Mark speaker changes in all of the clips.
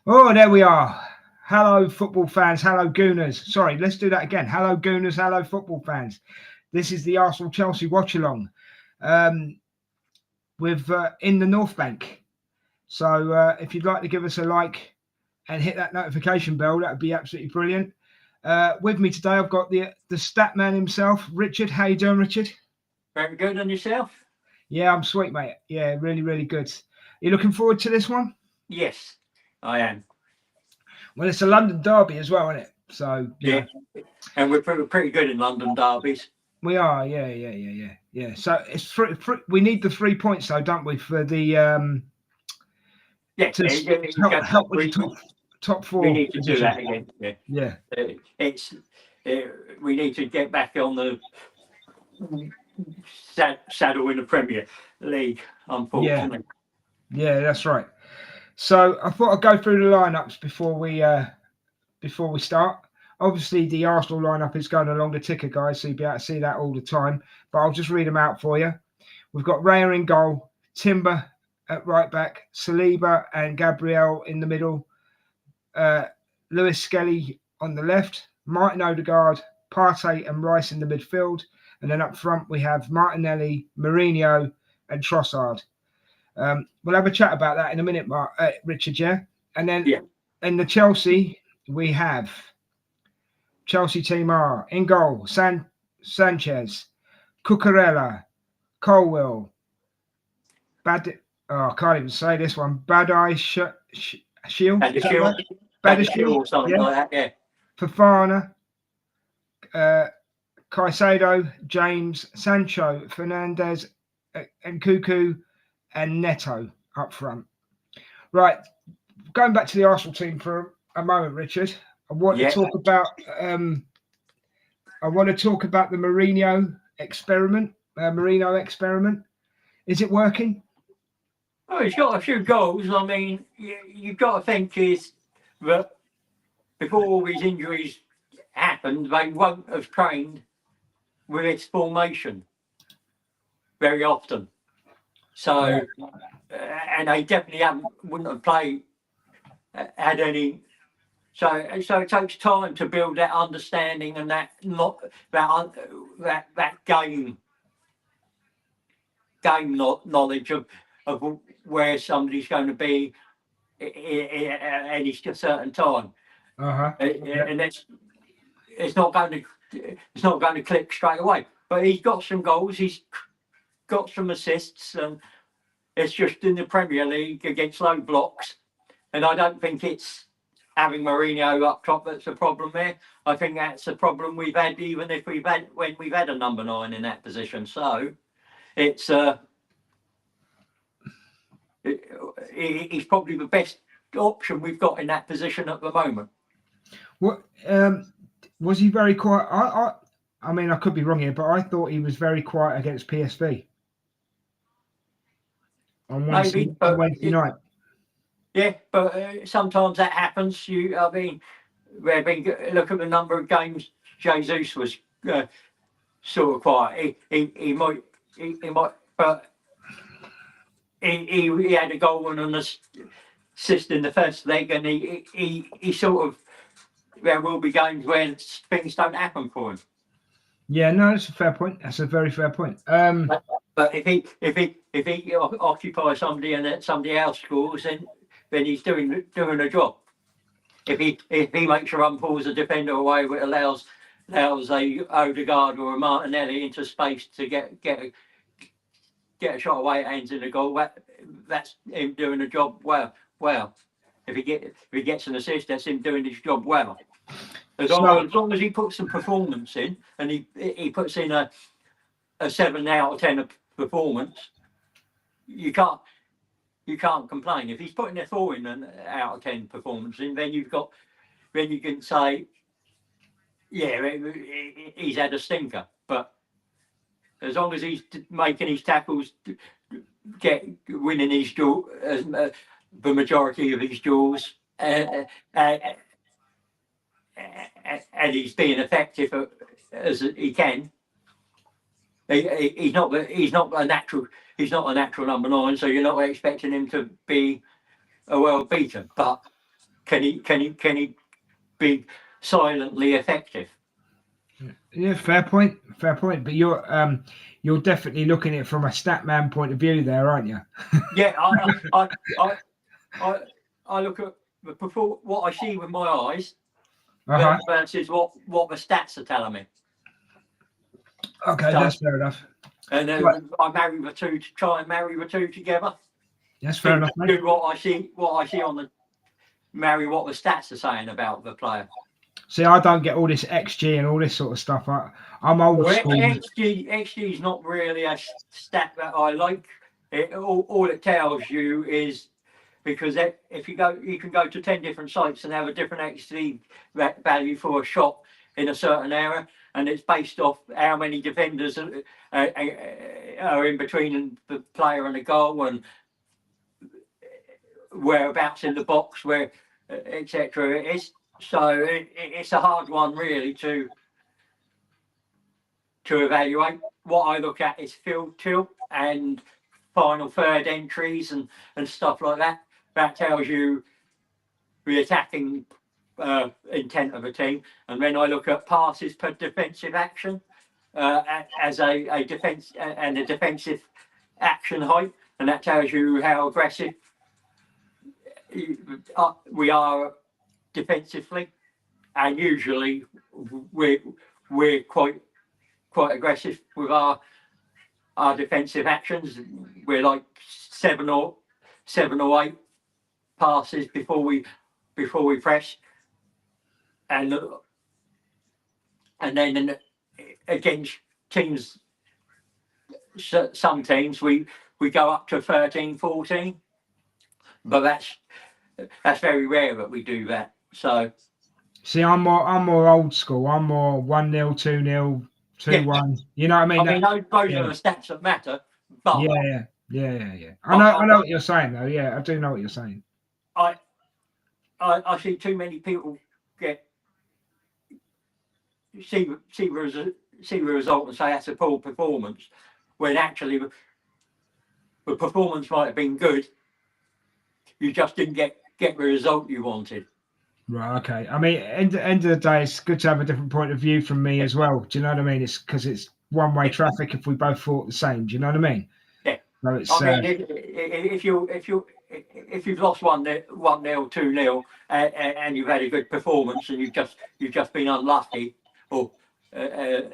Speaker 1: Oh, there we are. Hello, football fans. Hello, Gooners. Sorry, let's do that again. Hello, Gooners. Hello, football fans. This is the Arsenal Chelsea Watchalong um, with in the North Bank. So if you'd like to give us a like and hit that notification bell, that would be absolutely brilliant. With me today, I've got the stat man himself, Richard. How you doing, Richard?
Speaker 2: Very good. On yourself?
Speaker 1: Yeah, I'm sweet, mate. Yeah, really, really good. You looking forward to this one?
Speaker 2: Yes, I am.
Speaker 1: Well, it's a London derby as well, isn't it? So
Speaker 2: Yeah, and we're pretty good in London derbies.
Speaker 1: we are, yeah. So it's we need the 3 points, though, don't we, for the
Speaker 2: Yeah,
Speaker 1: to help with the top
Speaker 2: we
Speaker 1: four
Speaker 2: need to do
Speaker 1: position.
Speaker 2: that again. Yeah,
Speaker 1: Yeah,
Speaker 2: it's we need to get back on the saddle in the Premier League. Unfortunately,
Speaker 1: yeah, that's right. So I thought I'd go through the lineups before we start. Obviously, the Arsenal lineup is going along the ticker, guys, so you'll be able to see that all the time. But I'll just read them out for you. We've got Raya in goal, Timber at right back, Saliba and Gabriel in the middle, Lewis Skelly on the left, Martin Odegaard, Partey and Rice in the midfield, and then up front we have Martinelli, Mourinho, and Trossard. We'll have a chat about that in a minute, Richard. Yeah, and then in the Chelsea we have Chelsea team are in goal: Sanchez, Cucurella, Colwill, I can't even say this one. Badai Shield.
Speaker 2: Badishield or something like that. Yeah.
Speaker 1: Fafana, Caicedo, James, Sancho, Fernandez, and Cuckoo, and Neto up front. Right, going back to the Arsenal team for a moment, Richard. I want to talk about. I want to talk about the Mourinho experiment. Is it working?
Speaker 2: Oh, he's got a few goals. I mean, you've got to think is that before all these injuries happened, they won't have trained with its formation very often. So, and they definitely wouldn't have played had any. So it takes time to build that understanding and that game knowledge of where somebody's going to be at any certain time. And it's not going to click straight away. But he's got some goals. He's got some assists, and it's just in the Premier League against low blocks. And I don't think it's having Mourinho up top that's a problem there. I think that's a problem we've had even if when we've had a number 9 in that position. So it's he's probably the best option we've got in that position at the moment.
Speaker 1: What was he very quiet? I mean, I could be wrong here, but I thought he was very quiet against PSV on Wednesday night.
Speaker 2: Yeah, but sometimes that happens. I mean, look at the number of games Jesus was sort of quiet. He might, but he had a goal and an assist in the first leg, and he sort of, there will be games where things don't happen for him.
Speaker 1: Yeah, no, that's a fair point. That's a very fair point.
Speaker 2: But if he occupies somebody and somebody else scores, then he's doing a job. If he makes a run, pulls a defender away, it allows a Odegaard or a Martinelli into space to get a shot away, it ends in a goal. That's him doing a job well. If he gets an assist, that's him doing his job well. As long as he puts some performance in, and he puts in a 7 out of 10 performance, you can't complain. If he's putting a 4 in an out of 10 performance in, then you can say, yeah, he's had a stinker. But as long as he's making his tackles, winning his duel, the majority of his duels, and he's being effective as he can. He's not a natural number 9, so you're not expecting him to be a world beater. But can he be silently effective?
Speaker 1: Yeah, fair point. Fair point. But you're definitely looking at it from a stat man point of view there, aren't you?
Speaker 2: Yeah, I look at what I see with my eyes
Speaker 1: Uh-huh.
Speaker 2: versus what the stats are telling me.
Speaker 1: Okay,
Speaker 2: So,
Speaker 1: that's fair enough.
Speaker 2: and
Speaker 1: Right.
Speaker 2: I marry the two to try and marry the two together.
Speaker 1: That's fair enough, mate.
Speaker 2: Do what I see on the marry what the stats are saying about the player.
Speaker 1: See, I don't get all this XG and all this sort of stuff. I'm old
Speaker 2: Well,
Speaker 1: school.
Speaker 2: XG is not really a stat that I like. All it tells you is because if you can go to 10 different sites and have a different XG value for a shot in a certain area, and it's based off how many defenders are in between the player and the goal, and whereabouts in the box, where etc. It is. So it's a hard one really to evaluate. What I look at is field tilt and final third entries and stuff like that. That tells you the attacking intent of a team. And then I look at passes per defensive action as a defense and a defensive action height, and that tells you how aggressive we are defensively. And usually we're quite aggressive with our defensive actions. We're like seven or eight passes before we press, and then against teams, some teams we go up to 13, 14, but that's very rare that we do that. So
Speaker 1: See, I'm more old school. I'm more 1-0, 2-0, 2-1. You know what I mean?
Speaker 2: I mean, those
Speaker 1: yeah.
Speaker 2: are the stats that matter. But
Speaker 1: Yeah. I know what you're saying though. Yeah, I do know what you're saying.
Speaker 2: I see too many people see the result and say that's a poor performance, when actually the performance might have been good. You just didn't get the result you wanted.
Speaker 1: Right. Okay. I mean, end of the day, it's good to have a different point of view from me as well. Do you know what I mean? It's because it's one-way traffic. If we both thought the same, do you know what I mean?
Speaker 2: Yeah.
Speaker 1: So it's.
Speaker 2: I mean, if you've lost 1-0, 2-0, and you've had a good performance, and you've just been unlucky, or then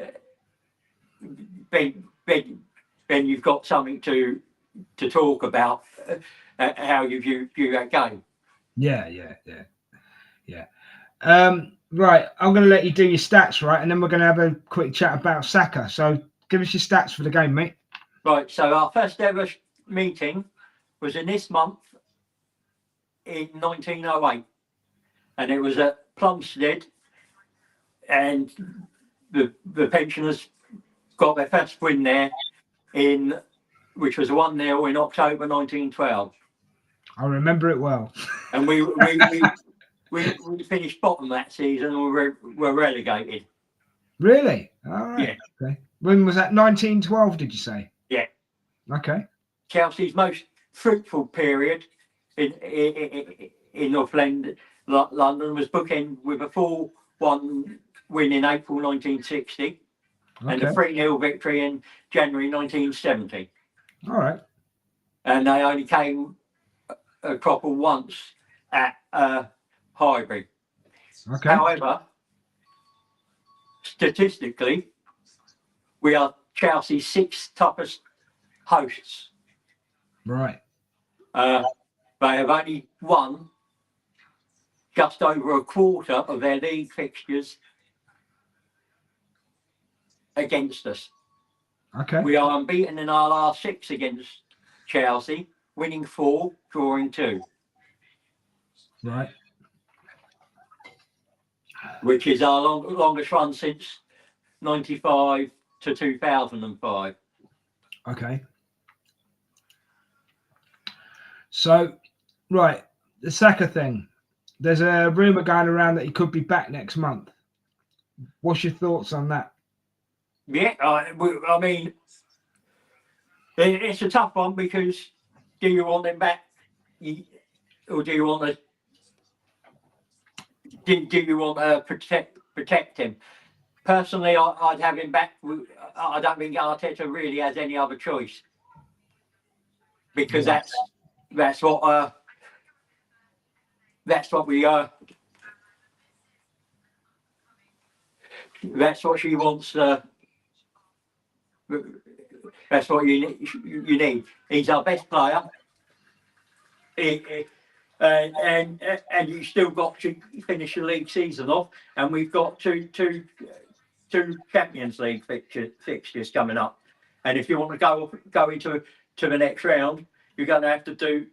Speaker 2: you've got something to talk about how you view that game.
Speaker 1: Yeah. Right. I'm going to let you do your stats, right, and then we're going to have a quick chat about Saka. So give us your stats for the game, mate.
Speaker 2: Right. So our first ever meeting was in this month in 1908, and it was at Plumstead, and the pensioners got their first win there which was 1-0 in October 1912.
Speaker 1: I remember it well.
Speaker 2: And we finished bottom that season, and were relegated.
Speaker 1: Really? All right.
Speaker 2: Yeah.
Speaker 1: Okay. When was that? 1912, did you say?
Speaker 2: Yeah.
Speaker 1: Okay.
Speaker 2: Chelsea's most fruitful period in North London was bookended with a 4-1 win in April 1960 and a 3-0 victory in January 1970.
Speaker 1: All right.
Speaker 2: And they only came a couple once at Highbury.
Speaker 1: Okay.
Speaker 2: However, statistically, we are Chelsea's sixth toughest hosts.
Speaker 1: Right.
Speaker 2: They have only won just over a quarter of their league fixtures against us.
Speaker 1: Okay.
Speaker 2: We are unbeaten in our last 6 against Chelsea, winning 4, drawing 2.
Speaker 1: Right.
Speaker 2: Which is our longest run since 95 to 2005.
Speaker 1: Okay. So, right, the Saka thing. There's a rumor going around that he could be back next month. What's your thoughts on that?
Speaker 2: Yeah, I mean, it's a tough one, because do you want him back, or do you want do you want to protect him? Personally, I'd have him back. I don't think Arteta really has any other choice, because
Speaker 1: Yeah.
Speaker 2: that's what we that's what she wants. That's what you need. He's our best player. And you still got to finish the league season off, and we've got two Champions League fixtures coming up. And if you want to go into the next round, you're going to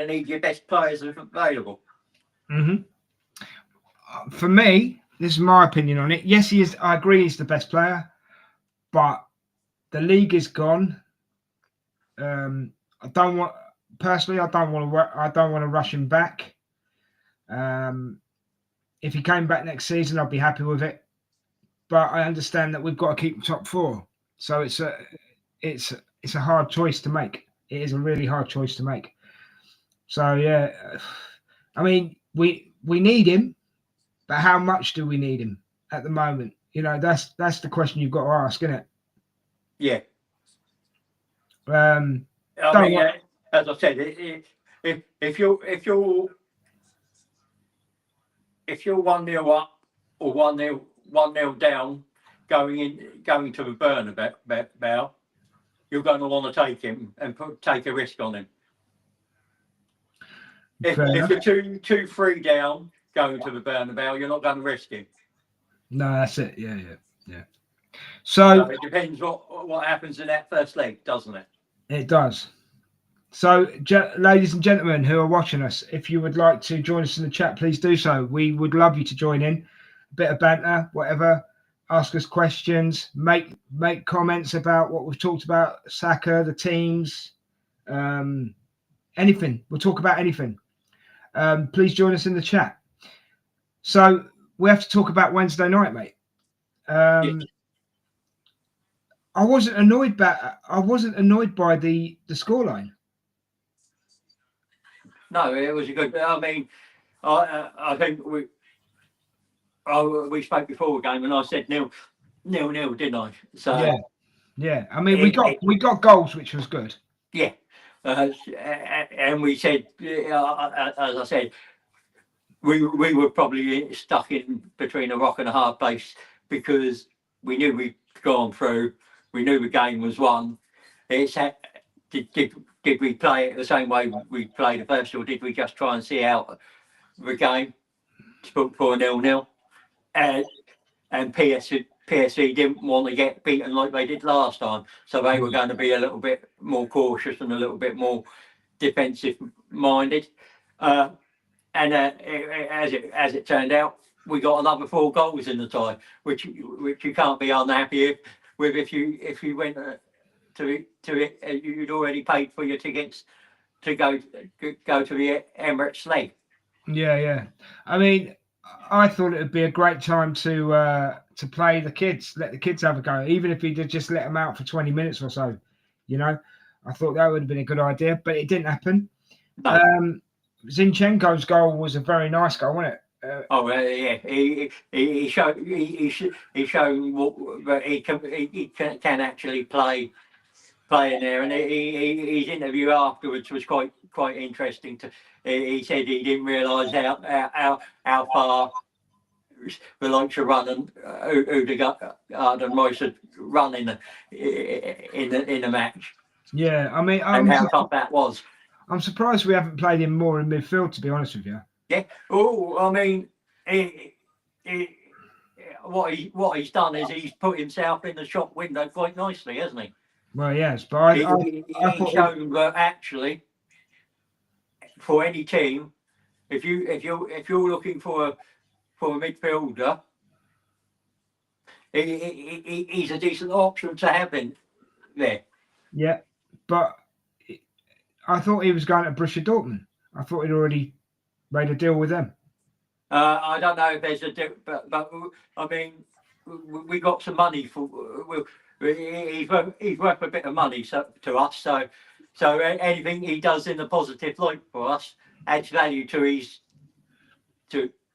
Speaker 2: need your best players available.
Speaker 1: Mm-hmm. For me, this is my opinion on it. Yes, he is. I agree, he's the best player, but the league is gone. I don't want personally. I don't want to rush him back. If he came back next season, I'd be happy with it. But I understand that we've got to keep the top four, so it's a hard choice to make. It is a really hard choice to make. So yeah, I mean, we need him, but how much do we need him at the moment? You know, that's the question you've got to ask, isn't it?
Speaker 2: Yeah.
Speaker 1: I
Speaker 2: mean, as I said, if you're 1-0 up or 1-0 down going to the Bernabeu, you're going to want to take him and take a risk on him. If you're 2-3 down going to the Bernabeu, you're not going to risk him.
Speaker 1: No, that's it. Yeah. So
Speaker 2: it depends what happens in that first leg, doesn't it?
Speaker 1: It does. So, ladies and gentlemen who are watching us, if you would like to join us in the chat, please do so. We would love you to join in. A bit of banter, whatever. Ask us questions. Make comments about what we've talked about. Saka, the teams, anything. We'll talk about anything. Please join us in the chat. So we have to talk about Wednesday night, mate.
Speaker 2: Yes.
Speaker 1: I wasn't annoyed by the scoreline.
Speaker 2: No, it was a good. I mean, I think we spoke before the game, and I said 0-0, didn't I? So
Speaker 1: yeah. I mean, we got goals, which was good.
Speaker 2: Yeah, and we said, as I said, we were probably stuck in between a rock and a hard place, because we knew we'd gone through. We knew the game was won. Did we play it the same way we played the first, or did we just try and see out the game for a 0-0? And PSV didn't want to get beaten like they did last time, so they were going to be a little bit more cautious and a little bit more defensive minded. And as it turned out, we got another 4 goals in the tie, which you can't be unhappy with if you went to it. You'd already paid for your tickets to go to the Emirates leg.
Speaker 1: Yeah. I mean, I thought it would be a great time to play the kids, let the kids have a go, even if he did just let them out for 20 minutes or so. You know, I thought that would have been a good idea, but it didn't happen. No. Zinchenko's goal was a very nice goal, wasn't it?
Speaker 2: Yeah, he showed what he can actually play in there, and his interview afterwards was quite interesting. He said he didn't realise how far the likes of Run and Odegaard and Moise had run in the match.
Speaker 1: Yeah, I mean,
Speaker 2: and how tough that was.
Speaker 1: I'm surprised we haven't played him more in midfield, to be honest with you.
Speaker 2: Yeah. Oh, I mean, what he's done is he's put himself in the shop window quite nicely, hasn't he?
Speaker 1: Well, yes, but
Speaker 2: he's shown that actually, for any team, if you're looking for a midfielder, he's a decent option to have in there.
Speaker 1: Yeah, but I thought he was going to Borussia Dortmund. I thought he'd already made a deal with them.
Speaker 2: I don't know if there's a deal, but I mean, we got some money for. He's worth a bit of money to us. So anything he does in the positive light for us adds value to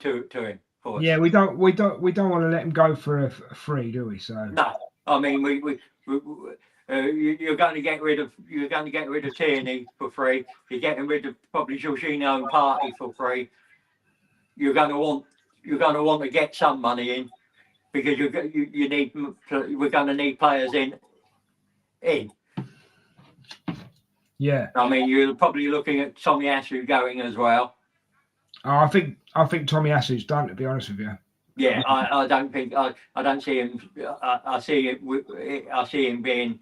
Speaker 2: to him for us.
Speaker 1: Yeah, we don't want to let him go for a free, do we? So
Speaker 2: No, I mean you're going to get rid of Tierney for free. You're getting rid of probably Jorginho and Partey for free. You're going to want to get some money in because you need we're going to need players in.
Speaker 1: yeah,
Speaker 2: I mean, you're probably looking at Tommy Asu going as well.
Speaker 1: I think Tomiyasu's done, to be honest with you.
Speaker 2: Yeah, I don't think I don't see him. I see him being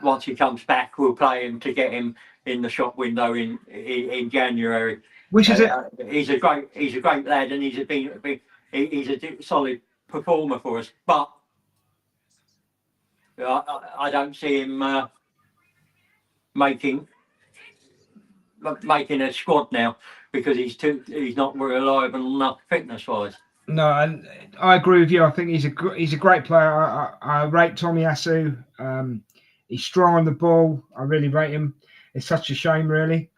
Speaker 2: once he comes back, we'll play him to get him in the shop window in January.
Speaker 1: Which is it?
Speaker 2: He's a great lad, and he's a solid performer for us. But I don't see him making a squad now because he's not reliable enough fitness wise.
Speaker 1: No, and I agree with you. I think he's a great player. I rate Tomiyasu. He's strong on the ball. I really rate him. It's such a shame, really.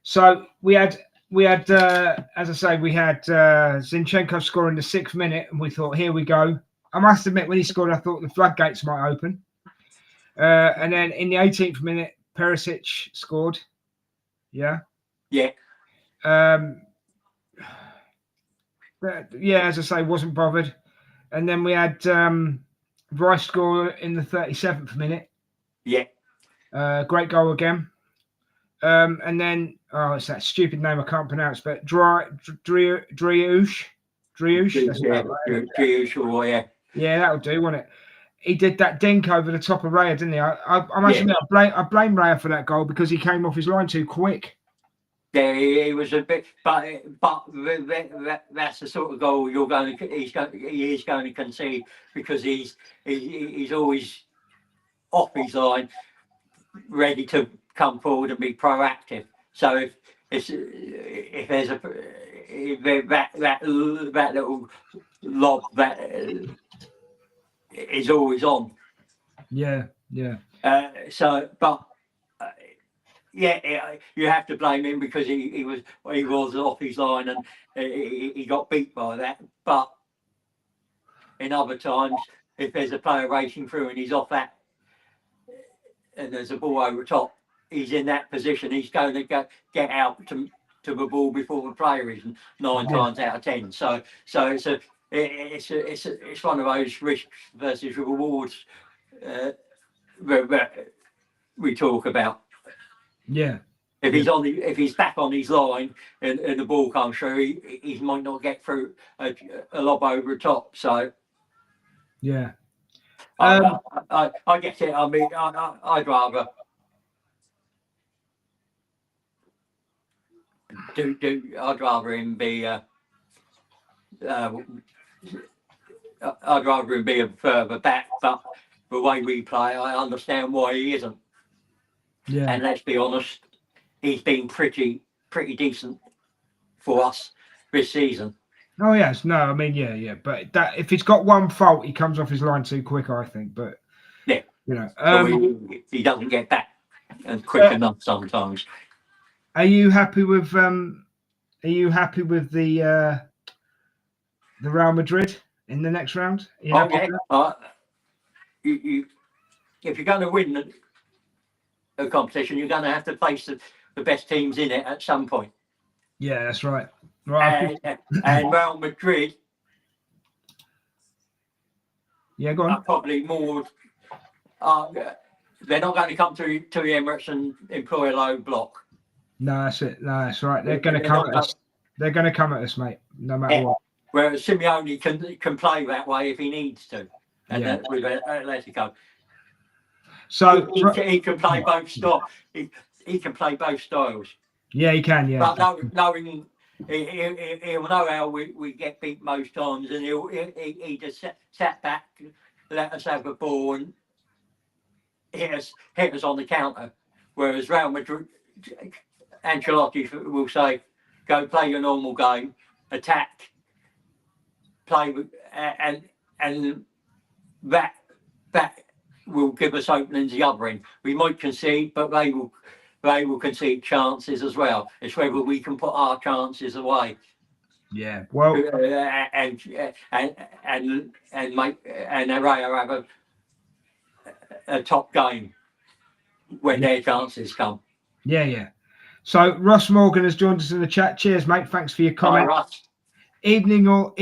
Speaker 1: So we had as I say, we had Zinchenko score in the 6th minute, and we thought, here we go. I must admit, when he scored, I thought the floodgates might open. And then in the 18th minute, Perisic scored. Yeah.
Speaker 2: Yeah.
Speaker 1: But, yeah, as I say, wasn't bothered. And then we had Rice score in the 37th minute.
Speaker 2: Yeah.
Speaker 1: Great goal again. And then, it's that stupid name I can't pronounce, but Driouche.
Speaker 2: Yeah.
Speaker 1: Yeah, that'll do, won't it? He did that dink over the top of Raya, didn't he? I must admit, I blame Raya for that goal because he came off his line too quick.
Speaker 2: Yeah, he was a bit, but that's the sort of goal he is going to concede because he's always off his line, ready to come forward and be proactive. So if there's that little lob that is always on.
Speaker 1: Yeah.
Speaker 2: You have to blame him because he was off his line and he got beat by that. But in other times, if there's a player racing through and he's off that, and there's a ball over top, he's in that position. He's going to get out to the ball before the player is 9 times out of 10. So it's one of those risks versus rewards that we talk about.
Speaker 1: Yeah.
Speaker 2: If he's back on his line and the ball comes through, he might not get through a lob over the top. So
Speaker 1: yeah.
Speaker 2: I get it. I mean, I'd rather I'd rather him be a further back, but the way we play, I understand why he isn't.
Speaker 1: Yeah.
Speaker 2: And let's be honest, he's been pretty decent for us this season.
Speaker 1: Oh yes, no, I mean yeah, but that if he's got one fault, he comes off his line too quick, I think. But
Speaker 2: yeah,
Speaker 1: you know,
Speaker 2: he doesn't get back and quick enough sometimes.
Speaker 1: Are you happy with the Real Madrid in the next round?
Speaker 2: If you're going to win a competition, you're going to have to face the best teams in it at some point.
Speaker 1: Yeah, that's right. Right.
Speaker 2: And Real Madrid,
Speaker 1: yeah, go on.
Speaker 2: Probably more. They're not going to come to the Emirates and employ a low block.
Speaker 1: No, that's it. No, that's right. They're going to come at us. They're going to come at us, mate. No matter what.
Speaker 2: Whereas Simeone can play that way if he needs to, and with Atletico.
Speaker 1: So
Speaker 2: he can play both styles. He can play both styles.
Speaker 1: Yeah, he can. Yeah.
Speaker 2: But knowing he'll know how we get beat most times, and he just sat back, let us have the ball, and hit us on the counter. Whereas Real Madrid, Ancelotti will say, "Go play your normal game, attack, play, and that will give us openings the other end. We might concede, but they will concede chances as well. It's whether we can put our chances away."
Speaker 1: Yeah. Well,
Speaker 2: and make and Araya have a top game when their chances come.
Speaker 1: yeah. So Ross Morgan has joined us in the chat. Cheers, mate. Thanks for your comment.
Speaker 2: Hi, Russ.
Speaker 1: Evening all.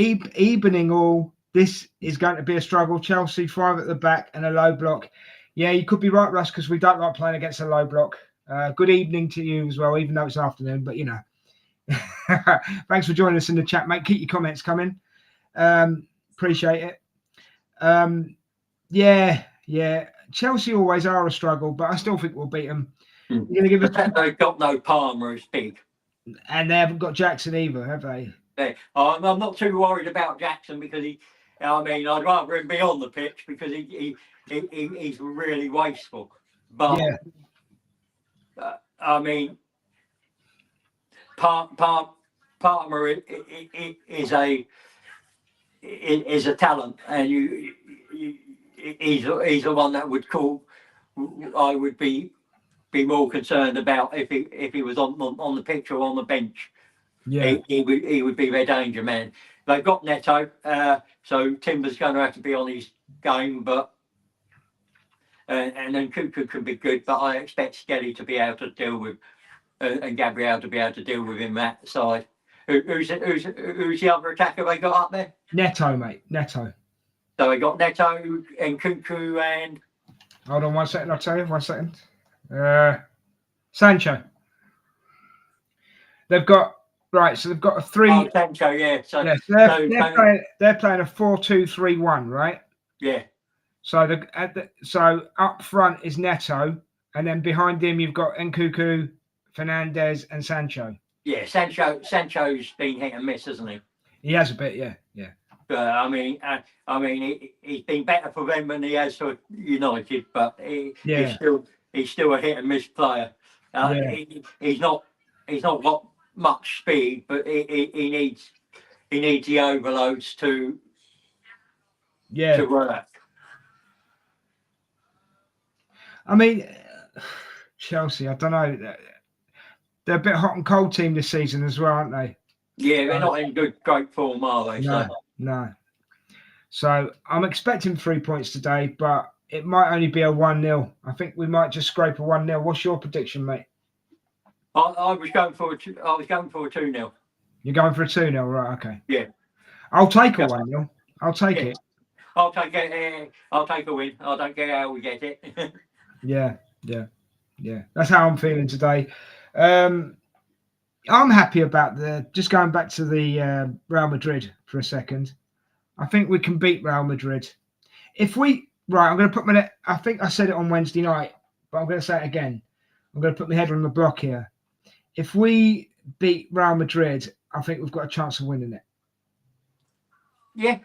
Speaker 1: This is going to be a struggle. Chelsea 5 at the back and a low block. Yeah, you could be right, Russ, because we don't like playing against a low block. Good evening to you as well, even though it's afternoon. But thanks for joining us in the chat, mate. Keep your comments coming. Appreciate it. Yeah. Chelsea always are a struggle, but I still think we'll beat them. You're going to give us.
Speaker 2: They've got no Palmer as big,
Speaker 1: and they haven't got Jackson either, have they?
Speaker 2: I'm not too worried about Jackson because I'd rather him be on the pitch because he's really wasteful. But Palmer is a talent, and he's the one that I would be more concerned about if he was on the pitch or on the bench.
Speaker 1: Yeah,
Speaker 2: he would be their danger man. They've got Neto, so Timber's going to have to be on his game, but and then Cuckoo can be good, but I expect Skelly to be able to deal with and Gabriel to be able to deal with him that side. Who's the other attacker they got up there?
Speaker 1: Neto, mate. Neto.
Speaker 2: So they got Neto and Cuckoo and.
Speaker 1: Hold on 1 second. I'll tell you. 1 second. Sancho. They've got so they've got a 3.
Speaker 2: Oh, Sancho, yeah. So
Speaker 1: they're playing a 4-2-3-1, right?
Speaker 2: Yeah.
Speaker 1: So so up front is Neto, and then behind him you've got Nkuku, Fernandez, and Sancho.
Speaker 2: Yeah, Sancho's been hit and miss, hasn't he?
Speaker 1: He has a bit, yeah.
Speaker 2: He's been better for them than he has for United, but he's still a hit and miss player. He's not got much speed, but he needs the overloads to work.
Speaker 1: Chelsea, I don't know. They're a bit hot and cold team this season as well, aren't they?
Speaker 2: Yeah, they're not in great form, are they?
Speaker 1: No. So I'm expecting 3 points today, but it might only be a 1-0. I think we might just scrape a 1-0. What's your prediction, mate?
Speaker 2: I was going for a 2-0.
Speaker 1: You're going for a 2-0, right? Okay.
Speaker 2: Yeah.
Speaker 1: I'll take a 1-0. I'll take it.
Speaker 2: I'll take it. I'll take a win. I don't care how we get it.
Speaker 1: Yeah. That's how I'm feeling today. I'm happy about just going back to the Real Madrid for a second. I think we can beat Real Madrid. I'm going to put I think I said it on Wednesday night, but I'm going to say it again. I'm going to put my head on the block here. If we beat Real Madrid, I think we've got a chance of winning it.
Speaker 2: Yeah,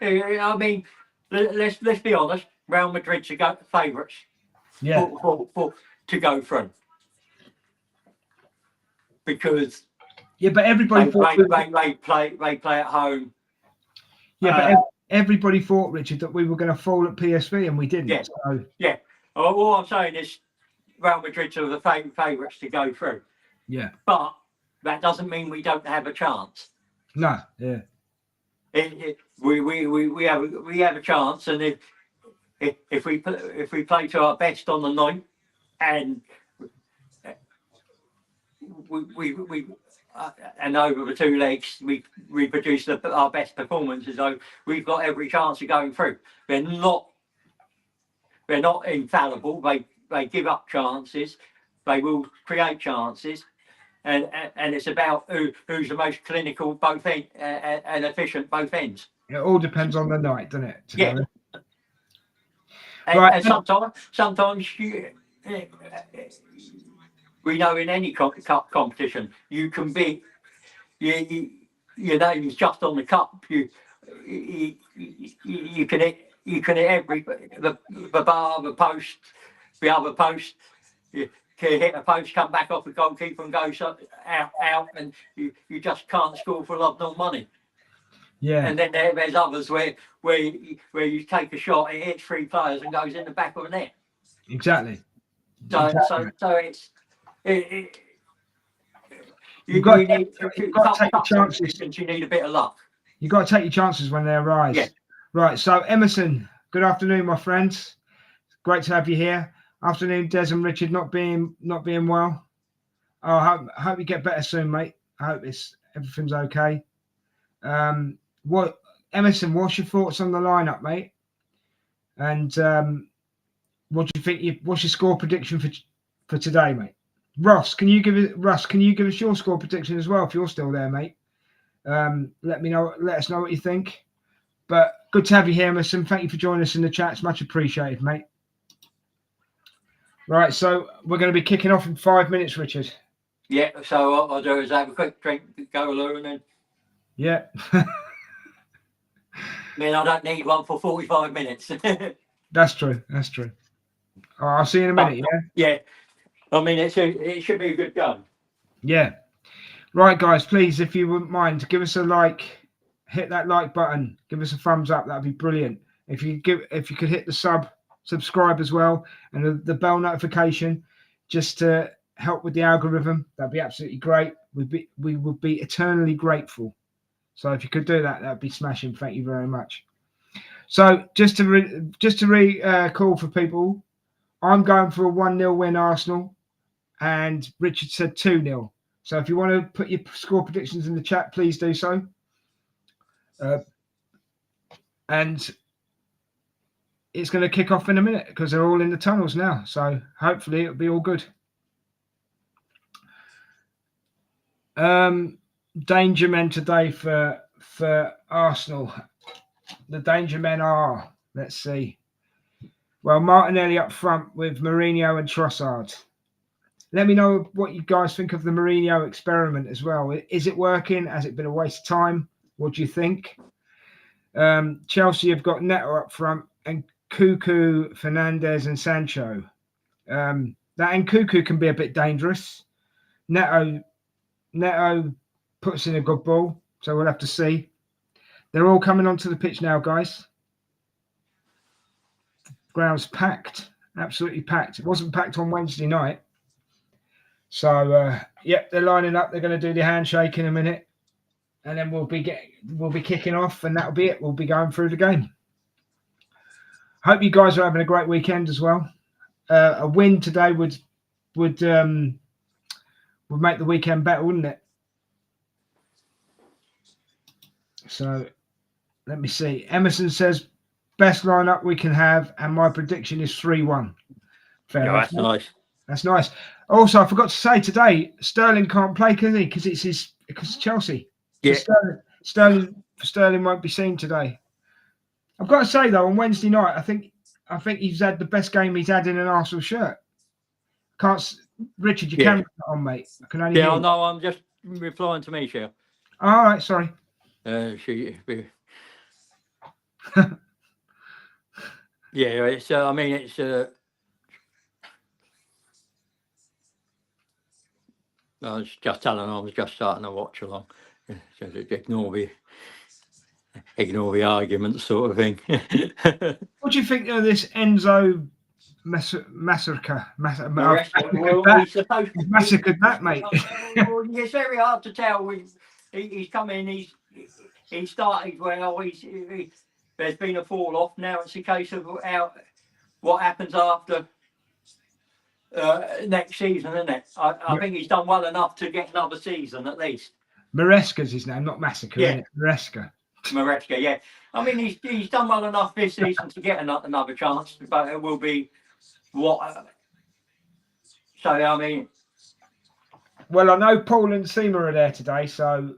Speaker 2: let's be honest. Real Madrid's favourites.
Speaker 1: Yeah.
Speaker 2: To go through. Because
Speaker 1: but everybody thought
Speaker 2: they play at home.
Speaker 1: Yeah, but everybody thought, Richard, that we were going to fall at PSV, and we didn't.
Speaker 2: Yeah.
Speaker 1: So.
Speaker 2: Yeah. All I'm saying is Real Madrid are the favourites to go through.
Speaker 1: Yeah.
Speaker 2: But that doesn't mean we don't have a chance.
Speaker 1: No. Yeah.
Speaker 2: We have a chance, and if we play to our best on the night, and and over the 2 legs we produce our best performances, so we've got every chance of going through. They're not infallible. They give up chances. They will create chances, and it's about who's the most clinical both ends and efficient both ends.
Speaker 1: It all depends on the night, doesn't it?
Speaker 2: Yeah.
Speaker 1: Right.
Speaker 2: And sometimes we know in any cup competition you can be your name's just on the cup. You can hit every the bar, the post, the other post. You can hit a post, come back off the goalkeeper and go out, and you just can't score for love nor money.
Speaker 1: Yeah.
Speaker 2: And then there's others where you take a shot, it hits 3 players and goes in the back of the net.
Speaker 1: Exactly.
Speaker 2: So it's You
Speaker 1: got
Speaker 2: need
Speaker 1: to take your chances.
Speaker 2: You need a bit of luck.
Speaker 1: You've got to take your chances when they arise.
Speaker 2: Yeah.
Speaker 1: Right. So Emerson, good afternoon, my friends. Great to have you here. Afternoon, Des and Richard, not being well. I hope you get better soon, mate. I hope everything's okay. Emerson, what's your thoughts on the lineup, mate? And what do you think? What's your score prediction for today, mate? Ross, can you give us your score prediction as well if you're still there, mate? Let us know what you think. But good to have you here, Emerson. Thank you for joining us in the chat. It's much appreciated, mate. Right, so we're going to be kicking off in 5 minutes, Richard.
Speaker 2: Yeah, so what I'll do is have a quick drink, go along, and then.
Speaker 1: Yeah.
Speaker 2: Man, I don't need one for 45 minutes.
Speaker 1: That's true. Oh, I'll see you in a minute, yeah?
Speaker 2: Yeah. I mean, it should be a good go.
Speaker 1: Yeah. Right, guys, please, if you wouldn't mind, give us a like. Hit that like button. Give us a thumbs up. That'd be brilliant. If you could hit the subscribe as well, and the bell notification, just to help with the algorithm, that'd be absolutely great. We would be eternally grateful. So if you could do that, that'd be smashing. Thank you very much. So just to call for people, I'm going for a 1-0 win Arsenal, and Richard said 2-0. So if you want to put your score predictions in the chat, please do so. And it's going to kick off in a minute because they're all in the tunnels now. So hopefully it'll be all good. Danger men today for Arsenal. The danger men are, let's see. Well, Martinelli up front with Mourinho and Trossard. Let me know what you guys think of the Mourinho experiment as well. Is it working? Has it been a waste of time? What do you think? Chelsea have got Neto up front and Cuckoo, Fernandez and Sancho. That Cuckoo can be a bit dangerous. Neto puts in a good ball, so we'll have to see. They're all coming onto the pitch now, guys. Ground's packed, absolutely packed. It wasn't packed on Wednesday night. So, they're lining up. They're going to do the handshake in a minute, and then we'll be kicking off, and that'll be it. We'll be going through the game. Hope you guys are having a great weekend as well. A win today would make the weekend better, wouldn't it? So, let me see. Emerson says best lineup we can have, and my prediction is 3-1. Fair enough.
Speaker 2: That's nice.
Speaker 1: That's nice. Also, I forgot to say today, Sterling can't play, can he? Because it's Chelsea.
Speaker 2: Yeah.
Speaker 1: So Sterling won't be seen today. I've got to say though, on Wednesday night, I think he's had the best game he's had in an Arsenal shirt. Richard, you can put that on, mate. I can only hear you.
Speaker 2: No, I'm just replying to Michelle.
Speaker 1: All right, sorry.
Speaker 2: It's. I mean, it's. I was just telling her I was just starting to watch along. So ignore the argument, sort of thing.
Speaker 1: What do you think of this Enzo massacre? Massacred that, mate.
Speaker 2: It's very hard to tell. He's come in. He started well. There's been a fall off. Now it's a case of what happens after next season, isn't it? I think he's done well enough to get another season at least.
Speaker 1: Maresca's his name, not Massacre, isn't it?
Speaker 2: Maresca, yeah. I mean, he's done well enough this season to get another chance, but it will be what. So I mean,
Speaker 1: well, I know Paul and Seema are there today, so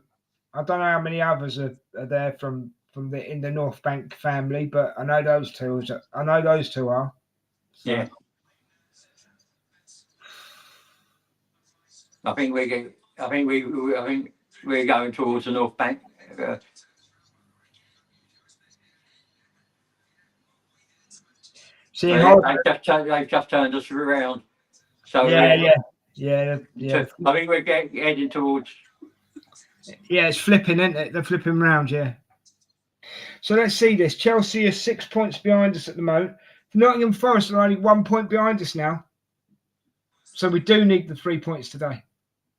Speaker 1: I don't know how many others are there from in the North Bank family, but I know those two. Are. So.
Speaker 2: Yeah. I think we're going towards the North Bank. They've just turned us around. So
Speaker 1: yeah.
Speaker 2: I think we're heading towards.
Speaker 1: Yeah, it's flipping, isn't it? They're flipping round, yeah. So let's see this. Chelsea are 6 points behind us at the moment. Nottingham Forest are only 1 point behind us now. So we do need the 3 points today.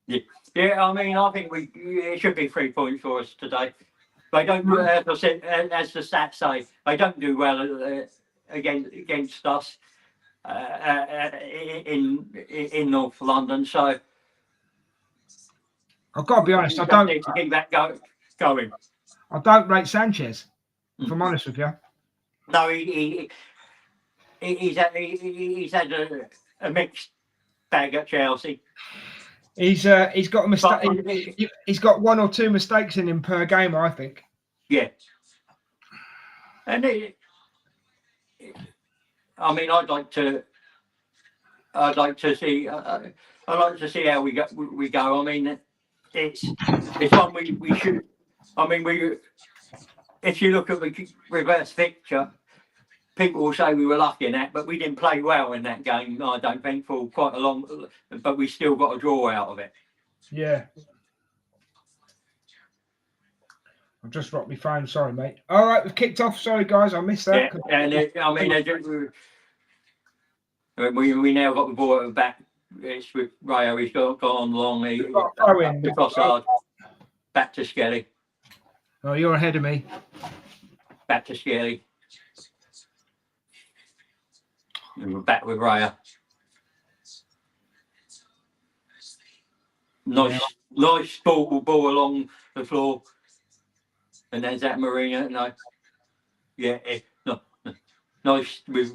Speaker 2: Yeah, Yeah, I mean, I think it should be 3 points for us today. They don't, as I said, as the stats say, they don't do well against us in North London. So
Speaker 1: I've got to be honest.
Speaker 2: we just need to keep that going.
Speaker 1: I don't rate Sanchez. If I'm honest with you.
Speaker 2: No, he's had a mixed bag at Chelsea.
Speaker 1: He's got a mistake. He's got 1 or 2 mistakes in him per game, I think.
Speaker 2: Yeah, and I mean, I'd like to see how we go. I mean, it's one we should. I mean, if you look at the reverse fixture, people will say we were lucky in that, but we didn't play well in that game. I don't think for quite a long, but we still got a draw out of it.
Speaker 1: Yeah. I've just dropped my phone. Sorry, mate. All right, we've kicked off. Sorry, guys, I missed that.
Speaker 2: Yeah, and I mean, we now got the ball at the back. It's with Rayo. He's gone long. The crossard. Back to Skelly.
Speaker 1: Oh, you're ahead of me.
Speaker 2: Back to Skelly. And we're back with Rayo. Nice ball along the floor. And there's that Marina. No. Yeah, no. Nice with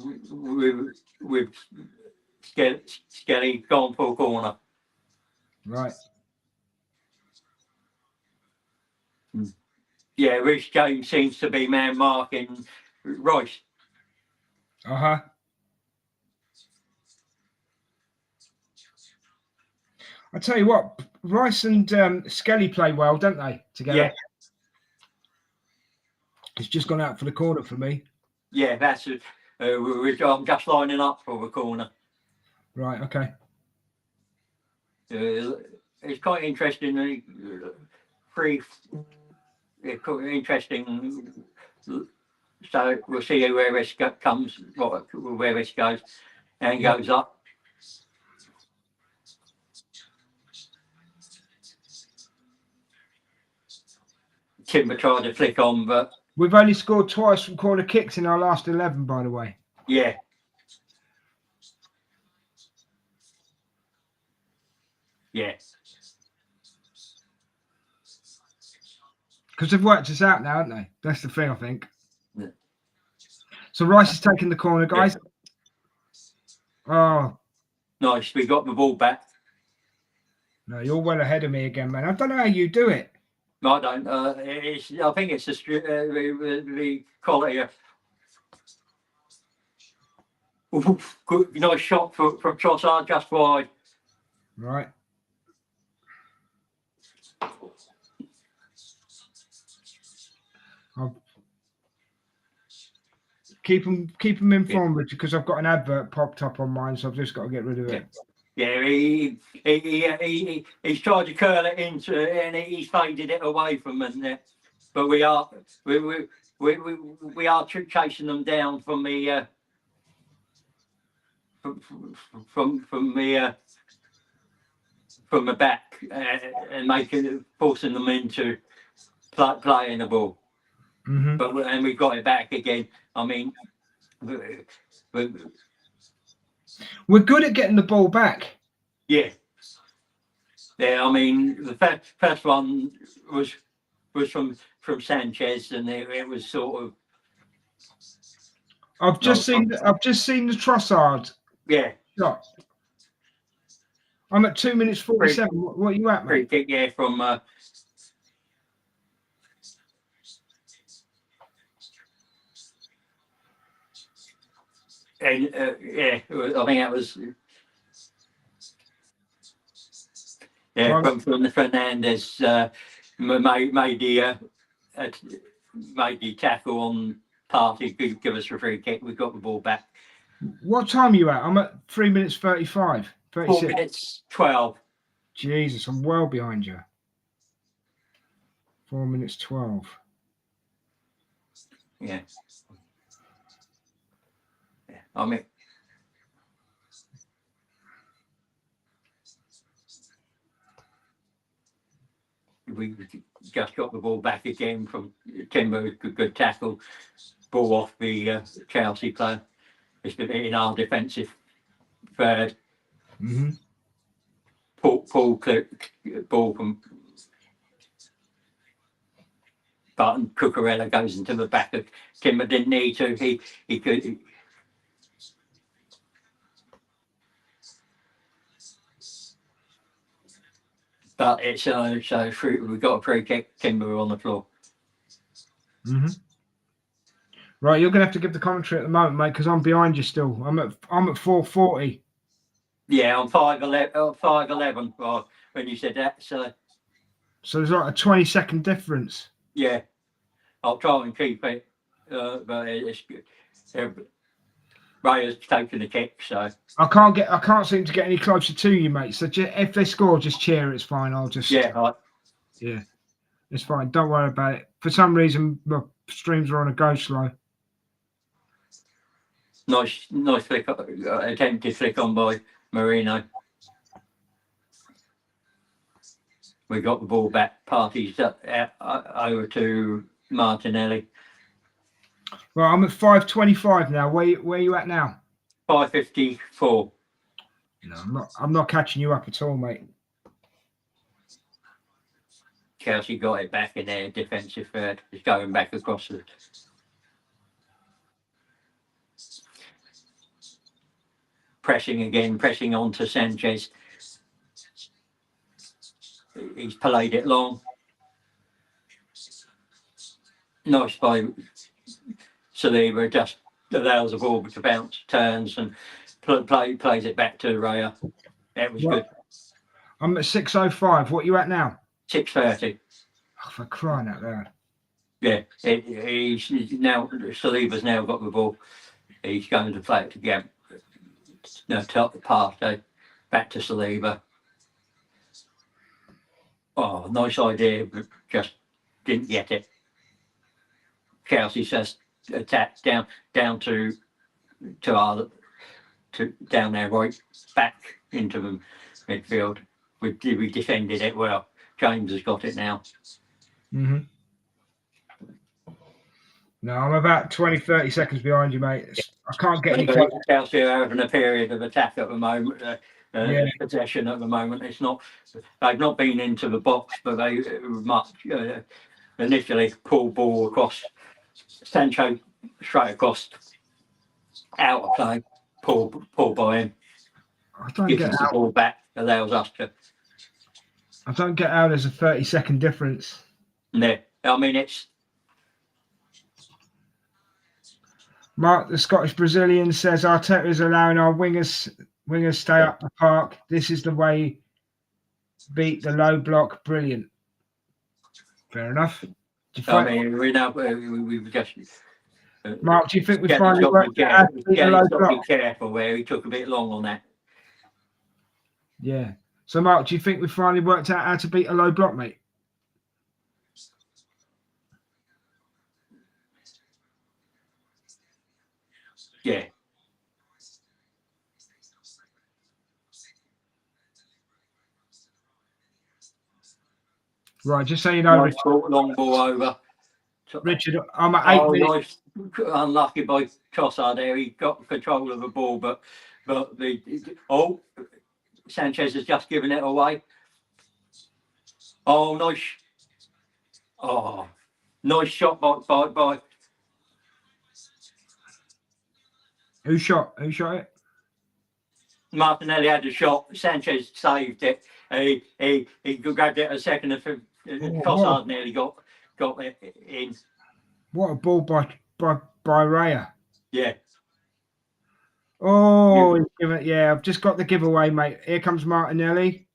Speaker 2: Skelly gone for a corner.
Speaker 1: Right.
Speaker 2: Yeah, Rich James seems to be man marking Rice.
Speaker 1: Uh-huh. I tell you what, Rice and Skelly play well, don't they, together?
Speaker 2: Yeah.
Speaker 1: It's just gone out for the corner for me.
Speaker 2: Yeah, that's I'm just lining up for the corner.
Speaker 1: Right, okay.
Speaker 2: It's quite interesting. Interesting. So we'll see where this comes, where this goes, and goes up. Timber tried to flick on, but
Speaker 1: we've only scored twice from corner kicks in our last 11, by the way.
Speaker 2: Yeah. Yes.
Speaker 1: Because they've worked us out now, haven't they? That's the thing, I think.
Speaker 2: Yeah.
Speaker 1: So Rice is taking the corner, guys. Yeah. Oh.
Speaker 2: Nice. We got the ball back.
Speaker 1: No, you're well ahead of me again, man. I don't know how you do it.
Speaker 2: I don't. I think it's the quality of. Good, nice shot from Trossard, just wide.
Speaker 1: Right. I'll keep them informed, Richard, because I've got an advert popped up on mine, so I've just got to get rid of it.
Speaker 2: Yeah, he's tried to curl it into, and he's faded it away from us. But we are chasing them down from the from the back and forcing them into playing the ball.
Speaker 1: Mm-hmm.
Speaker 2: But we got it back again. I mean,
Speaker 1: we're good at getting the ball back.
Speaker 2: Yeah. Yeah, I mean, the first one was from Sanchez, and it was sort of.
Speaker 1: I've just seen the Trossard.
Speaker 2: Yeah.
Speaker 1: Shot. I'm at 2 minutes 47. What are you at, mate?
Speaker 2: Free kick, yeah, from. And yeah, I think that was. Yeah, from the Fernandez made the tackle on Partey, give us a free kick. We got the ball back.
Speaker 1: What time are you at? I'm at 3 minutes 35. 36.
Speaker 2: 4 minutes 12.
Speaker 1: Jesus, I'm well behind you. 4 minutes 12.
Speaker 2: Yeah. Yeah. I mean. we just got the ball back again from Timber. Good tackle, ball off the Chelsea player. It's been in our defensive third.
Speaker 1: Mm-hmm.
Speaker 2: Paul ball from Barton. Cucurella goes into the back of Timber. Didn't need to. He could. But it's so we've got a free kick. Timber on the floor.
Speaker 1: Mm-hmm. Right, you're gonna have to give the commentary at the moment, mate, because I'm behind you still. I'm at 4:40.
Speaker 2: Yeah, I'm 5'11". 5'11". Well, when you said that, so
Speaker 1: there's like a 20-second difference.
Speaker 2: yeah, I'll try and keep it, but it's good. Ray has taken the kick, so
Speaker 1: I can't seem to get any closer to you, mate. So if they score, just cheer. It's fine. I'll just
Speaker 2: yeah,
Speaker 1: it's fine. Don't worry about it. For some reason, my streams are on a go slow.
Speaker 2: nice flick, attempted flick on by Marino. We got the ball back. Parties over to Martinelli.
Speaker 1: Right, I'm at 5:25 now. Where you at now?
Speaker 2: 5:54.
Speaker 1: No, I'm not catching you up at all, mate.
Speaker 2: Chelsea got it back in their defensive third. It's going back across the. Pressing on to Sanchez. He's played it long. Nice by Saliba, just allows the ball to bounce, turns, and plays it back to Raya. That was good.
Speaker 1: I'm at 6:05. What you at now?
Speaker 2: 6:30.
Speaker 1: Oh, for crying out loud.
Speaker 2: Yeah, he's now Saliba's now got the ball. He's going to play it again. No, top the pass back to Saliba. Oh, nice idea, but just didn't get it. Chelsea says attack down to down there right back into the midfield. We defended it well. James has got it now.
Speaker 1: Mm-hmm. No, I'm about 20-30 seconds behind you, mate. I can't get any closer.
Speaker 2: Chelsea are having a period of attack at the moment. Possession at the moment. It's not. They've not been into the box, but they much initially pull ball across. Sancho straight across, out of play. Pull by him.
Speaker 1: I don't
Speaker 2: Gives
Speaker 1: get
Speaker 2: us the ball back. Allows us to.
Speaker 1: I don't get how there's a 30-second difference.
Speaker 2: Yeah, I mean it's.
Speaker 1: Mark, the Scottish Brazilian, says Arteta is allowing our wingers stay up the park. This is the way. Beat the low block. Brilliant. Fair enough.
Speaker 2: Mean, we now we've just.
Speaker 1: Mark, do you think we finally worked out how to beat the low block?
Speaker 2: Be careful where he took a bit long on that.
Speaker 1: Yeah. So, Mark, do you think we finally worked out how to beat a low block, mate?
Speaker 2: Yeah.
Speaker 1: Right, just so you know,
Speaker 2: Richard, long ball over.
Speaker 1: Richard, I'm at 8 minutes.
Speaker 2: Nice, unlucky by Trossard there. He got control of the ball, but Sanchez has just given it away. Oh, nice. Oh, nice shot by.
Speaker 1: Who shot it?
Speaker 2: Martinelli had a shot. Sanchez saved it. He grabbed it a second. Trossard nearly got it in.
Speaker 1: What a ball by Raya.
Speaker 2: Yeah.
Speaker 1: Oh, I've just got the giveaway, mate. Here comes Martinelli.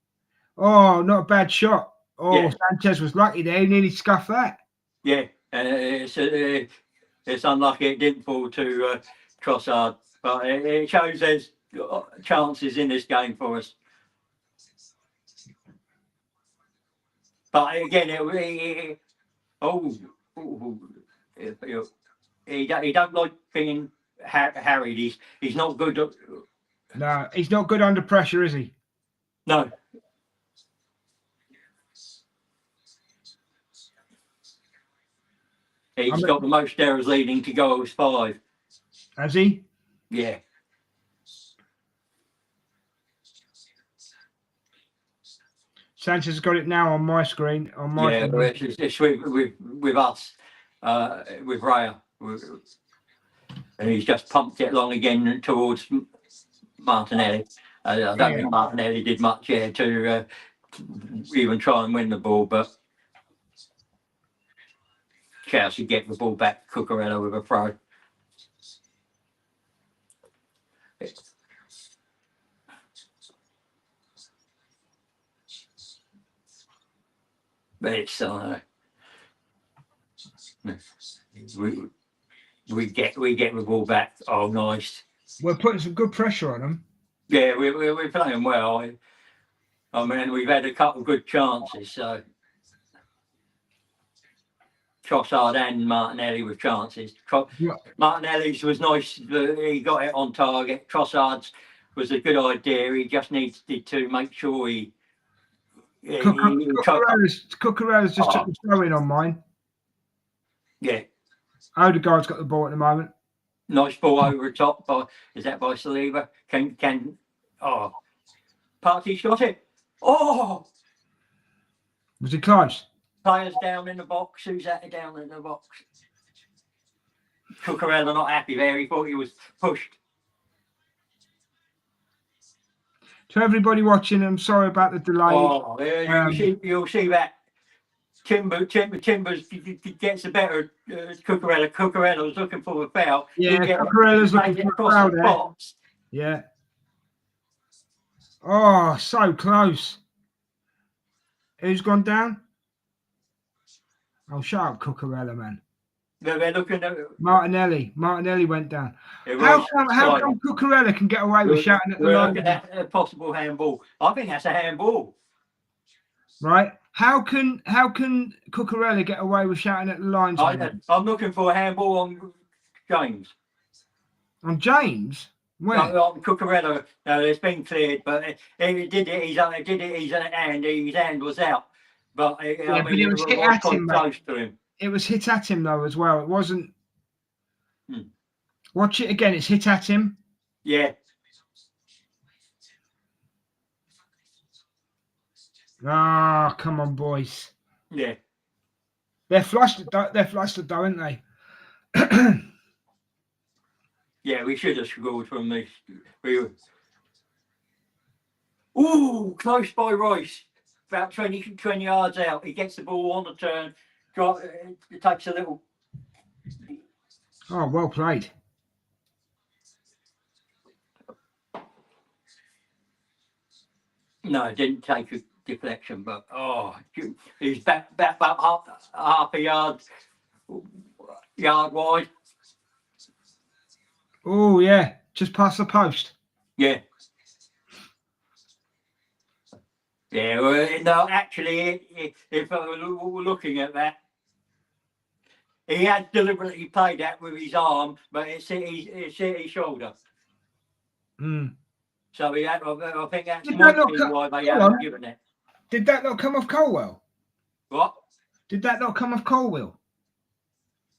Speaker 1: Oh, not a bad shot. Oh, yeah. Sanchez was lucky there. He nearly scuffed that.
Speaker 2: Yeah, it's unlucky it didn't fall to Trossard, but it shows there's chances in this game for us. But again, he don't like being harried. He's not good.
Speaker 1: No, he's not good under pressure, is he?
Speaker 2: No. He's got the most errors leading to goals, 5.
Speaker 1: Has he?
Speaker 2: Yeah.
Speaker 1: Sanchez has got it now on my screen. On my
Speaker 2: Yeah, it's with us, with Raya. And he's just pumped it along again towards Martinelli. I don't think Martinelli did much here to even try and win the ball, but Chelsea get the ball back. Cucurella with a throw. But it's we get the ball back. Oh, nice.
Speaker 1: We're putting some good pressure on them.
Speaker 2: Yeah, we're playing well. I mean, we've had a couple of good chances. So Trossard and Martinelli with chances. Martinelli's was nice. He got it on target. Trossard's was a good idea. He just needed to make sure he.
Speaker 1: Cucurella's just took the throw in on mine.
Speaker 2: Yeah.
Speaker 1: Odegaard's got the ball at the moment.
Speaker 2: Nice ball over the top by Saliba? Partey's got it. Oh,
Speaker 1: Was it close?
Speaker 2: Players down in the box. Who's that down in the box? Cucurella not happy there. He thought he was pushed.
Speaker 1: To everybody watching, I'm sorry about the delay.
Speaker 2: Oh, you'll see that Timbers gets the better Cucurella. Cucurella was looking for a foul.
Speaker 1: Yeah, Cucurella's looking for a foul there. Yeah. Oh, so close. Who's gone down? Oh, shut up, Cucurella, man.
Speaker 2: They're looking at
Speaker 1: Martinelli. Martinelli went down. How come Cucurella can get away with shouting at the line?
Speaker 2: Looking at a possible handball. I think that's a handball.
Speaker 1: Right? How can Cucurella get away with shouting at the lines?
Speaker 2: I'm looking for a handball on James.
Speaker 1: On James? Where?
Speaker 2: On Cucurella. No, it's been cleared, but he did it. His hand was out. But it was hit at him, close to him.
Speaker 1: It was hit at him though as well. It wasn't. Watch it again. It's hit at him.
Speaker 2: Yeah.
Speaker 1: Ah, come on, boys.
Speaker 2: Yeah.
Speaker 1: They're flustered. They're flustered, though, aren't they?
Speaker 2: Yeah, we should have scored from this. Ooh, close by Rice. About 20 yards out. He gets the ball on the turn. It takes a little.
Speaker 1: Oh, well played.
Speaker 2: No, it didn't take a deflection, but he's back about half a yard wide.
Speaker 1: Oh yeah, just past the post.
Speaker 2: Yeah. Yeah, well, no, actually, if we're looking at that, he had deliberately played that with his arm, but it's hit his shoulder. So I think that's why they haven't given it.
Speaker 1: Did that not come off Colwell?
Speaker 2: What?
Speaker 1: Did that not come off Colwell?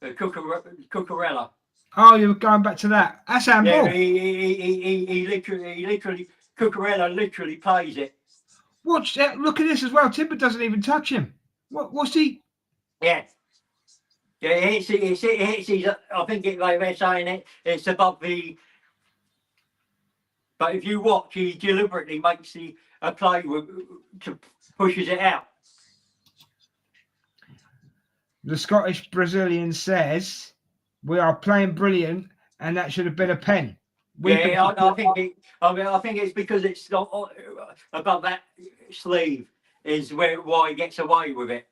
Speaker 2: Cucurella.
Speaker 1: Oh, you were going back to that. That's handball.
Speaker 2: Yeah, he literally, Cucurella literally plays it.
Speaker 1: Watch that. Look at this as well. Timber doesn't even touch him. What's he?
Speaker 2: Yeah. Yeah, it hits his, I think they're saying it's above the. But if you watch, he deliberately makes a play pushes it out.
Speaker 1: The Scottish Brazilian says we are playing brilliant, and that should have been a pen.
Speaker 2: I think it's because it's not above that sleeve is why he gets away with it.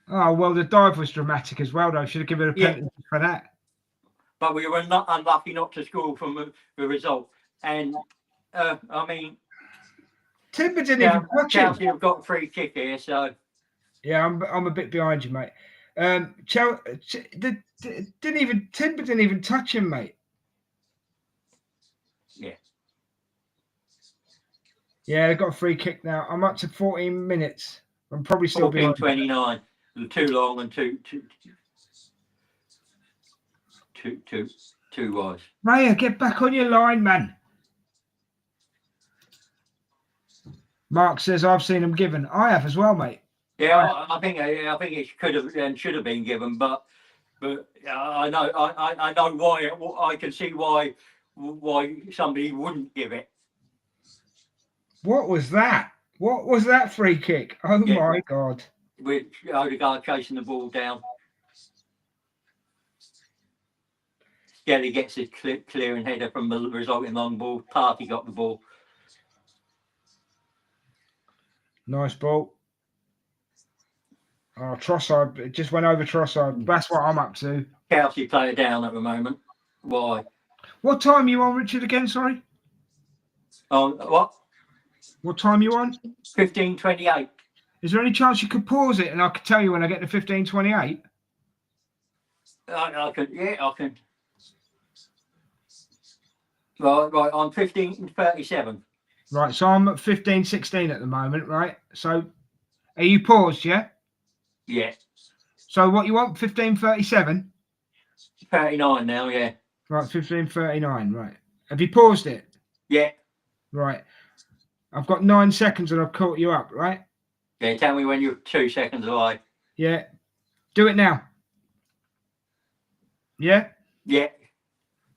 Speaker 1: Oh well, the dive was dramatic as well, though. Should have given a penalty for that.
Speaker 2: But we were not unlucky not to score from the result. And I mean,
Speaker 1: Timber didn't even touch him.
Speaker 2: Chelsea have got a free kick here, so
Speaker 1: yeah, I'm a bit behind you, mate. Timber didn't even touch him, mate.
Speaker 2: Yeah.
Speaker 1: Yeah, they got a free kick now. I'm up to 14 minutes. I'm probably still behind.
Speaker 2: 29. Too long and too. too wise.
Speaker 1: Raya, get back on your line, man. Mark says I've seen them given. I have as well, mate.
Speaker 2: Yeah, I think it could have and should have been given, but I know why. I can see why somebody wouldn't give it.
Speaker 1: What was that? What was that free kick? Oh
Speaker 2: Yeah.
Speaker 1: my God.
Speaker 2: With Odegaard chasing the ball down. Skelly gets a clearing header from the resulting long ball. Party got the ball.
Speaker 1: Nice ball. Oh, Trossard, it just went over Trossard. That's what I'm up to.
Speaker 2: Kelsey player down at the moment. Why?
Speaker 1: What time are you on, Richard, again? Sorry?
Speaker 2: What?
Speaker 1: What time are you on?
Speaker 2: 15:28.
Speaker 1: Is there any chance you could pause it and I could tell you when I get to 15:28?
Speaker 2: I can. Yeah, I can. Right, I'm 15:37.
Speaker 1: Right, so I'm at 15:16 at the moment, right? So are you paused, yeah?
Speaker 2: Yeah.
Speaker 1: So what you want, 15:37?
Speaker 2: 39 now, yeah.
Speaker 1: Right, 15:39, right. Have you paused it?
Speaker 2: Yeah.
Speaker 1: Right. I've got 9 seconds and I've caught you up, right?
Speaker 2: Yeah, tell me when you're 2 seconds away.
Speaker 1: Yeah. Do it now. Yeah?
Speaker 2: Yeah.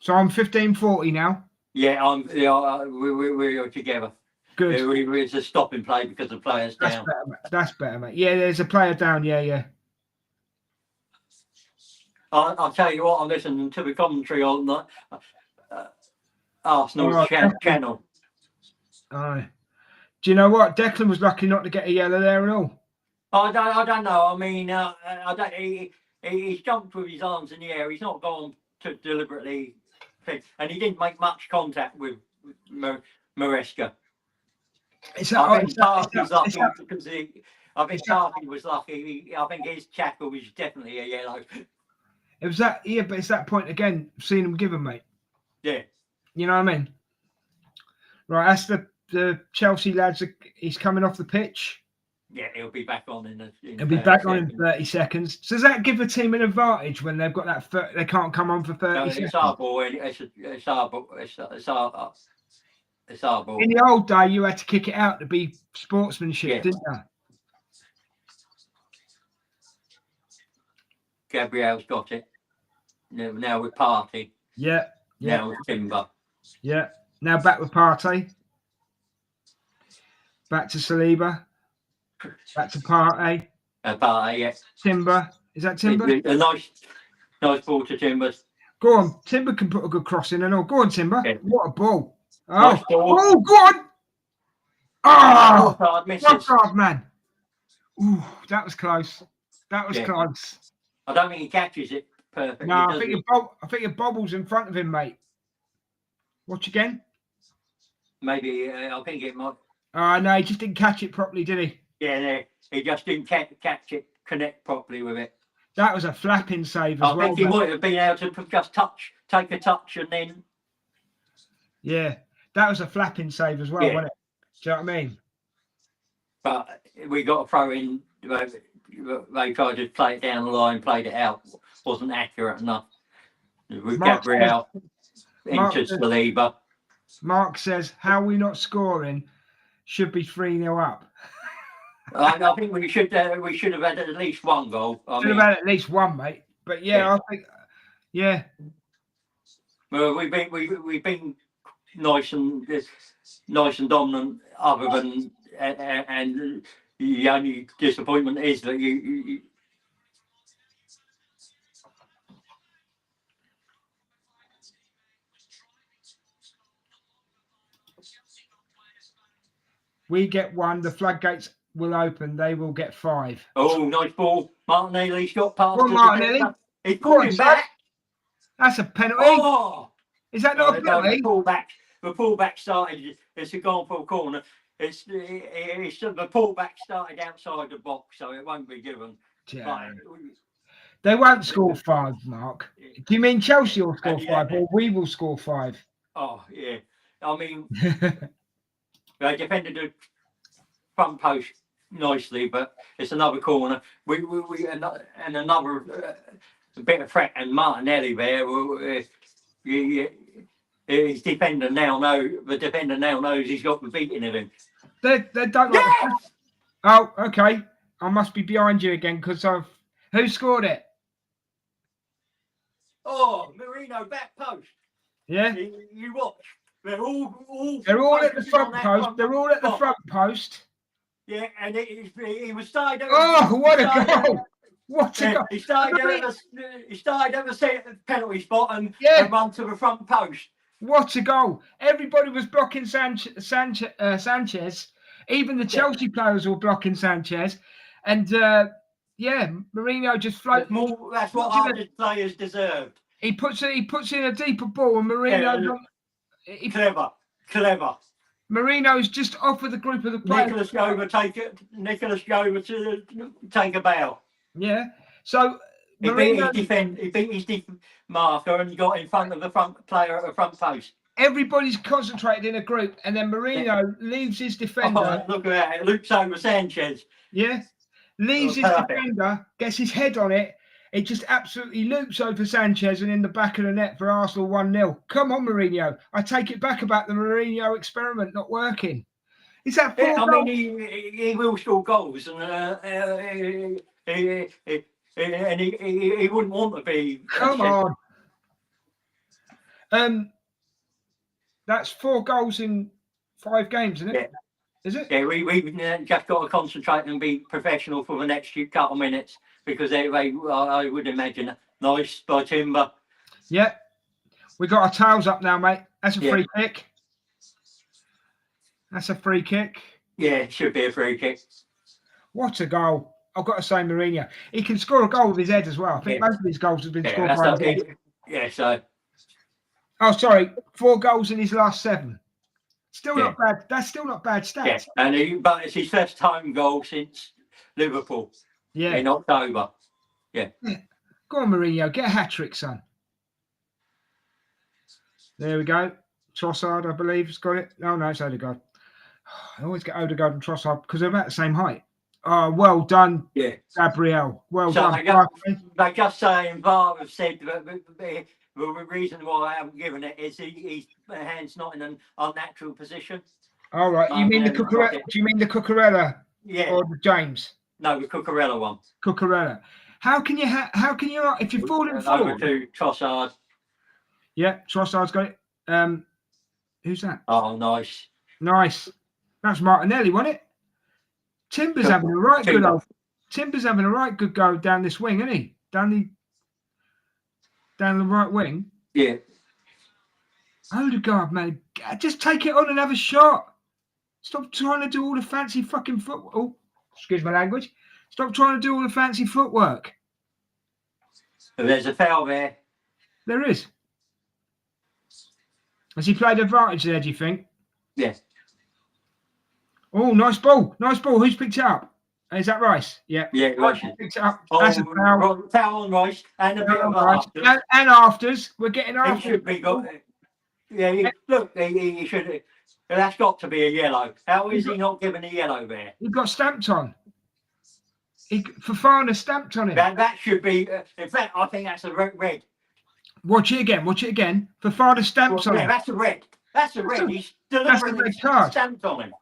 Speaker 1: So I'm 15:40 now.
Speaker 2: Yeah, we're together.
Speaker 1: Good.
Speaker 2: It's a stopping play because the player's down.
Speaker 1: Better, mate. That's better, mate. Yeah, there's a player down. Yeah.
Speaker 2: I'll tell you what, I'm listening to the commentary on the Arsenal channel.
Speaker 1: Do you know what? Declan was lucky not to get a yellow there at all.
Speaker 2: I don't know. I mean, he's jumped with his arms in the air. He's not gone to deliberately, and he didn't make much contact with Maresca. I think Parky was lucky because Parky was lucky. I think his tackle was definitely a yellow.
Speaker 1: It was that, yeah, but it's that point again. Seen him given, mate.
Speaker 2: Yeah.
Speaker 1: You know what I mean? Right, that's the Chelsea lads. He's coming off the pitch.
Speaker 2: Yeah, he'll be back on
Speaker 1: he'll be back on in 30 seconds. So does that give the team an advantage when they've got that? They can't come on for 30 seconds.
Speaker 2: It's our ball. It's our ball. It's our ball.
Speaker 1: In the old day, you had to kick it out to be sportsmanship, didn't you?
Speaker 2: Gabriel's got it. Now with Party.
Speaker 1: Yeah.
Speaker 2: Now with Timber.
Speaker 1: Yeah. Now back with Partey. Back to Saliba. Back to Partey.
Speaker 2: Partey, yeah.
Speaker 1: Timber. Is that Timber?
Speaker 2: A nice ball to Timber.
Speaker 1: Go on. Timber can put a good cross in and all. Go on, Timber. Yeah. What a ball. Oh,
Speaker 2: nice ball.
Speaker 1: Oh, go on. Oh,
Speaker 2: what
Speaker 1: man. Ooh, that was close. That was close.
Speaker 2: I don't think he catches it perfectly.
Speaker 1: No, I think it bobbles in front of him, mate. Watch again.
Speaker 2: Maybe I think it might.
Speaker 1: No, he just didn't catch it properly, did he?
Speaker 2: Yeah, he just didn't catch it, connect properly with it.
Speaker 1: That was a flapping save as well.
Speaker 2: I think he might have been able to just take a touch and then.
Speaker 1: Yeah, that was a flapping save as well, wasn't it? Do you know what I mean?
Speaker 2: But we got a throw in. They tried to play it down the line, played it out. Wasn't accurate enough. With Gabriel into Saliba.
Speaker 1: Mark says, how are we not scoring? Should be 3-0 up.
Speaker 2: I think we should have had at least one goal.
Speaker 1: Should have had at least one, mate. But I think,
Speaker 2: Well, we've been nice and dominant. Other than and the only disappointment is that you
Speaker 1: we get one, the floodgates will open, they will get 5.
Speaker 2: Oh, nice ball. Martinelli's got past.
Speaker 1: Well, Martinelli.
Speaker 2: He's pulled him back.
Speaker 1: That's a penalty.
Speaker 2: Oh!
Speaker 1: Is that not a penalty?
Speaker 2: The pullback started. It's a gone for a corner. It's the pullback started outside the box, so it won't be given.
Speaker 1: Yeah. They won't score 5, Mark. Do you mean Chelsea will score 5 or we will score 5?
Speaker 2: Oh, yeah. I mean, they defended the front post nicely, but it's another corner. We and another a bit of threat, and Martinelli there. His defender now knows he's got the beating of him.
Speaker 1: They don't like.
Speaker 2: Yeah!
Speaker 1: Oh, okay. I must be behind you again because who scored it?
Speaker 2: Oh, Marino back post.
Speaker 1: Yeah,
Speaker 2: You watch. They're all
Speaker 1: at the front post. They're all at the front post.
Speaker 2: Yeah, and he was starting.
Speaker 1: Oh, what a goal! What a goal!
Speaker 2: He started at the penalty spot and run to the front post.
Speaker 1: What a goal! Everybody was blocking Sanchez. Even the Chelsea players were blocking Sanchez, and Marino just floated.
Speaker 2: That's what our players deserved.
Speaker 1: He puts in a deeper ball, and Marino.
Speaker 2: Clever.
Speaker 1: Marino's just off with a group of the players.
Speaker 2: Nicholas Jover to take a bow.
Speaker 1: Yeah. So
Speaker 2: he beat his marker and got in front of the front player at the front post.
Speaker 1: Everybody's concentrated in a group, and then Marino leaves his defender.
Speaker 2: Oh, look at that! It loops over Sanchez.
Speaker 1: Yeah, leaves his defender, gets his head on it. It just absolutely loops over Sanchez and in the back of the net for Arsenal 1-0. Come on, Mourinho. I take it back about the Mourinho experiment not working. Is that four goals?
Speaker 2: I mean, he will score goals, and he wouldn't want to be.
Speaker 1: Come on. That's 4 goals in 5 games, isn't it?
Speaker 2: Yeah.
Speaker 1: Is it?
Speaker 2: Yeah, we've just got to concentrate and be professional for the next couple of minutes because I would imagine, nice by Timber.
Speaker 1: Yeah. We got our tails up now, mate. That's a free kick. That's a free kick.
Speaker 2: Yeah, it should be a free kick.
Speaker 1: What a goal. I've got to say, Mourinho. He can score a goal with his head as well. I think most of his goals have been scored by his head.
Speaker 2: Yeah, so.
Speaker 1: Oh, sorry. 4 goals in his last 7. Still not bad. That's still not bad stats.
Speaker 2: Yeah, but it's his first home goal since Liverpool. Yeah. In October. Yeah.
Speaker 1: Go on, Mourinho. Get a hat-trick, son. There we go. Trossard, I believe, has got it. No, it's Odegaard. I always get Odegaard and Trossard because they're about the same height. Oh, well done, Gabriel. Well done.
Speaker 2: They just saying VAR have said that the reason why I haven't given it is his hand's not in an unnatural position.
Speaker 1: All right. You mean the Cucurella? Do you mean the Cucurella?
Speaker 2: Yeah.
Speaker 1: Or the James?
Speaker 2: No, the Cucurella one.
Speaker 1: Cucurella. How can you if you're falling forward?
Speaker 2: Over to Trossard.
Speaker 1: Yeah, Trossard's got it. Who's that?
Speaker 2: Oh, nice.
Speaker 1: Nice. That's Martinelli, wasn't it? Timber's having a right good go down this wing, isn't he? Down the right wing.
Speaker 2: Yeah.
Speaker 1: Odegaard, man, just take it on and have a shot. Stop trying to do all the fancy fucking footwork. Oh, excuse my language. Stop trying to do all the fancy footwork.
Speaker 2: There's a foul there.
Speaker 1: There is. Has he played advantage there, do you think?
Speaker 2: Yes.
Speaker 1: Oh, nice ball. Nice ball. Who's picked it up? Is that Rice? Yeah.
Speaker 2: Yeah, Rice
Speaker 1: picked it up. That's a foul.
Speaker 2: Foul on Rice and a bit of afters.
Speaker 1: And afters. We're getting afters.
Speaker 2: He should be got. Yeah, look, he should. That's got to be a yellow. How is he not given a yellow there?
Speaker 1: He got stamped on. Fofana stamped on him.
Speaker 2: That should be. In fact, I think that's a red.
Speaker 1: Watch it again. Fofana stamped on him.
Speaker 2: That's a red. That's a red. He's deliberately stamped on him.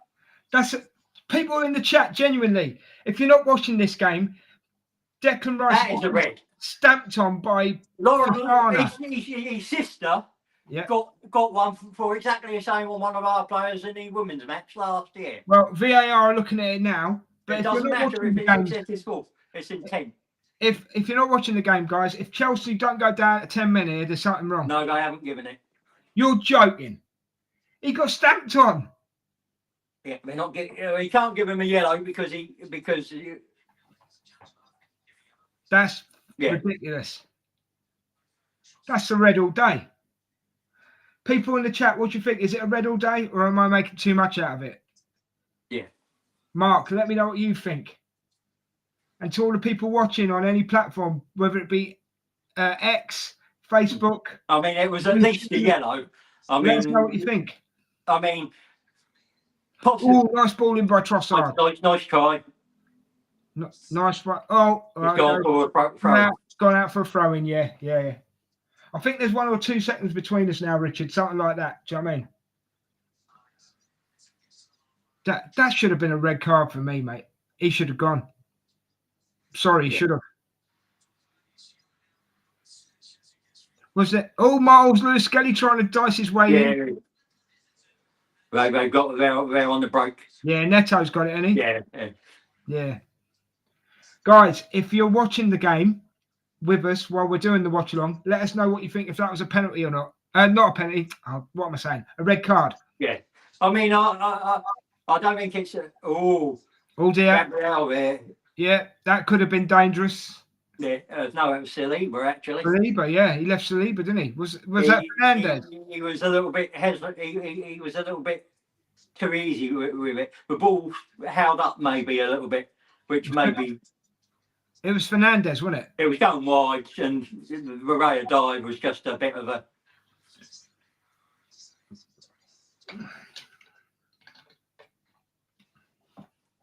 Speaker 1: People in the chat, genuinely. If you're not watching this game, Declan Rice
Speaker 2: that is a red.
Speaker 1: Stamped on by
Speaker 2: Laura. His sister got one for exactly the same on one of our players in the women's match last year.
Speaker 1: Well, VAR are looking at it now. But
Speaker 2: it doesn't matter if it's fault. It's intent.
Speaker 1: If you're not watching the game, guys, if Chelsea don't go down at 10 minutes, there's something wrong.
Speaker 2: No, they haven't given it.
Speaker 1: You're joking. He got stamped on.
Speaker 2: Yeah, they're not getting. He can't give him a yellow because
Speaker 1: that's ridiculous. That's a red all day. People in the chat, what do you think? Is it a red all day, or am I making too much out of it?
Speaker 2: Yeah.
Speaker 1: Mark, let me know what you think. And to all the people watching on any platform, whether it be X, Facebook.
Speaker 2: I mean, it was at least a yellow.
Speaker 1: Let us know what you think.
Speaker 2: I mean.
Speaker 1: Oh, nice ball in by Trossard.
Speaker 2: Nice try.
Speaker 1: Nice one. Oh,
Speaker 2: he's gone for a throw.
Speaker 1: Gone out for a throw in, yeah. I think there's 1 or 2 seconds between us now, Richard. Something like that. Do you know what I mean? That should have been a red card for me, mate. He should have gone. Sorry, he should have. Was it? Oh, Miles Lewis Skelly trying to dice his way in.
Speaker 2: They've got they're on the break.
Speaker 1: Yeah, Neto's got it, hasn't he?
Speaker 2: Yeah.
Speaker 1: Guys, if you're watching the game with us while we're doing the watch along, let us know what you think, if that was a penalty or not. Not a penalty. Oh, what am I saying? A red card.
Speaker 2: Yeah. I mean, I don't think it's oh dear. Gabriel there.
Speaker 1: Yeah, that could have been dangerous.
Speaker 2: Yeah, no, it was Saliba actually.
Speaker 1: Saliba, yeah, he left Saliba, didn't he? Was that Fernandez?
Speaker 2: He was a little bit hesitant. He was a little bit too easy with it. The ball held up maybe a little bit, which maybe.
Speaker 1: It was Fernandez, wasn't it?
Speaker 2: It was going wide, and the Raya dive was just a bit of a.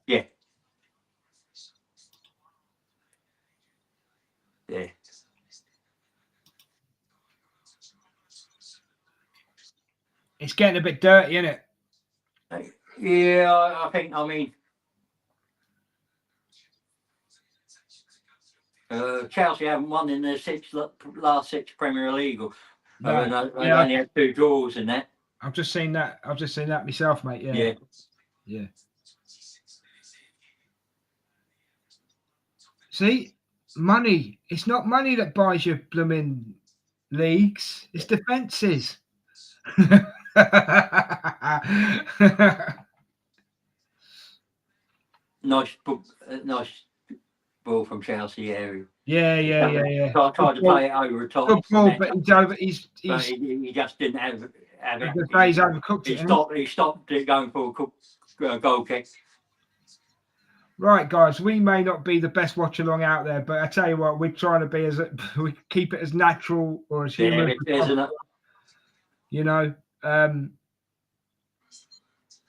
Speaker 2: Yeah. Yeah.
Speaker 1: It's getting a bit dirty, isn't it?
Speaker 2: Yeah, I think. I mean, Chelsea haven't won in their last 6 Premier League. They only had 2 draws in that.
Speaker 1: I've just seen that. Myself, mate. Yeah. See, money. It's not money that buys you blooming leagues. It's defences.
Speaker 2: Nice ball from Chelsea area.
Speaker 1: Yeah.
Speaker 2: Tried to play it over the top.
Speaker 1: Good ball, but he's over.
Speaker 2: He just didn't have it.
Speaker 1: He's overcooked it.
Speaker 2: He stopped it going for a goal kick.
Speaker 1: Right, guys, we may not be the best watch along out there, but I tell you what, we're trying to be we keep it as natural or as human. You know,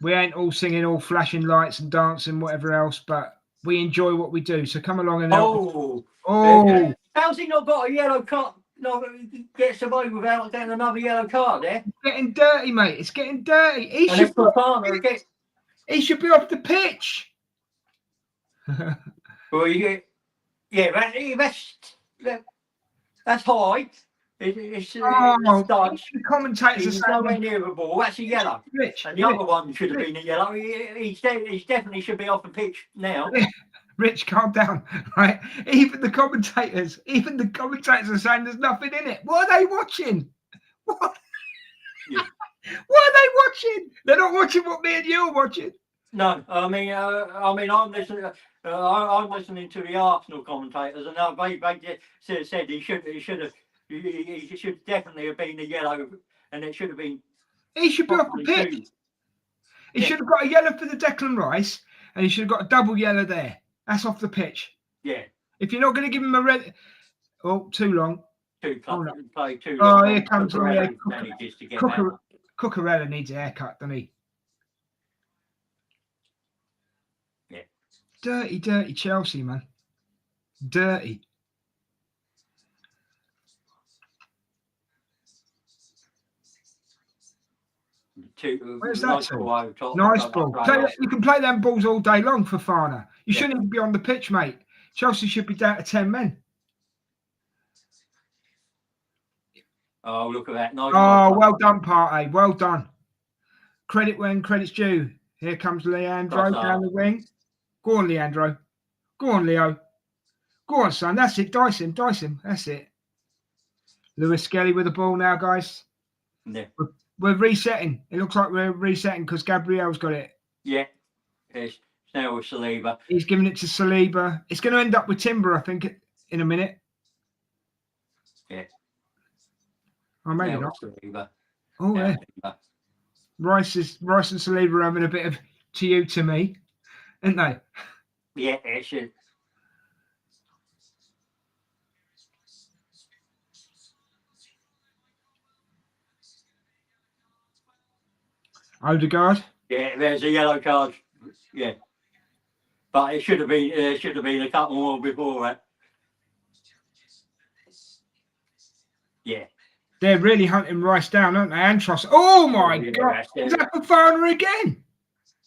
Speaker 1: we ain't all singing, all flashing lights and dancing, whatever else, but we enjoy what we do. So come along and
Speaker 2: help. How's he not got a yellow card? No, gets away without getting another yellow card there.
Speaker 1: It's getting dirty, mate. It's getting dirty. He should be off the pitch.
Speaker 2: Well, that's high.
Speaker 1: The commentators are saying
Speaker 2: nowhere near the ball. That's a yellow. And the other one should have been a yellow. He definitely should be off the pitch now.
Speaker 1: Rich, calm down, right? Even the commentators are saying there's nothing in it. What are they watching? What?
Speaker 2: Yeah.
Speaker 1: What are they watching? They're not watching what me and you are watching.
Speaker 2: No, I mean, I'm listening. I'm listening to the Arsenal commentators, and they said he should definitely have been a yellow, and it should have been.
Speaker 1: He should be off the pitch. He should have got a yellow for the Declan Rice, and he should have got a double yellow there. That's off the pitch.
Speaker 2: Yeah.
Speaker 1: If you're not going to give him a red, too long.
Speaker 2: Play too long.
Speaker 1: Oh, here comes Cucurella needs a haircut, doesn't he?
Speaker 2: Yeah.
Speaker 1: Dirty Chelsea, man. Dirty. Where's that nice ball. You can play them balls all day long for Fana. You shouldn't even be on the pitch, mate. Chelsea should be down to 10 men.
Speaker 2: Oh, look at that. Nice
Speaker 1: well done, Partey. Well done. Credit when credit's due. Here comes Leandro down the wing. Go on, Leandro. Go on, Leo. Go on, son. That's it. Dice him. That's it. Lewis Skelly with the ball now, guys.
Speaker 2: Yeah.
Speaker 1: We're resetting. It looks like we're resetting because Gabriel's got it.
Speaker 2: Yeah. It's now with Saliba.
Speaker 1: He's giving it to Saliba. It's going to end up with Timber, I think, in a minute.
Speaker 2: Yeah.
Speaker 1: Oh, maybe
Speaker 2: now
Speaker 1: not.
Speaker 2: Saliba.
Speaker 1: Oh, yeah. Rice and Saliba are having a bit of to me, aren't they?
Speaker 2: Yeah, it should.
Speaker 1: Odegaard.
Speaker 2: Yeah, there's a yellow card. Yeah, but it should have been a couple more before that. Yeah.
Speaker 1: They're really hunting Rice down, aren't they? And Trust. Oh my
Speaker 2: Yeah,
Speaker 1: God!
Speaker 2: that's
Speaker 1: Is
Speaker 2: it.
Speaker 1: that Fafana again?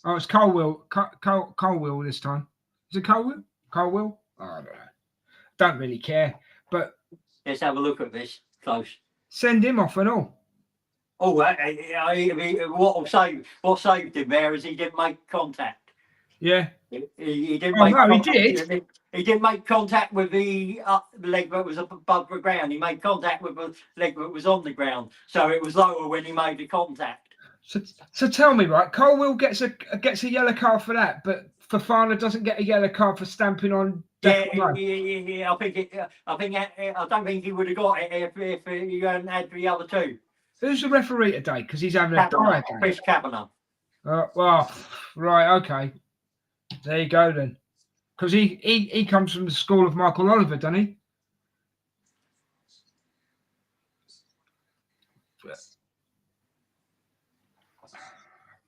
Speaker 1: Oh, it's Colwell. Colwell this time. Is it Colwell? Colwell? Oh, I don't know. Don't really care. But
Speaker 2: Let's have a look at this close.
Speaker 1: send him off and all.
Speaker 2: Oh, what saved him there is he didn't make contact.
Speaker 1: Yeah.
Speaker 2: He didn't
Speaker 1: Oh
Speaker 2: make
Speaker 1: no, he
Speaker 2: contact.
Speaker 1: did.
Speaker 2: He didn't make contact with the leg that was up above the ground. He made contact with the leg that was on the ground, so it was lower when he made the contact.
Speaker 1: So tell me, right? Colwell gets a yellow card for that, but Fafana doesn't get a yellow card for stamping on.
Speaker 2: Yeah,
Speaker 1: Declan.
Speaker 2: yeah. I don't think he would have got it if he hadn't had the other two.
Speaker 1: Who's the referee today? Because he's having a diet day.
Speaker 2: Chris Kavanagh.
Speaker 1: Well, right, okay. There you go then. Because he comes from the school of Michael Oliver, doesn't he?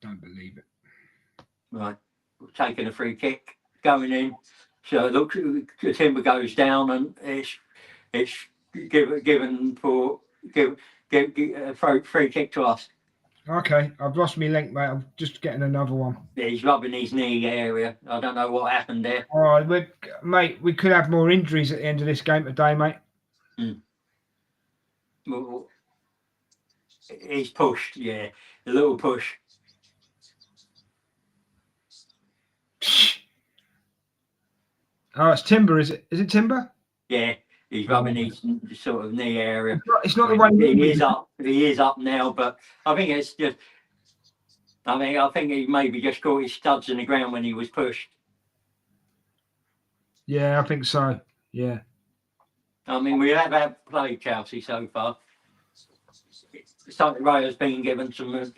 Speaker 1: Don't believe it.
Speaker 2: Right, taking a free kick, going in. So look, the timber goes down, and it's given for give a free kick to us.
Speaker 1: Okay, I've lost my link, mate. I'm just getting another one.
Speaker 2: Yeah, he's rubbing his knee area. I don't know what happened there.
Speaker 1: Oh, mate, we could have more injuries at the end of this game today, mate.
Speaker 2: Well, he's pushed, yeah, a little push.
Speaker 1: Oh, it's Timber, is it? Is it Timber?
Speaker 2: Yeah, he's rubbing his sort of knee area.
Speaker 1: It's not the one
Speaker 2: he is up. He is up now, but I think it's just. I think he maybe just caught his studs in the ground when he was pushed.
Speaker 1: Yeah, I think so. Yeah.
Speaker 2: I mean, we have played Chelsea so far. Ray has been given some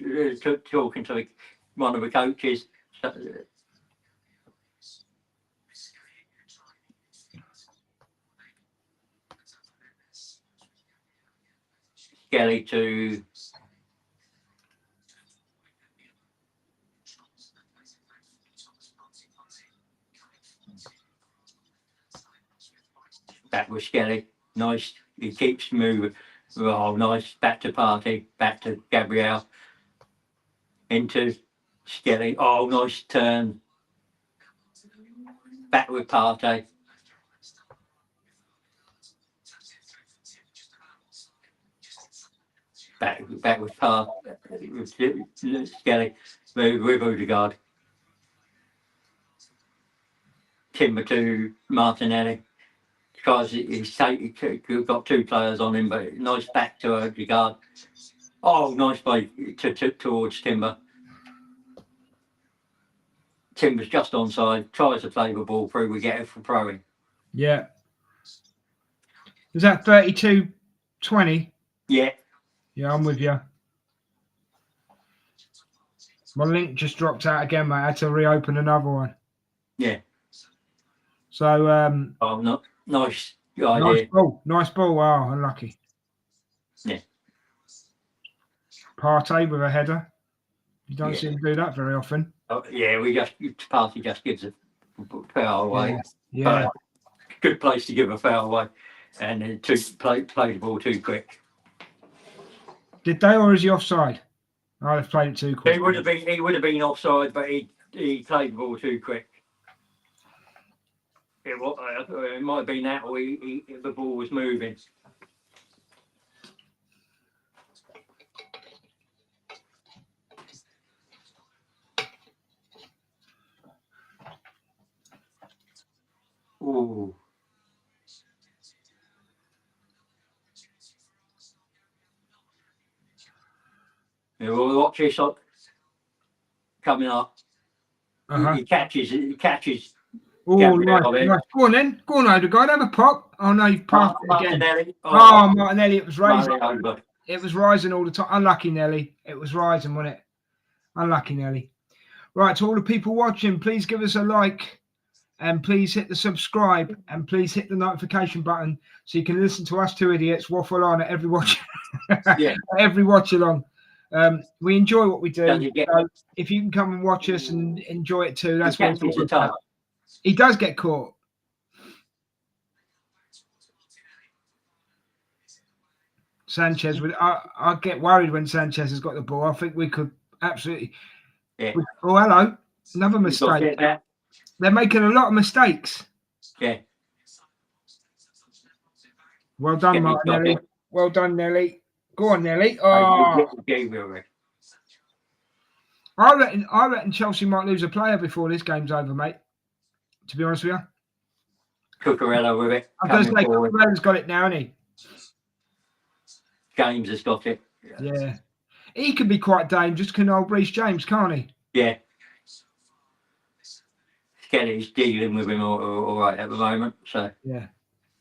Speaker 2: talking to one of the coaches. Skelly to back with Skelly. Nice. He keeps moving. Oh, nice. Back to Party. Back to Gabriel. Into Skelly. Oh, nice turn. Back with Partey. Back with Skelly. With Odegaard. Timber to Martinelli. Because he's got two players on him, but nice back to Odegaard. Oh, nice play towards Timber. Timber's just onside, tries to play the ball through, we get it for throwing.
Speaker 1: Yeah. Is that 32-20?
Speaker 2: Yeah.
Speaker 1: Yeah, I'm with you. My link just dropped out again, mate. I had to reopen another one.
Speaker 2: Yeah.
Speaker 1: So,
Speaker 2: oh, no, nice idea.
Speaker 1: Nice ball. Nice ball. Wow, unlucky.
Speaker 2: Yeah.
Speaker 1: Partey with a header. You don't see him do that very often.
Speaker 2: Oh, yeah, Partey just gives a foul away.
Speaker 1: Yeah.
Speaker 2: Good place to give a foul away, and then play the ball too quick.
Speaker 1: Did they, or is he offside? Oh, they've played it too quick.
Speaker 2: He would have been offside, but he played the ball too quick. It might have been that, or the ball was moving. Ooh. Yeah, well, watch this up coming up. He catches.
Speaker 1: Oh, nice. Go on then. Go on, Odegaard. Have a pop. Oh no, you've passed it again.
Speaker 2: Martinelli.
Speaker 1: Oh, Martinelli. It was rising.
Speaker 2: Over.
Speaker 1: It was rising all the time. Unlucky, Nelly. It was rising, wasn't it? Unlucky, Nelly. Right, to all the people watching, please give us a like, and please hit the subscribe, and please hit the notification button so you can listen to us two idiots waffle on at every watch. Every watch along. We enjoy what we do. So if you can come and watch us and enjoy it too, that's what it's all about. He does get caught. Sanchez. I get worried when Sanchez has got the ball. I think we could absolutely.
Speaker 2: Yeah.
Speaker 1: Oh, hello. Another
Speaker 2: You've got
Speaker 1: mistake.
Speaker 2: it there.
Speaker 1: They're making a lot of mistakes.
Speaker 2: Yeah.
Speaker 1: Well done,
Speaker 2: Get me
Speaker 1: Martinelli.
Speaker 2: got it.
Speaker 1: Well done, Nelly. Go on, Nelly. Oh, I reckon Chelsea might lose a player before this game's over, mate. To be honest with you.
Speaker 2: Cucurella with it.
Speaker 1: I'm going to
Speaker 2: Coming
Speaker 1: say
Speaker 2: forward.
Speaker 1: Cucurella's got it now, hasn't he?
Speaker 2: James has got it.
Speaker 1: Yeah. He can be quite dangerous, can old Reece James, can't he?
Speaker 2: Yeah. Skelly's dealing with him all right at the moment. So
Speaker 1: yeah.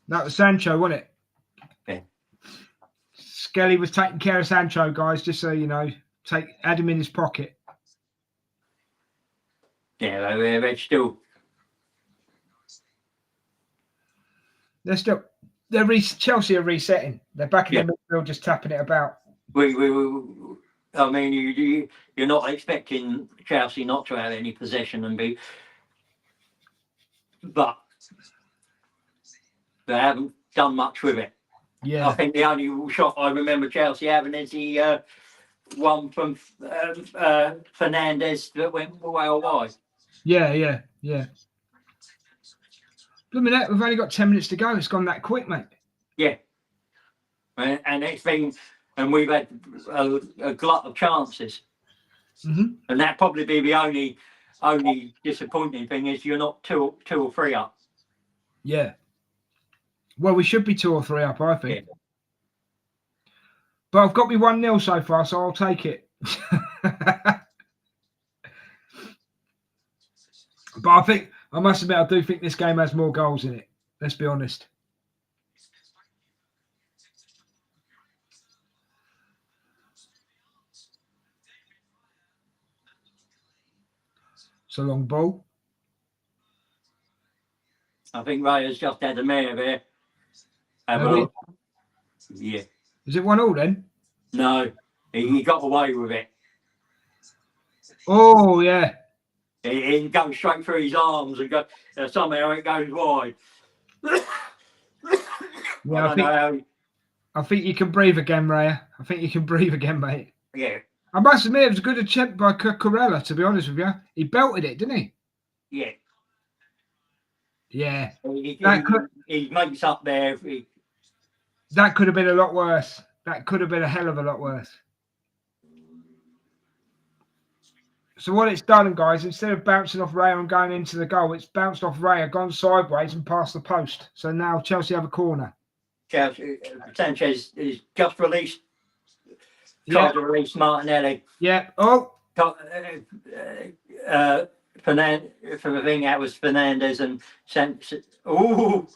Speaker 1: That was Sancho, wasn't it?
Speaker 2: Yeah.
Speaker 1: Skelly was taking care of Sancho, guys, just so you know. Had him in his pocket.
Speaker 2: Yeah, they're still.
Speaker 1: Chelsea are resetting. They're back in the midfield, just tapping it about.
Speaker 2: I mean, you're not expecting Chelsea not to have any possession but they haven't done much with it.
Speaker 1: Yeah.
Speaker 2: I think the only shot I remember Chelsea having is the one from Fernandez that went well wide.
Speaker 1: Yeah. Look at that, we've only got 10 minutes to go. It's gone that quick, mate.
Speaker 2: Yeah. And it's been, and we've had a glut of chances.
Speaker 1: Mm-hmm.
Speaker 2: And that'd probably be the only disappointing thing is you're not two or three up.
Speaker 1: Yeah. Well, we should be 2 or 3 up, I think.
Speaker 2: Yeah.
Speaker 1: But I've got me 1-0 so far, so I'll take it. But I must admit, I do think this game has more goals in it. Let's be honest. It's a long ball.
Speaker 2: I think Raya's just had a mare there. Yeah.
Speaker 1: Is it 1-1 then?
Speaker 2: No, he got away with it.
Speaker 1: Oh, yeah.
Speaker 2: He goes straight through his arms and somehow it goes wide.
Speaker 1: Yeah, I think you can breathe again, Raya. I think you can breathe again, mate.
Speaker 2: Yeah.
Speaker 1: I must admit, it was a good attempt by Cucurella, to be honest with you. He belted it, didn't he?
Speaker 2: Yeah.
Speaker 1: Yeah.
Speaker 2: He makes up there.
Speaker 1: That could have been a lot worse. That could have been a hell of a lot worse. So what it's done, guys, instead of bouncing off Raya and going into the goal, it's bounced off Raya, gone sideways and past the post. So now Chelsea have a corner.
Speaker 2: Sanchez is just released. Released Martinelli.
Speaker 1: Yeah. Oh.
Speaker 2: For the thing, that was Fernandez and Sanchez. Oh.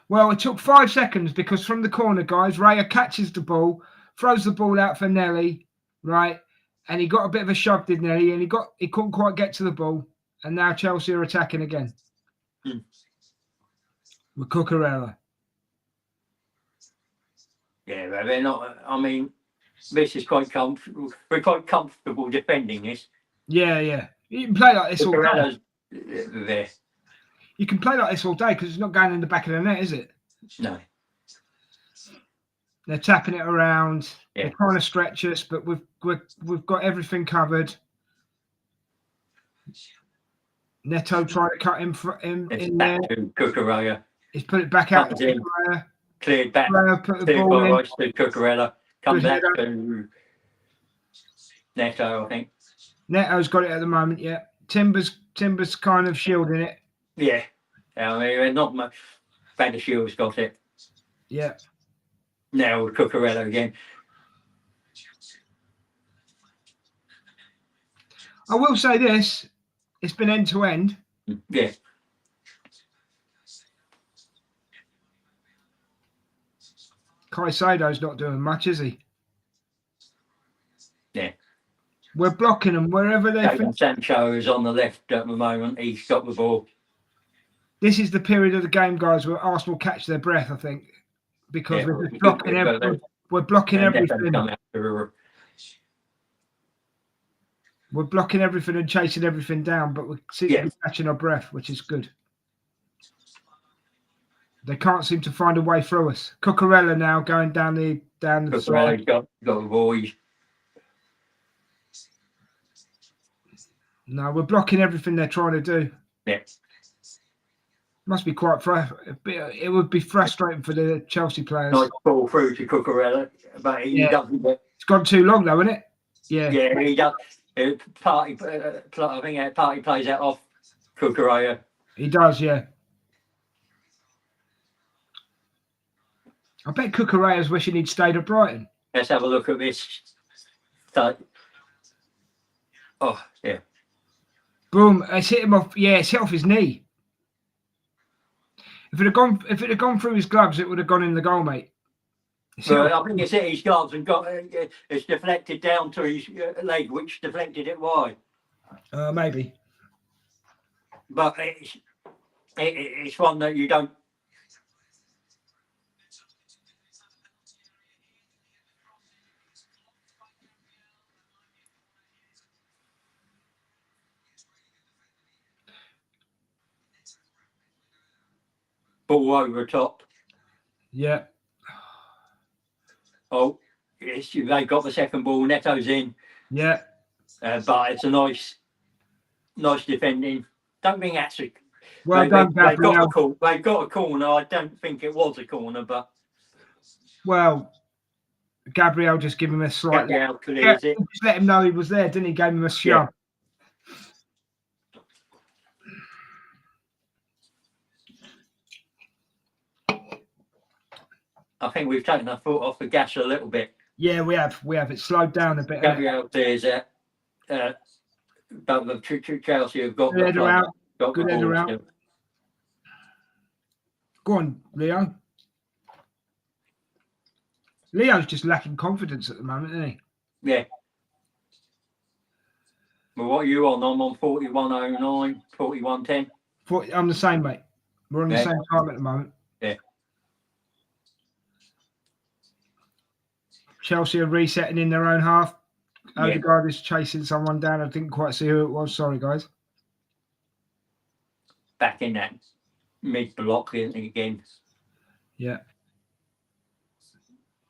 Speaker 1: Well, it took 5 seconds because from the corner, guys, Raya catches the ball, throws the ball out for Nelly, right? And he got a bit of a shove, did Nelly? And he couldn't quite get to the ball. And now Chelsea are attacking again. With Cucurella.
Speaker 2: Yeah, but they're not. I mean, this is quite comfortable. We're quite comfortable defending this.
Speaker 1: Yeah. You can play like this all day.
Speaker 2: There.
Speaker 1: You can play like this all day because it's not going in the back of the net, is it?
Speaker 2: No.
Speaker 1: They're tapping it around.
Speaker 2: Yeah.
Speaker 1: They're trying to stretch us, but we've got everything covered. Neto trying to cut him in there.
Speaker 2: Cucurella.
Speaker 1: He's put it back out.
Speaker 2: Cleared back.
Speaker 1: Put the ball in.
Speaker 2: Right to Cucurella. Come back to Neto, I think.
Speaker 1: Neto's got it at the moment, yeah. Timber's kind of shielding it.
Speaker 2: Yeah. I mean, not much. Van Shield's got it.
Speaker 1: Yeah.
Speaker 2: Now Cucurella again.
Speaker 1: I will say this. It's been end to end.
Speaker 2: Yeah.
Speaker 1: Caicedo's not doing much, is he?
Speaker 2: Yeah.
Speaker 1: We're blocking them wherever they think.
Speaker 2: Sancho is on the left at the moment. He's got the ball.
Speaker 1: This is the period of the game, guys, where Arsenal catch their breath, I think, because we're blocking everything. We're blocking everything. We're blocking everything and chasing everything down, but we're catching our breath, which is good. They can't seem to find a way through us. Cucurella now going down the side.
Speaker 2: Got a void.
Speaker 1: No, we're blocking everything they're trying to do.
Speaker 2: Yeah.
Speaker 1: Must be quite it would be frustrating for the Chelsea players.
Speaker 2: Nice ball through to Cucurella, but he doesn't get.
Speaker 1: It's gone too long though, isn't it? Yeah.
Speaker 2: Yeah, he does. Party, I think Party plays that off Cucurella.
Speaker 1: He does, yeah. I bet Cucurella's wishing he'd stayed at Brighton.
Speaker 2: Let's have a look at this. Oh, yeah.
Speaker 1: Boom! It's hit him off. Yeah, it's hit off his knee. If it had gone through his gloves, it would have gone in the goal, mate.
Speaker 2: Well, I think it's hit his gloves and got it's deflected down to his leg, which deflected it wide.
Speaker 1: Maybe.
Speaker 2: But it's one that you don't. Ball over top.
Speaker 1: Yeah.
Speaker 2: Oh, they got the second ball. Neto's in.
Speaker 1: Yeah.
Speaker 2: But it's a nice defending. Don't think that's a.
Speaker 1: Well done, Gabriel.
Speaker 2: They got a corner. I don't think it was a corner, but.
Speaker 1: Well, Gabriel just gave him a slight.
Speaker 2: Gabriel clears it.
Speaker 1: Just let him know he was there, didn't he? Gave him a shove. Yeah.
Speaker 2: I think we've taken our foot off the gas a little bit.
Speaker 1: Yeah, we have. It slowed down a bit.
Speaker 2: Gabriel clears it. But the Chelsea have got
Speaker 1: good header out.
Speaker 2: Got
Speaker 1: good header out. Go on, Leo. Leo's just lacking confidence at the moment, isn't he?
Speaker 2: Yeah. Well, what are you on? I'm on 41.09, 41.10.
Speaker 1: I'm the same, mate. We're on the same time at the moment.
Speaker 2: Yeah.
Speaker 1: Chelsea are resetting in their own half. Odegaard is chasing someone down. I didn't quite see who it was. Sorry, guys.
Speaker 2: Back in that mid-block again.
Speaker 1: Yeah.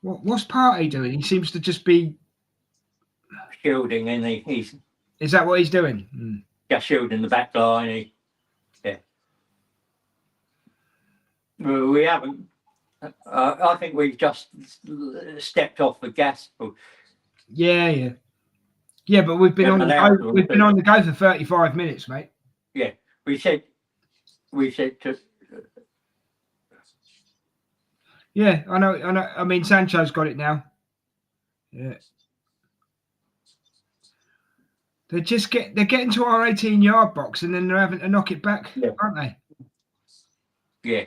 Speaker 1: What's Partey doing? He seems to just be
Speaker 2: shielding, and he's.
Speaker 1: Is that what he's doing?
Speaker 2: Just shielding the back line. Well, we haven't. I think we've just stepped off the gas.
Speaker 1: Yeah. But we've been on the go for 35 minutes, mate.
Speaker 2: Yeah, we said to.
Speaker 1: Yeah, I know. I mean, Sancho's got it now. Yeah. They're getting to our 18-yard box and then they're having to knock it back, aren't they?
Speaker 2: Yeah.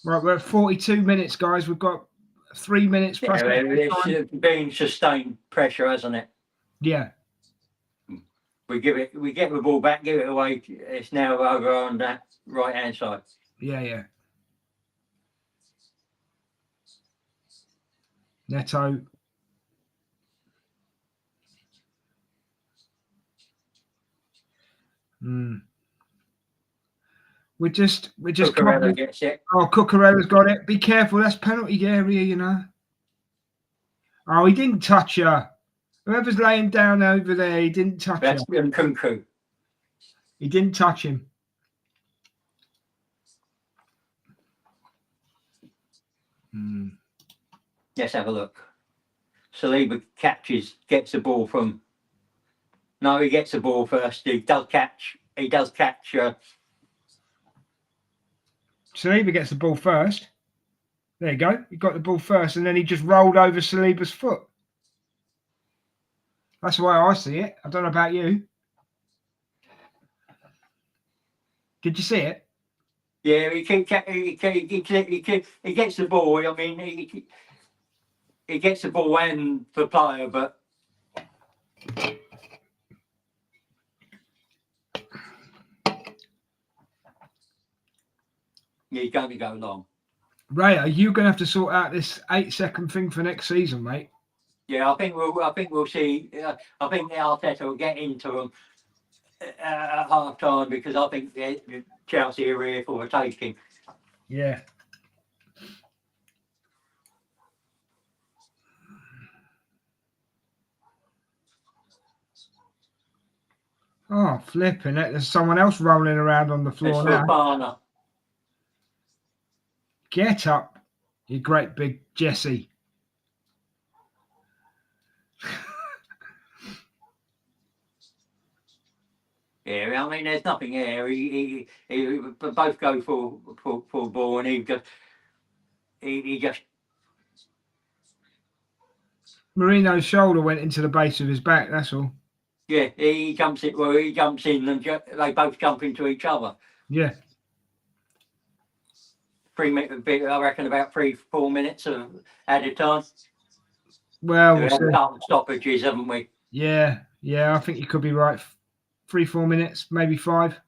Speaker 1: Right, we're at 42 minutes, guys. We've got 3 minutes.
Speaker 2: It's been sustained pressure, hasn't it?
Speaker 1: Yeah.
Speaker 2: We get the ball back, give it away. It's now over on that right-hand side.
Speaker 1: Yeah. Neto. We're just
Speaker 2: Cucurella gets it.
Speaker 1: Oh, Cucurella's got it. Be careful, that's penalty area, you know. Oh, he didn't touch her. Whoever's laying down over there, he didn't touch her.
Speaker 2: That's Nkunku.
Speaker 1: He didn't touch him.
Speaker 2: Let's have a look. Saliba gets the ball from. No, he gets the ball first. He does catch.
Speaker 1: Saliba gets the ball first. There you go. He got the ball first, and then he just rolled over Saliba's foot. That's the way I see it. I don't know about you. Did you see it?
Speaker 2: Yeah, he gets the ball. I mean, he gets the ball and the player, but he's going to go long.
Speaker 1: Ray, are you going to have to sort out this 8-second thing for next season, mate?
Speaker 2: Yeah, I think we'll see. I think Arteta will get into them at half time because I think Chelsea are here for the taking.
Speaker 1: Yeah. Oh, flipping it. There's someone else rolling around on the floor
Speaker 2: It's
Speaker 1: now.
Speaker 2: Fofana.
Speaker 1: Get up, you great big Jesse.
Speaker 2: Yeah, I mean, there's nothing here. He both go for ball, and he just
Speaker 1: Marino's shoulder went into the base of his back, that's all.
Speaker 2: yeah, he jumps in. Well, he jumps in, and they both jump into each other.
Speaker 1: Yeah.
Speaker 2: 3 minutes, I reckon, about 3-4 minutes of added time.
Speaker 1: Well,
Speaker 2: We
Speaker 1: we'll
Speaker 2: had
Speaker 1: see.
Speaker 2: a couple of stoppages, haven't we?
Speaker 1: Yeah, I think you could be right. 3-4 minutes, maybe 5.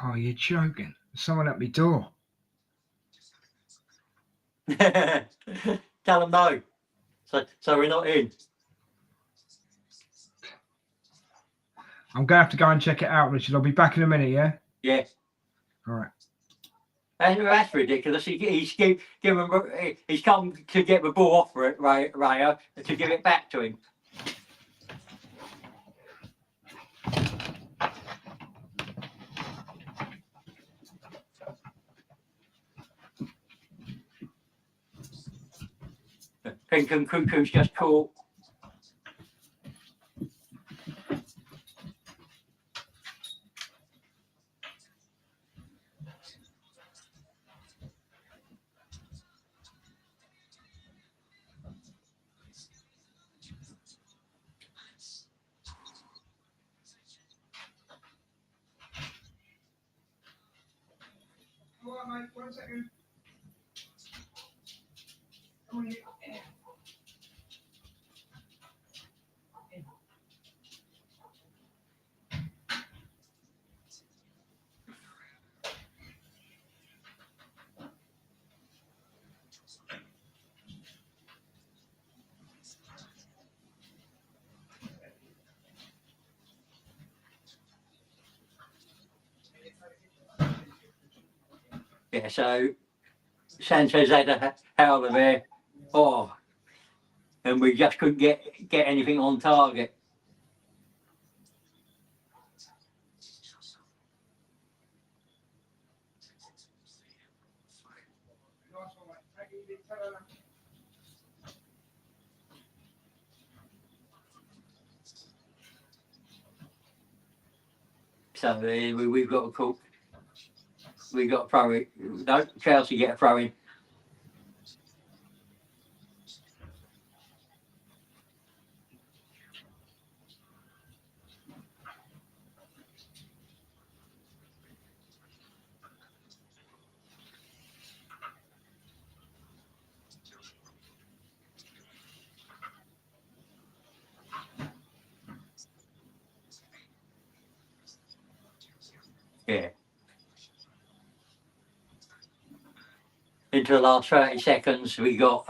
Speaker 1: Oh, you're joking. There's someone at my door.
Speaker 2: Tell them no. So we're not in.
Speaker 1: I'm going to have to go and check it out, Richard. I'll be back in a minute, yeah?
Speaker 2: Yeah.
Speaker 1: All right.
Speaker 2: That's ridiculous. He's come to get the ball off Raya to give it back to him. Pink and Cuckoo's just caught.
Speaker 1: All right, mate. 1 second. Come on,
Speaker 2: Yeah, so Sanchez had a hell of a and we just couldn't get anything on target. So we've got a call. We got a throw in. No, Chelsea get a throw in. Yeah. Into the last 30 seconds, we got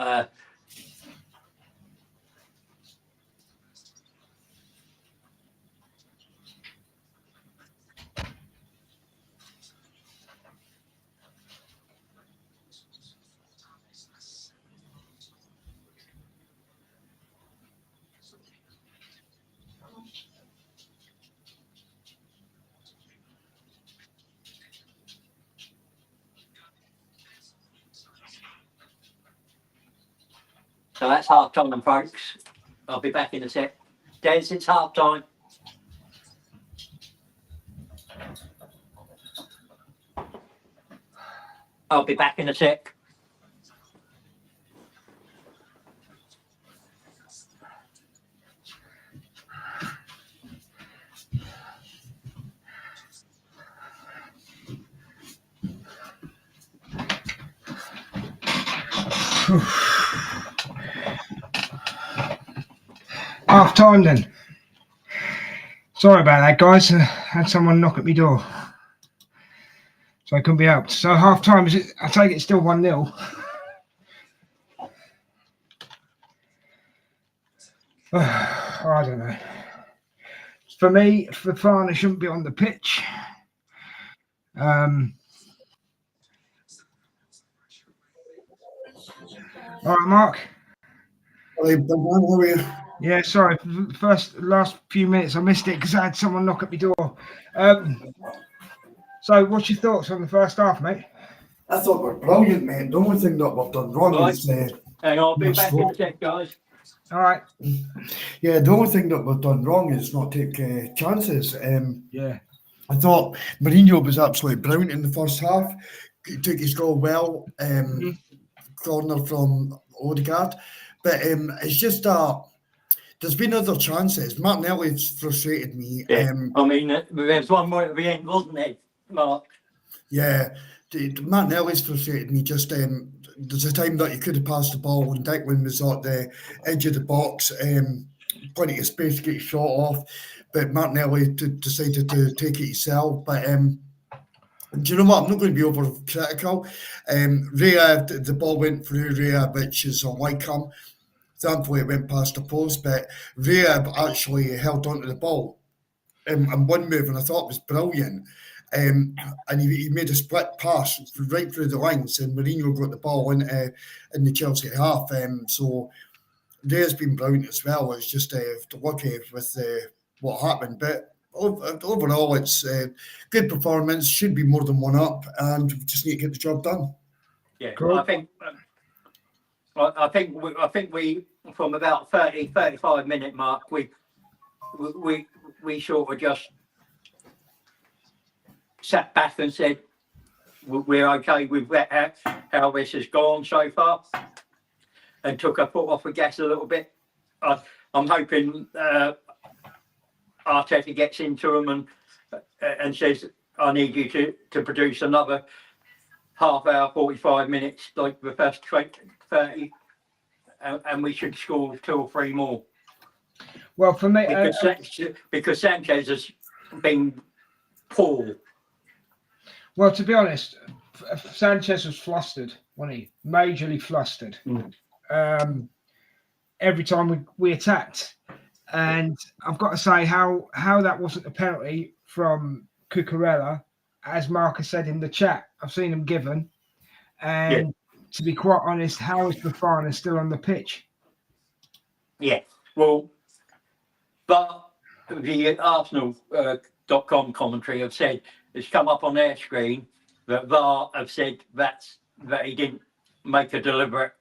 Speaker 2: so that's half time, folks. I'll be back in a sec. Des, it's half time. I'll be back in a sec.
Speaker 1: Half time then. Sorry about that, guys. Had someone knock at my door, so I couldn't be helped. So half time, is it? I take it still 1-0. I don't know. For me, Fofana shouldn't be on the pitch. All right, Mark.
Speaker 3: Hey, big man, how are you?
Speaker 1: Yeah, sorry. Last few minutes I missed it because I had someone knock at my door. So, what's your thoughts on the first half, mate?
Speaker 3: I thought we're brilliant, mate. The only thing that we've done wrong
Speaker 2: Right.
Speaker 3: is
Speaker 2: Hang on, I'll be
Speaker 3: not
Speaker 2: back in a
Speaker 3: slow.
Speaker 2: sec, guys.
Speaker 1: All right.
Speaker 3: Yeah, the only thing that we've done wrong is not take chances.
Speaker 1: Yeah.
Speaker 3: I thought Mourinho was absolutely brilliant in the first half. He took his goal well,
Speaker 1: Mhm.
Speaker 3: corner from Odegaard, but it's just that there's been other chances. Martinelli's frustrated me.
Speaker 2: Yeah. I mean, there's one more at the end, wasn't there, Mark?
Speaker 3: Yeah, Martinelli's frustrated me. Just there's a time that he could have passed the ball when Declan was at the edge of the box, plenty of space to get his shot off, but Martinelli decided to take it himself. But do you know what? I'm not going to be over critical. Rhea, the ball went through Rhea, which is unlike him. Thankfully, it went past the post, but Rhea actually held onto the ball and one move, and I thought it was brilliant. And he made a split pass right through the lines, and Mourinho got the ball in the Chelsea half. So Rhea's been brilliant as well. It's just lucky with what happened, but overall, it's good performance. Should be more than one up, and we just need to get the job done.
Speaker 2: Yeah,
Speaker 1: Cool.
Speaker 2: I think we from about 35 minute mark we sort of just sat back and said we're okay with how this has gone so far, and took our foot off the gas a little bit. I'm hoping Arteta gets into them and says, I need you to produce another half hour, 45 minutes, like the first 20, 30, and we should score 2 or 3 more.
Speaker 1: Well, for me,
Speaker 2: Because Sanchez has been poor.
Speaker 1: well, to be honest, Sanchez was flustered, wasn't he? Majorly flustered. Every time we attacked, and I've got to say how that wasn't a penalty from Cucurella, as Marcus said in the chat. I've seen him given, and to be quite honest, how is Fofana still on the pitch?
Speaker 2: Yeah, well, but the Arsenal.com commentary have said, it's come up on their screen that VAR have said that he didn't make a deliberate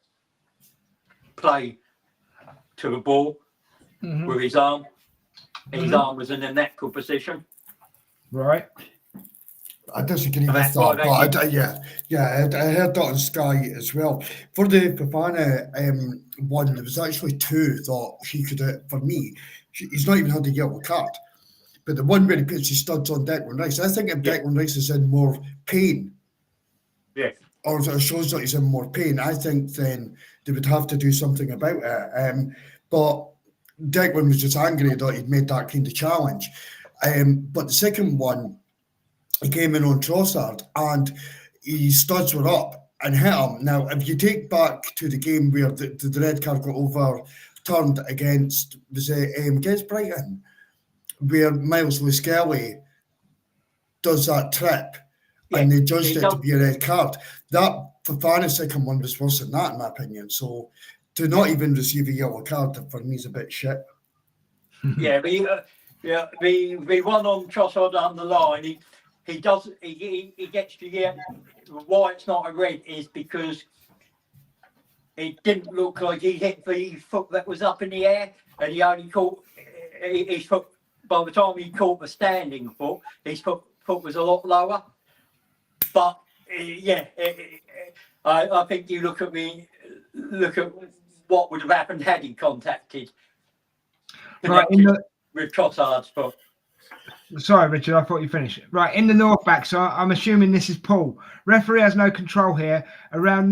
Speaker 2: play to the ball with his arm. His arm was in a natural position.
Speaker 1: Right.
Speaker 3: I disagree with that, but I heard that on Sky as well. For the Fofana one, there was actually 2 that he could have, for me, he's not even had a yellow card. But the one where he puts his studs on Declan Rice, I think if Declan Rice is in more pain, or it shows that he's in more pain, I think then they would have to do something about it. But Declan was just angry that he'd made that kind of challenge. But the second one, he came in on Trossard and his studs were up and hit him. Now, if you take back to the game where the red card got overturned against Brighton, where Miles Lewis-Skelly does that trip and they judged it to be a red card, that Fofana second one was worse than that, in my opinion. So to not even receive a yellow card for me is a bit shit.
Speaker 2: The one on Trossard down the line, he gets to get why it's not a red is because it didn't look like he hit the foot that was up in the air, and he only caught his foot. By the time he caught the standing foot, his foot was a lot lower. But I think you look at what would have happened had he contacted with Trossard's foot.
Speaker 1: Sorry, Richard, I thought you finished. Right, in the North back, so I'm assuming this is Paul. Referee has no control here. Around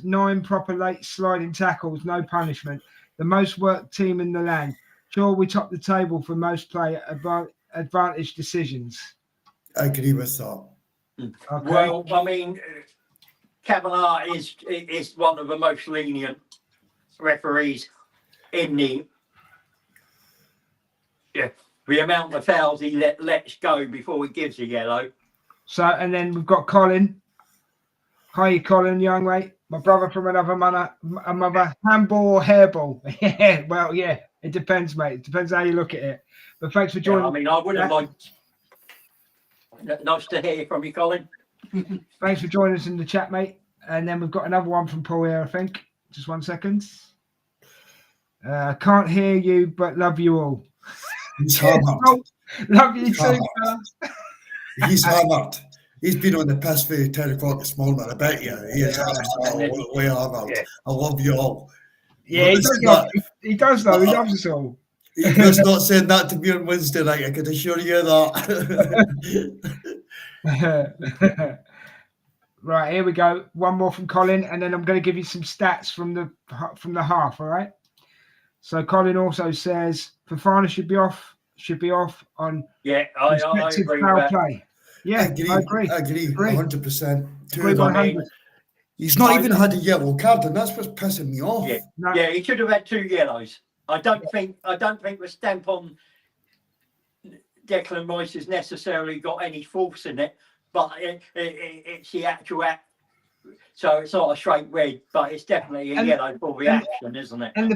Speaker 1: nine proper late sliding tackles, no punishment. The most worked team in the land. Sure, we top the table for most player advantage decisions.
Speaker 3: I agree with that.
Speaker 1: Okay.
Speaker 2: Well, I mean, Kavanagh is one of the most lenient referees in the amount of fouls he lets go before he gives a yellow.
Speaker 1: So, and then we've got Colin. Hi, Colin, young mate. My brother from another mother. Handball or hairball? Yeah, well, yeah. It depends, mate. It depends how you look at it. But thanks for joining.
Speaker 2: I mean, I would have liked. Nice to hear from you, Colin.
Speaker 1: Thanks for joining us in the chat, mate. And then we've got another one from Paul here, I think. Just 1 second. Can't hear you, but love you all.
Speaker 3: He's hammered.
Speaker 1: Love you too.
Speaker 3: He's hammered. He's been on the piss for 10 o'clock this morning. I bet you. He is absolutely hammered.
Speaker 2: Yeah.
Speaker 3: I love you all.
Speaker 1: Yeah, he does though. He loves us all.
Speaker 3: He was not saying that to me on Wednesday night, I can assure you that.
Speaker 1: Right, here we go. One more from Colin, and then I'm going to give you some stats from the half. All right. So Colin also says Fofana should be off on
Speaker 2: I agree
Speaker 1: foul
Speaker 2: with that.
Speaker 1: play. Yeah, I agree.
Speaker 3: 100%. He's not even had a yellow card, and that's what's pissing me off.
Speaker 2: Yeah, he should have had 2 yellows. I don't think the stamp on Declan Rice has necessarily got any force in it, but it's the actual act. So it's not a straight red, but it's definitely a yellow for the action, isn't it?
Speaker 1: And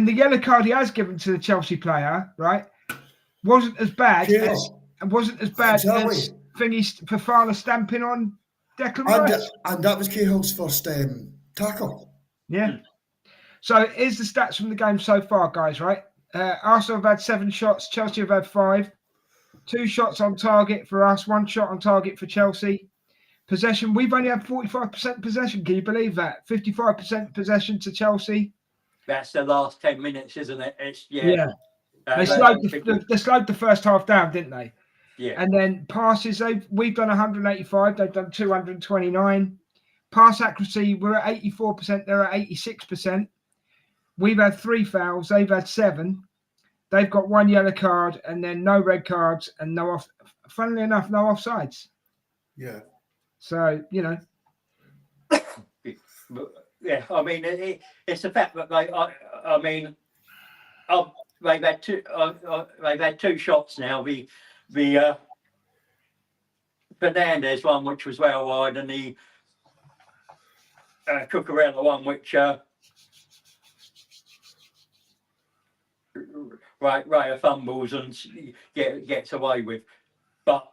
Speaker 1: the yellow card he has given to the Chelsea player, right, wasn't as bad as Fofana stamping on Declan Rice.
Speaker 3: And that was Cahill's first tackle.
Speaker 1: Yeah. So here's the stats from the game so far, guys, right? Arsenal have had 7 shots. Chelsea have had 5. 2 shots on target for us. 1 shot on target for Chelsea. Possession, we've only had 45% possession. Can you believe that? 55% possession to Chelsea.
Speaker 2: That's the last 10 minutes, isn't it?
Speaker 1: They slowed the first half down, didn't they?
Speaker 2: Yeah.
Speaker 1: And then passes, we've done 185. They've done 229. Pass accuracy, we're at 84%. They're at 86%. We've had 3 fouls. They've had 7. They've got 1 yellow card and then no red cards and funnily enough, no offsides.
Speaker 3: Yeah.
Speaker 1: So,
Speaker 2: Yeah, I mean, it's the fact that they've had 2 shots now. The Fernandez one, which was well wide, and the Cucurella one, which Raya fumbles and gets away with. But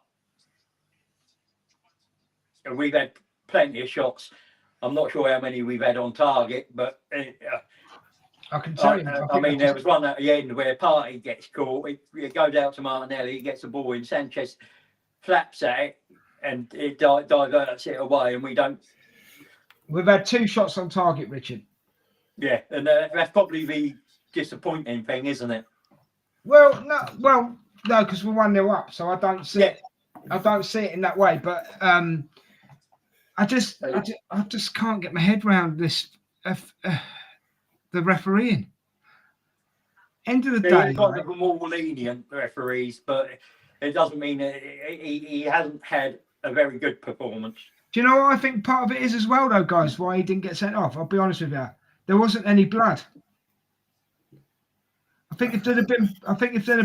Speaker 2: we've had plenty of shots. I'm not sure how many we've had on target, but
Speaker 1: I can tell you.
Speaker 2: There was one at the end where Partey gets caught. It goes out to Martinelli. He gets the ball in. Sanchez flaps at it, and it diverts it away. And we don't.
Speaker 1: We've had 2 shots on target, Richard.
Speaker 2: Yeah, and that's probably the disappointing thing, isn't it?
Speaker 1: Well, no, because we're 1-0 up, so I don't see it. I don't see it in that way, but I just can't get my head around this. The refereeing. End of the day,
Speaker 2: he's one of the more lenient referees, but it doesn't mean he hasn't had a very good performance.
Speaker 1: Do you know what I think part of it is as well, though, guys? Why he didn't get sent off? I'll be honest with you. There wasn't any blood. I think if there'd have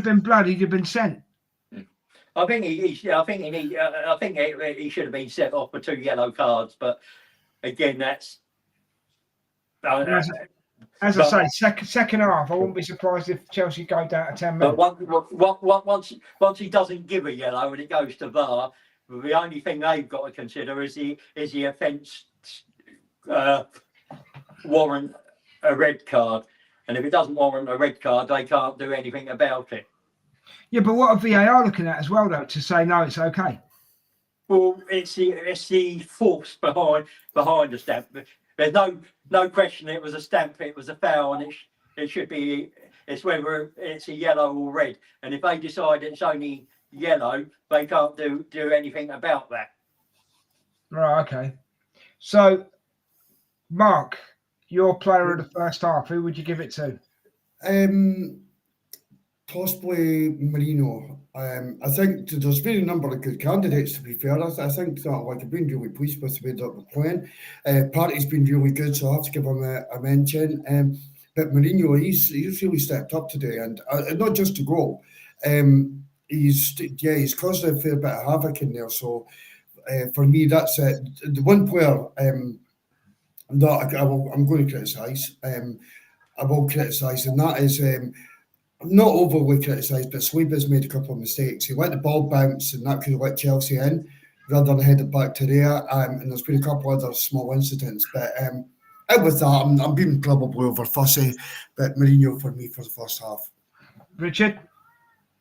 Speaker 1: been blood, he'd have been sent.
Speaker 2: I think he should have been sent off for 2 yellow cards, but again, that's.
Speaker 1: As I say, second half, I wouldn't be surprised if Chelsea go down to 10 minutes.
Speaker 2: But once he doesn't give a yellow and it goes to VAR, the only thing they've got to consider is the offence warrant a red card, and if it doesn't warrant a red card, they can't do anything about it.
Speaker 1: Yeah, but what are VAR looking at as well, though, to say no, it's okay?
Speaker 2: Well, it's the force behind the stamp. There's no question it was a stamp, it was a foul, and it should be. It's whether it's a yellow or red. And if they decide it's only yellow, they can't do anything about that.
Speaker 1: Right. Okay. So, Mark, your player of the first half, who would you give it to?
Speaker 3: Possibly Marino. I think there's been a number of good candidates, to be fair. I think that I've been really pleased with the way that we're playing. Partey's been really good, so I have to give him a mention. But Mourinho, he's really stepped up today, and not just to goal. He's caused a fair bit of havoc in there. So for me, that's it. The one player that I'm going to criticise, I will criticise, and that is not overly criticised, but Saliba's made a couple of mistakes. He let the ball bounce, and that could have let Chelsea in rather than head it back to there. And there's been a couple of other small incidents, but out with that, I'm being probably over fussy, but Mourinho for me for the first half.
Speaker 1: Richard?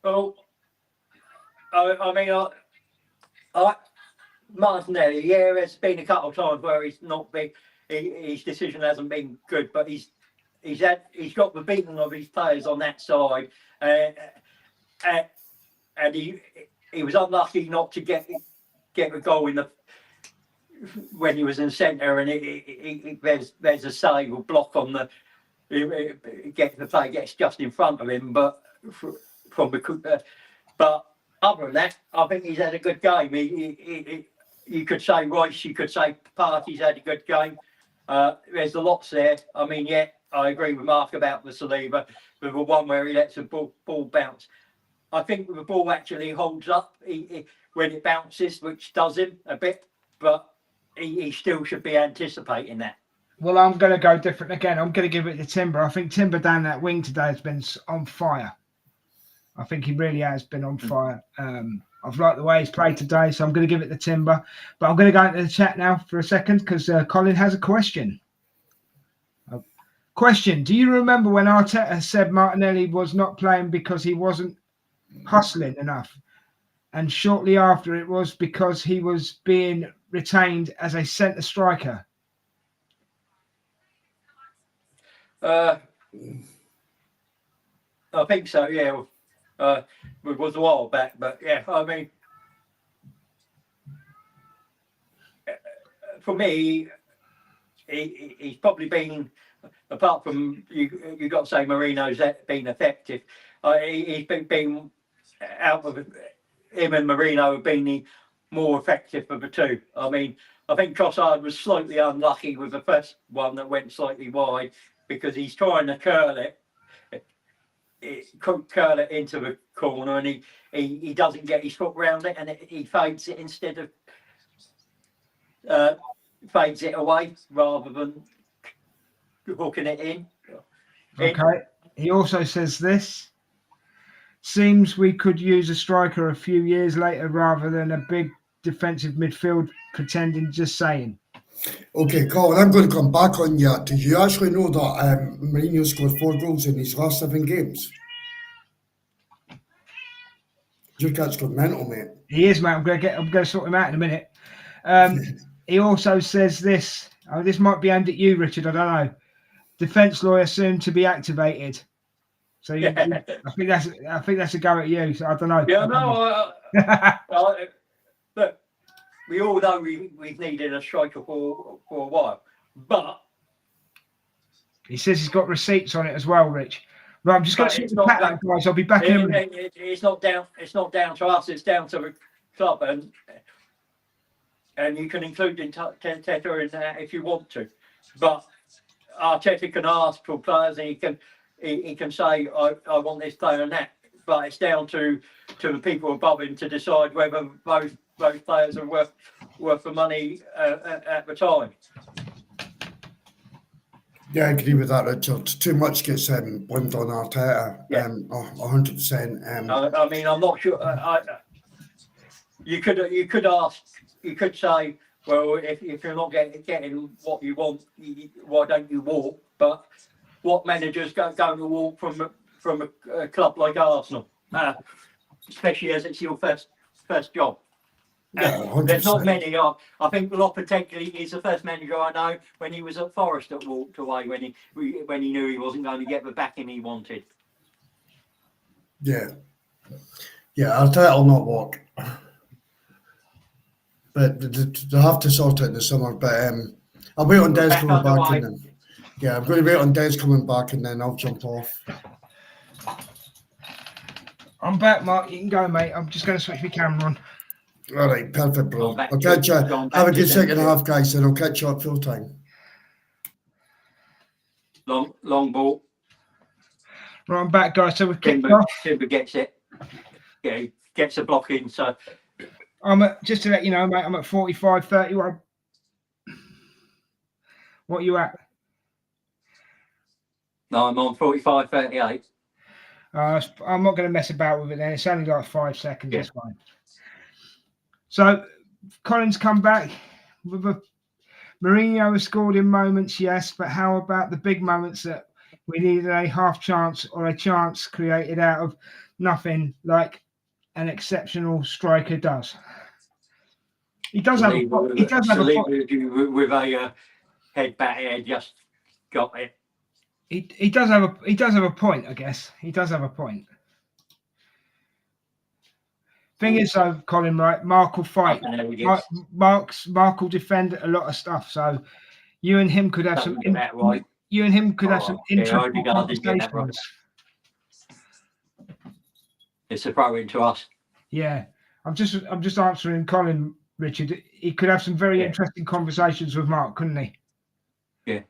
Speaker 2: Well, I mean, Martinelli, yeah, there's been a couple of times where he's not been, his decision hasn't been good, but he's got the beating of his players on that side, and he was unlucky not to get a goal when he was in centre, and there's a save or block on the play gets just in front of him, but but other than that, I think he's had a good game. You could say Royce, you could say Partey's had a good game. There's a lots there. I mean, yeah, I agree with Mark about the Saliba, the one where he lets the ball bounce. I think the ball actually holds up when it bounces, which does him a bit, but he still should be anticipating that.
Speaker 1: Well, I'm going to go different again. I'm going to give it to Timber. I think Timber down that wing today has been on fire. I think he really has been on fire. I've liked the way he's played today, so I'm going to give it to Timber. But I'm going to go into the chat now for a second because Colin has a question. Question: do you remember when Arteta said Martinelli was not playing because he wasn't hustling enough? And shortly after, it was because he was being retained as a centre striker.
Speaker 2: I think so, yeah. It was a while back, but yeah, I mean, for me, he's probably been, apart from you got to say Marino's been effective. He's been out of him and Marino have been the more effective of the two. I mean, I think Trossard was slightly unlucky with the first one that went slightly wide because he's trying to curl it into the corner, and he doesn't get his foot round it, and he fades it instead of fades it away rather than hooking it in.
Speaker 1: Okay. He also says this: seems we could use a striker a few years later rather than a big defensive midfield pretending. Just saying.
Speaker 3: Okay, Colin, I'm going to come back on you. Do you actually know that Mourinho scored 4 goals in his last 7 games? Your cat's gone mental, mate.
Speaker 1: He is, mate. I'm going to sort him out in a minute. He also says this. Oh, this might be aimed at you, Richard. I don't know. Defence lawyer soon to be activated. So I think that's a go at you. So I don't know.
Speaker 2: Yeah, no. Look, we all know we've needed a striker for a while, but
Speaker 1: he says he's got receipts on it as well, Rich. Right, I'm just going to switch the pattern, guys. I'll be back in a minute.
Speaker 2: It's not down to us. It's down to the club, and you can include Arteta in that if you want to. But Arteta can ask for players, and he can say, I want this player and that. But it's down to the people above him to decide whether those players are worth the money at the time.
Speaker 3: Yeah, I agree with that, Richard. Too much gets blamed on Arteta.
Speaker 2: Yeah.
Speaker 3: 100%.
Speaker 2: I mean, I'm not sure. You could ask. You could say, well, if you're not getting what you want, why don't you walk? But what manager's going to walk from a club like Arsenal, especially as it's your first job?
Speaker 3: Yeah,
Speaker 2: there's not many. I think Lopetegui is the first manager I know when he was at Forest that walked away when he knew he wasn't going to get the backing he wanted.
Speaker 3: Yeah, Arteta will not walk, but they have to sort it in the summer. But I'll wait on Des coming back, and then I'm going to wait on Des coming back, and then I'll jump off.
Speaker 1: I'm back, Mark. You can go, mate. I'm just going to switch my camera on.
Speaker 3: All right, perfect, bro. I'll catch you. Have a good second half, guys, and I'll catch you up full time.
Speaker 2: Long ball.
Speaker 1: Right, I'm back, guys. So we've kicked off.
Speaker 2: Timber gets it. Yeah, he gets a block in. So
Speaker 1: Just to let you know, mate, I'm at 45-31. What are you at?
Speaker 2: No, I'm on 45-38.
Speaker 1: I'm not going to mess about with it then. It's only like 5 seconds.
Speaker 2: Yeah.
Speaker 1: It's fine. So Colin's come back with a Mourinho has scored in moments, yes, but how about the big moments that we needed a half chance or a chance created out of nothing, like an exceptional striker does? He does have a point. He does have a point.
Speaker 2: With a head back head, just got it.
Speaker 1: He does have a point, I guess. He does have a point. Thing is, though, Colin, right? Mark will fight. Mark will defend a lot of stuff. So you and him could have some. You and him could have some interesting conversations.
Speaker 2: It's a throw into us.
Speaker 1: Yeah, I'm just answering Colin, Richard. He could have some very interesting conversations with Mark, couldn't he?
Speaker 2: Yeah.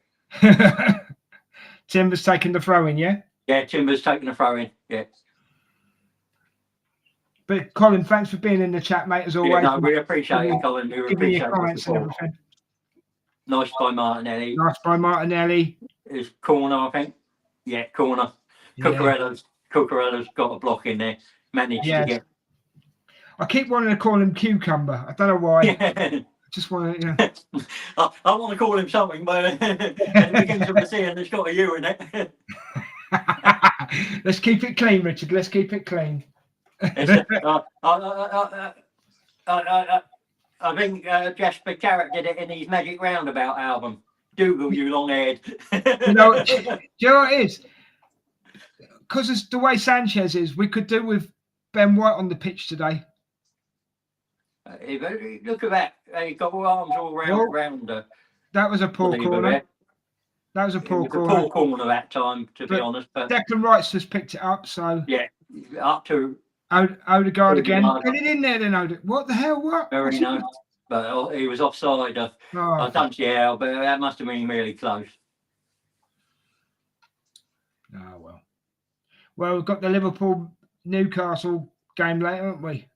Speaker 1: Timber's taking the throw in, yeah?
Speaker 2: Yeah, Timber's taking the throw in, yeah.
Speaker 1: But Colin, thanks for being in the chat, mate, as always.
Speaker 2: Yeah, no, we appreciate it, Colin. We appreciate
Speaker 1: your comments and everything.
Speaker 2: Nice by Martinelli.
Speaker 1: Nice by Martinelli.
Speaker 2: It's corner, I think. Yeah, corner. Cucurella's got a block in there. Managed to get.
Speaker 1: I keep wanting to call him Cucumber. I don't know why. I just want to,
Speaker 2: I want to call him something, but it begins with a C and it's got a U in it.
Speaker 1: Let's keep it clean, Richard. Let's keep it clean.
Speaker 2: I think Jasper Carrot did it in his Magic Roundabout album. Dougal, you long-haired.
Speaker 1: Do you know what it is? Because it's the way Sanchez is, we could do with Ben White on the pitch today.
Speaker 2: Look at that. He got arms all round her.
Speaker 1: That was a poor corner. That was a poor corner.
Speaker 2: A poor corner that time, to be honest. But
Speaker 1: Declan Rice just picked it up, so
Speaker 2: yeah, up to
Speaker 1: Odegaard again. Get it in there, then Odegaard. What the hell? What?
Speaker 2: Very nice. But he was offside. I don't see how, but that must have been really close.
Speaker 1: Oh well. Well, we've got the Liverpool-Newcastle game later, haven't we?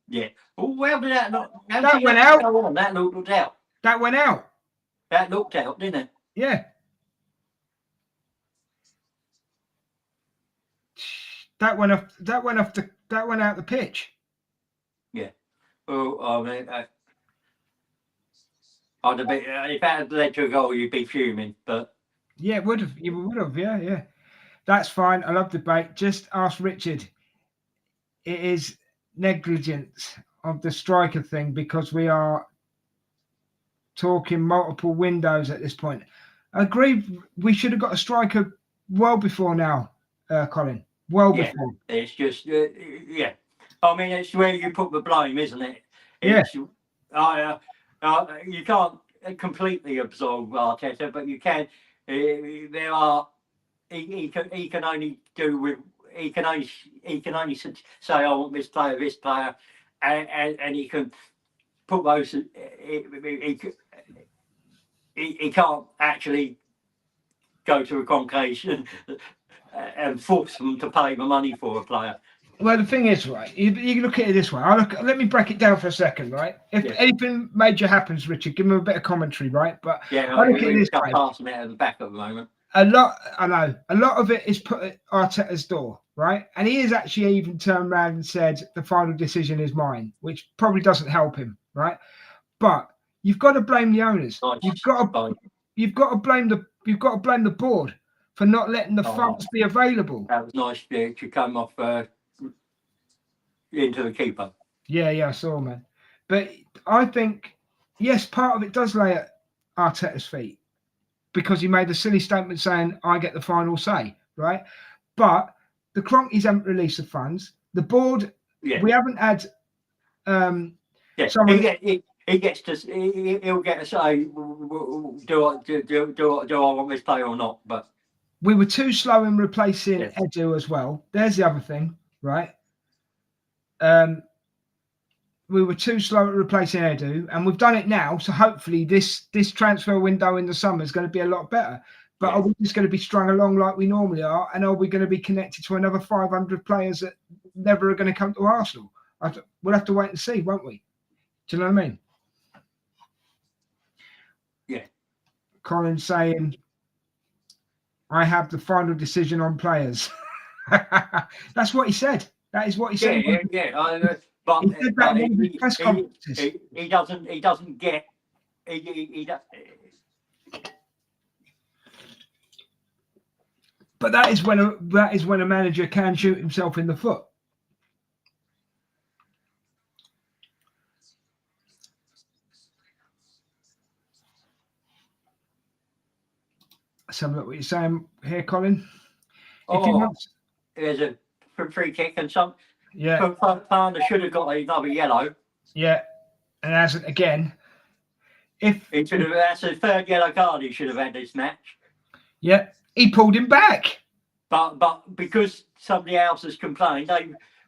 Speaker 2: Yeah. Well, where did that not?
Speaker 1: That went out.
Speaker 2: That looked out.
Speaker 1: That went out.
Speaker 2: That looked out, didn't it?
Speaker 1: Yeah. That went out the pitch.
Speaker 2: Yeah. Well, I mean, I'd have been, if that had led to a goal, you'd be fuming. But
Speaker 1: yeah, it would have. You would have. Yeah. That's fine. I love debate. Just ask Richard. It is negligence of the striker thing because we are talking multiple windows at this point. I agree. We should have got a striker well before now, Colin. Well before.
Speaker 2: It's just, yeah. I mean, it's where you put the blame, isn't it? You can't completely absolve Arteta, but you can. There are. He can only do with. He can only say, "I want this player," and he can put those. He can't actually go to a congregation and force them to pay the money for a player.
Speaker 1: Well, the thing is, right, you look at it this way. Let me break it down for a second, right? If anything major happens, Richard, give me a bit of commentary, right? But
Speaker 2: I look at it this way. Passing it at the back at the moment.
Speaker 1: I know. A lot of it is put at Arteta's door, right? And he has actually even turned around and said the final decision is mine, which probably doesn't help him, right? But you've got to blame the owners. You've got to blame the board for not letting the funds be available.
Speaker 2: That was nice to come off into the keeper.
Speaker 1: Yeah, I saw, man. But I think, yes, part of it does lay at Arteta's feet because he made a silly statement saying, I get the final say, right? But the Cronkies haven't released the funds. The board, we haven't had...
Speaker 2: He gets to. He'll get to say, do I want this player or not? But
Speaker 1: we were too slow in replacing Edu as well. There's the other thing, right? We were too slow at replacing Edu, and we've done it now. So hopefully, this transfer window in the summer is going to be a lot better. But are we just going to be strung along like we normally are? And are we going to be connected to another 500 players that never are going to come to Arsenal? We'll have to wait and see, won't we? Do you know what I mean?
Speaker 2: Yeah.
Speaker 1: Colin saying, I have the final decision on players. That's what he said. That is what he said.
Speaker 2: But
Speaker 1: he said that in one of his press conferences.
Speaker 2: He doesn't get.
Speaker 1: But that is when a manager can shoot himself in the foot. Let's have a look what you're saying here, Colin. If he wants,
Speaker 2: there's a free kick and some.
Speaker 1: Yeah.
Speaker 2: Fofana should have got another yellow.
Speaker 1: Yeah, and hasn't again.
Speaker 2: That's the third yellow card he should have had this match.
Speaker 1: Yeah, he pulled him back.
Speaker 2: But because somebody else has complained,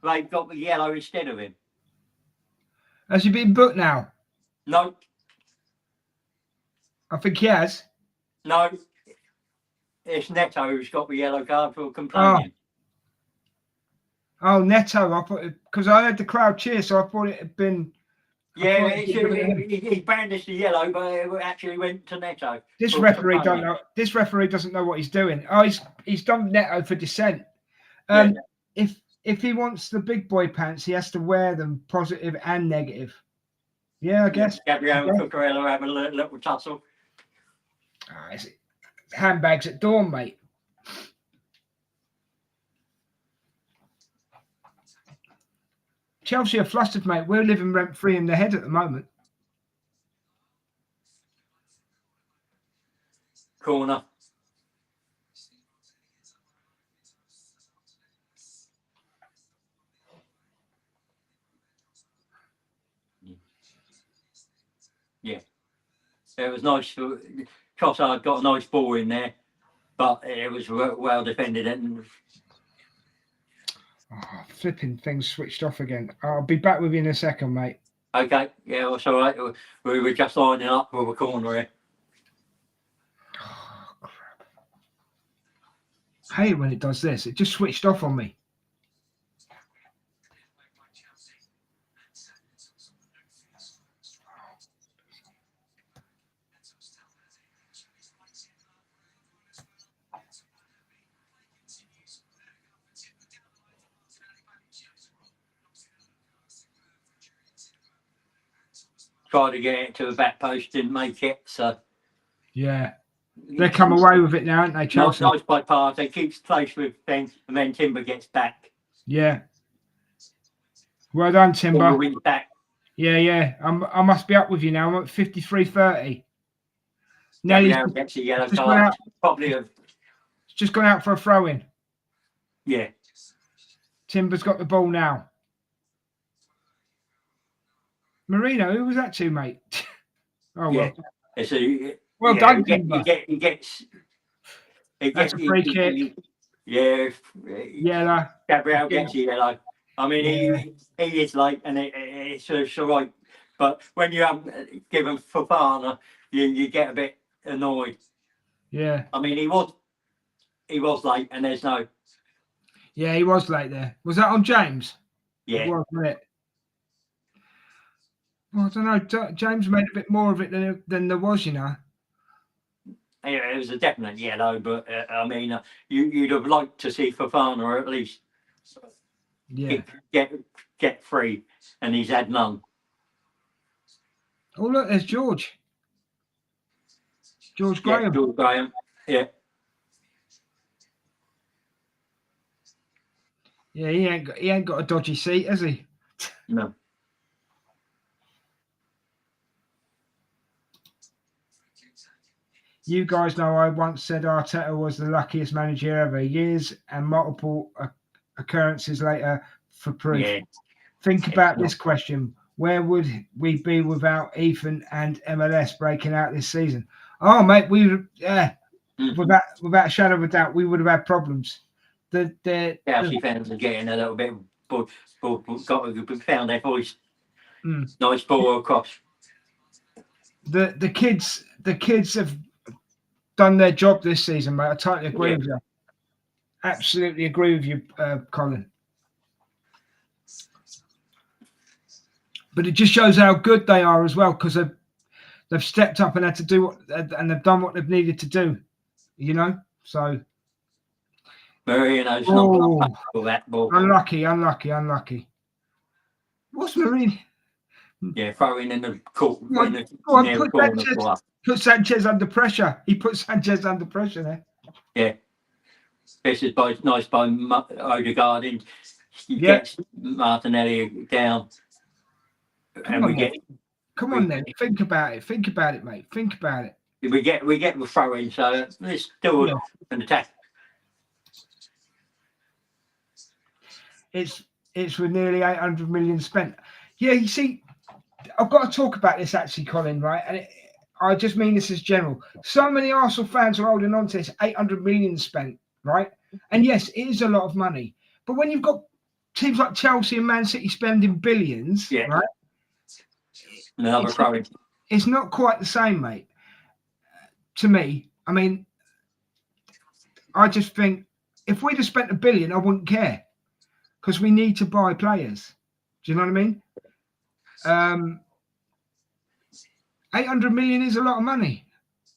Speaker 2: they've got the yellow instead of him.
Speaker 1: Has he been booked now?
Speaker 2: No.
Speaker 1: I think he has.
Speaker 2: No. It's Neto who's got the yellow card for complaining.
Speaker 1: Oh, Neto. I thought because I heard the crowd cheer, so I thought it had been.
Speaker 2: Yeah, he brandished the yellow, but it actually went to Neto.
Speaker 1: This referee don't know. This referee doesn't know what he's doing. Oh, he's done Neto for dissent. If he wants the big boy pants, he has to wear them positive and negative. Yeah, I guess.
Speaker 2: Gabriel and Cucurella have a little tussle.
Speaker 1: Handbags at dawn, mate. Chelsea are flustered, mate. We're living rent-free in their head at the moment.
Speaker 2: Corner. Yeah. It was nice. Trossard got a nice ball in there, but it was well defended. And
Speaker 1: flipping things switched off again. I'll be back with you in a second, mate.
Speaker 2: Okay, yeah, that's all right. We were just lining up for a corner here.
Speaker 1: Oh, crap. I hate when it does this. It just switched off on me.
Speaker 2: Tried to get it to the back post, didn't make it. So
Speaker 1: yeah, they come away with it now, haven't they, Chelsea?
Speaker 2: Nice by Partey, keeps close with things, and then Timber gets back.
Speaker 1: Yeah. Well done, Timber.
Speaker 2: Back.
Speaker 1: Yeah. I must be up with you now. I'm at 53-30.
Speaker 2: Now gets a yellow card. Probably have.
Speaker 1: It's just gone out for a throw-in.
Speaker 2: Yeah.
Speaker 1: Timber's got the ball now. Marino, who was that to, mate? Oh,
Speaker 2: yeah.
Speaker 1: Well done, Timber.
Speaker 2: He gets
Speaker 1: That's a free kick.
Speaker 2: Yeah. Gabriel gets a yellow. I mean, he is late, and it's all right. But when you haven't given Fofana, you get a bit annoyed.
Speaker 1: Yeah.
Speaker 2: I mean, he was late, and there's no.
Speaker 1: Yeah, he was late there. Was that on James?
Speaker 2: Yeah.
Speaker 1: It was, wasn't it? Well, I don't know. James made a bit more of it than there was, you know.
Speaker 2: Yeah, it was a definite yellow, but I mean, you'd have liked to see Fofana or at least get free, and he's had none.
Speaker 1: Oh look, there's George. George Graham.
Speaker 2: Yeah, George Graham. Yeah.
Speaker 1: Yeah, he ain't got a dodgy seat, has he?
Speaker 2: No.
Speaker 1: You guys know I once said Arteta was the luckiest manager ever. Years and multiple occurrences later for proof. Yeah. Think about this question. Where would we be without Ethan and MLS breaking out this season? Oh, mate, without a shadow of a doubt, we would have had problems.
Speaker 2: Chelsea fans are getting a little bit found their voice. Nice ball across.
Speaker 1: The kids have done their job this season, mate. I totally agree with you. Absolutely agree with you, Colin. But it just shows how good they are as well, because they've stepped up and had to do and they've done what they've needed to do. You know, so
Speaker 2: Marino's not going to tackle that ball.
Speaker 1: Unlucky. What's Marino?
Speaker 2: Yeah, throwing in the court.
Speaker 1: Put Sanchez under pressure. He put Sanchez under pressure there.
Speaker 2: Yeah. This is nice by Odegaard. He gets Martinelli down.
Speaker 1: Come on then. Think about it, mate. Think about it.
Speaker 2: We get the throw in, so it's still an attack.
Speaker 1: It's with nearly 800 million spent. Yeah, you see, I've got to talk about this actually, Colin, right? And I just mean this as general. So many Arsenal fans are holding on to this 800 million spent, right? And yes, it is a lot of money. But when you've got teams like Chelsea and Man City spending billions, right? It's not quite the same, mate. To me, I mean, I just think if we'd have spent $1 billion, I wouldn't care, because we need to buy players. Do you know what I mean? 800 million is a lot of money,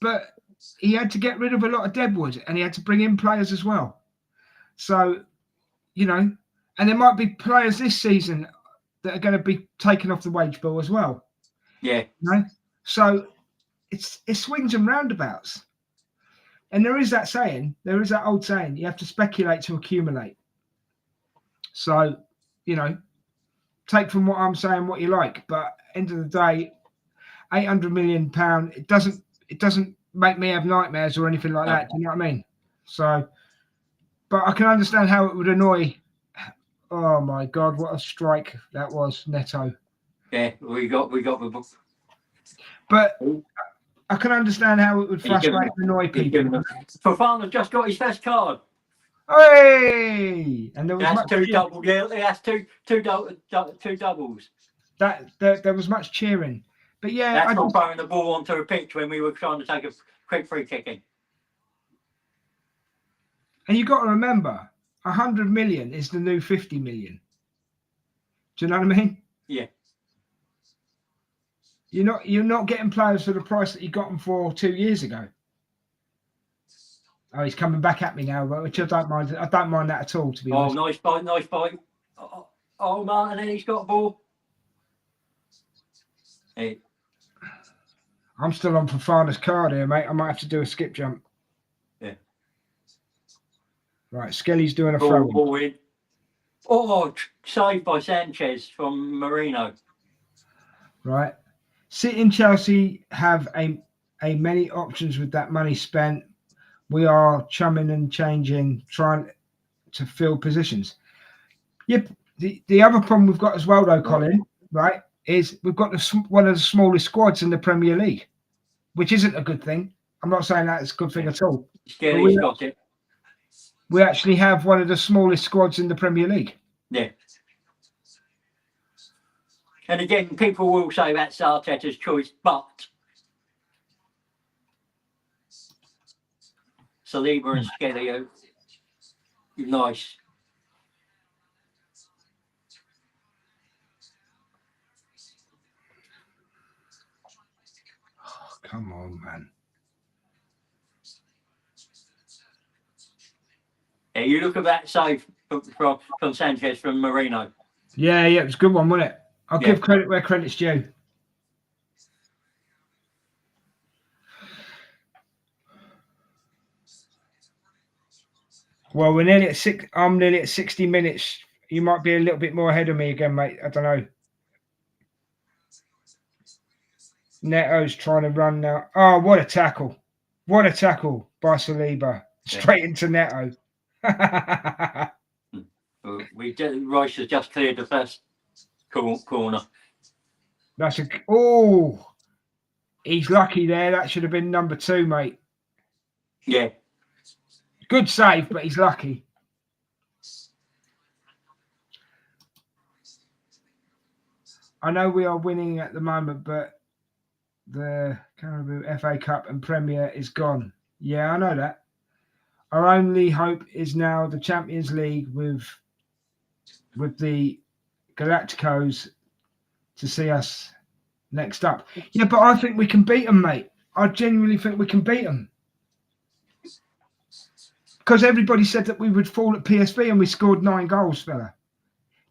Speaker 1: but he had to get rid of a lot of deadwood, and he had to bring in players as well. So, you know, and there might be players this season that are going to be taken off the wage bill as well.
Speaker 2: Yeah.
Speaker 1: You know? So it swings and roundabouts. And there is that old saying, you have to speculate to accumulate. So, you know, take from what I'm saying what you like, but end of the day, £800 million, it doesn't make me have nightmares or anything like that. Do you know what I mean? So, but I can understand how it would annoy. Oh my God, what a strike that was, Neto.
Speaker 2: Yeah, we got the book.
Speaker 1: But I can understand how it would frustrate and annoy people.
Speaker 2: Fofana just got his first card.
Speaker 1: Hey! And there was
Speaker 2: that's two doubles. Yeah, that's two doubles.
Speaker 1: There was much cheering. But yeah,
Speaker 2: that's not throwing the ball onto a pitch when we were trying to take a quick free kick in.
Speaker 1: And you got to remember, 100 million is the new 50 million. Do you know what I mean?
Speaker 2: Yeah.
Speaker 1: You're not getting players for the price that you got them for 2 years ago. Oh, he's coming back at me now, which I don't mind. I don't mind that at all, to be honest.
Speaker 2: Oh, nice bite. Oh, Martinelli's got a ball. Hey.
Speaker 1: I'm still on Fofana's card here, mate. I might have to do a skip jump.
Speaker 2: Yeah.
Speaker 1: Right, Skelly's doing a throw.
Speaker 2: Ball in. Oh, saved by Sanchez from Marino.
Speaker 1: Right. City and Chelsea have a many options with that money spent. We are chumming and changing, trying to fill positions. Yep. The other problem we've got as well, though, Colin, right, is we've got one of the smallest squads in the Premier League, which isn't a good thing. I'm not saying that's a good thing at all.
Speaker 2: Skelly's got it.
Speaker 1: We actually have one of the smallest squads in the Premier League.
Speaker 2: Yeah. And again, people will say that's Arteta's choice, but Saliba and Skelly are nice.
Speaker 1: Oh, come on, man.
Speaker 2: Yeah, you look at that save from Sanchez from Marino.
Speaker 1: Yeah, it was a good one, wasn't it? I'll give credit where credit's due. Well, we're nearly at I'm nearly at 60 minutes. You might be a little bit more ahead of me again, mate. I don't know. Neto's trying to run now. Oh, what a tackle. What a tackle by Saliba. Straight into Neto.
Speaker 2: Rice has just cleared the first corner.
Speaker 1: That's he's lucky there. That should have been number 2, mate.
Speaker 2: Yeah.
Speaker 1: Good save, but he's lucky. I know we are winning at the moment, but the Carabao FA Cup and Premier is gone. Yeah, I know that. Our only hope is now the Champions League with the Galacticos to see us next up. Yeah, but I think we can beat them, mate. I genuinely think we can beat them. Because everybody said that we would fall at PSV and we scored 9 goals, fella.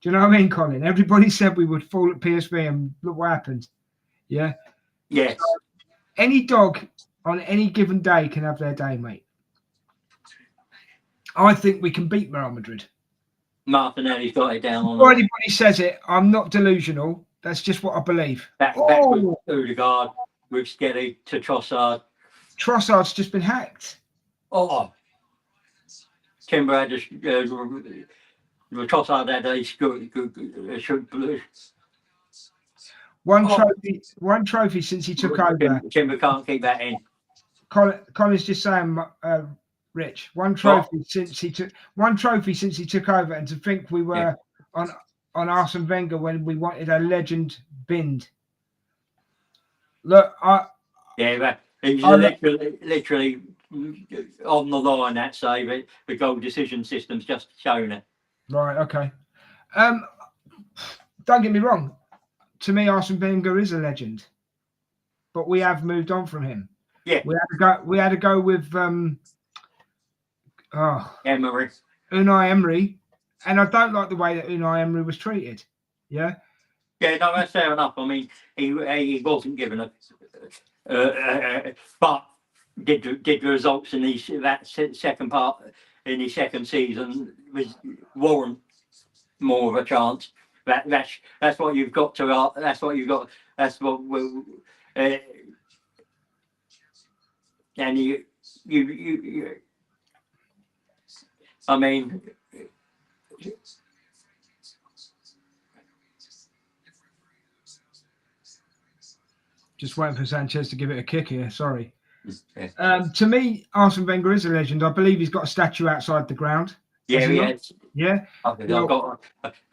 Speaker 1: Do you know what I mean, Colin? Everybody said we would fall at PSV and look what happened. Yeah?
Speaker 2: Yes.
Speaker 1: So any dog on any given day can have their day, mate. I think we can beat Real Madrid.
Speaker 2: Martinelli's got it down on
Speaker 1: Before anybody says it, I'm not delusional. That's just what I believe.
Speaker 2: Back with Odegaard, with Skelly to Trossard.
Speaker 1: Trossard's just been hacked.
Speaker 2: Oh. Timber had Trossard had a good.
Speaker 1: One trophy since he took over.
Speaker 2: Timber can't keep that in.
Speaker 1: Colin's just saying, Rich, one trophy since he took over, and to think we were on Arsene Wenger when we wanted a legend binned. Look,
Speaker 2: he was literally on the line that save. The goal decision system's just shown it.
Speaker 1: Right. Okay. Don't get me wrong. To me, Arsene Wenger is a legend, but we have moved on from him.
Speaker 2: Yeah.
Speaker 1: We had to go with
Speaker 2: Emery.
Speaker 1: Unai Emery, and I don't like the way that Unai Emery was treated. Yeah.
Speaker 2: Yeah, no, that's fair enough. I mean, he wasn't given but did the results in that second part in his second season warrant more of a chance. That's what you've got to. That's what you've got. That's what will. And you. I mean.
Speaker 1: Just waiting for Sanchez to give it a kick here. Sorry.
Speaker 2: Yeah.
Speaker 1: To me, Arsene Wenger is a legend. I believe he's got a statue outside the ground.
Speaker 2: Yeah, he has.
Speaker 1: Yeah.
Speaker 2: I've got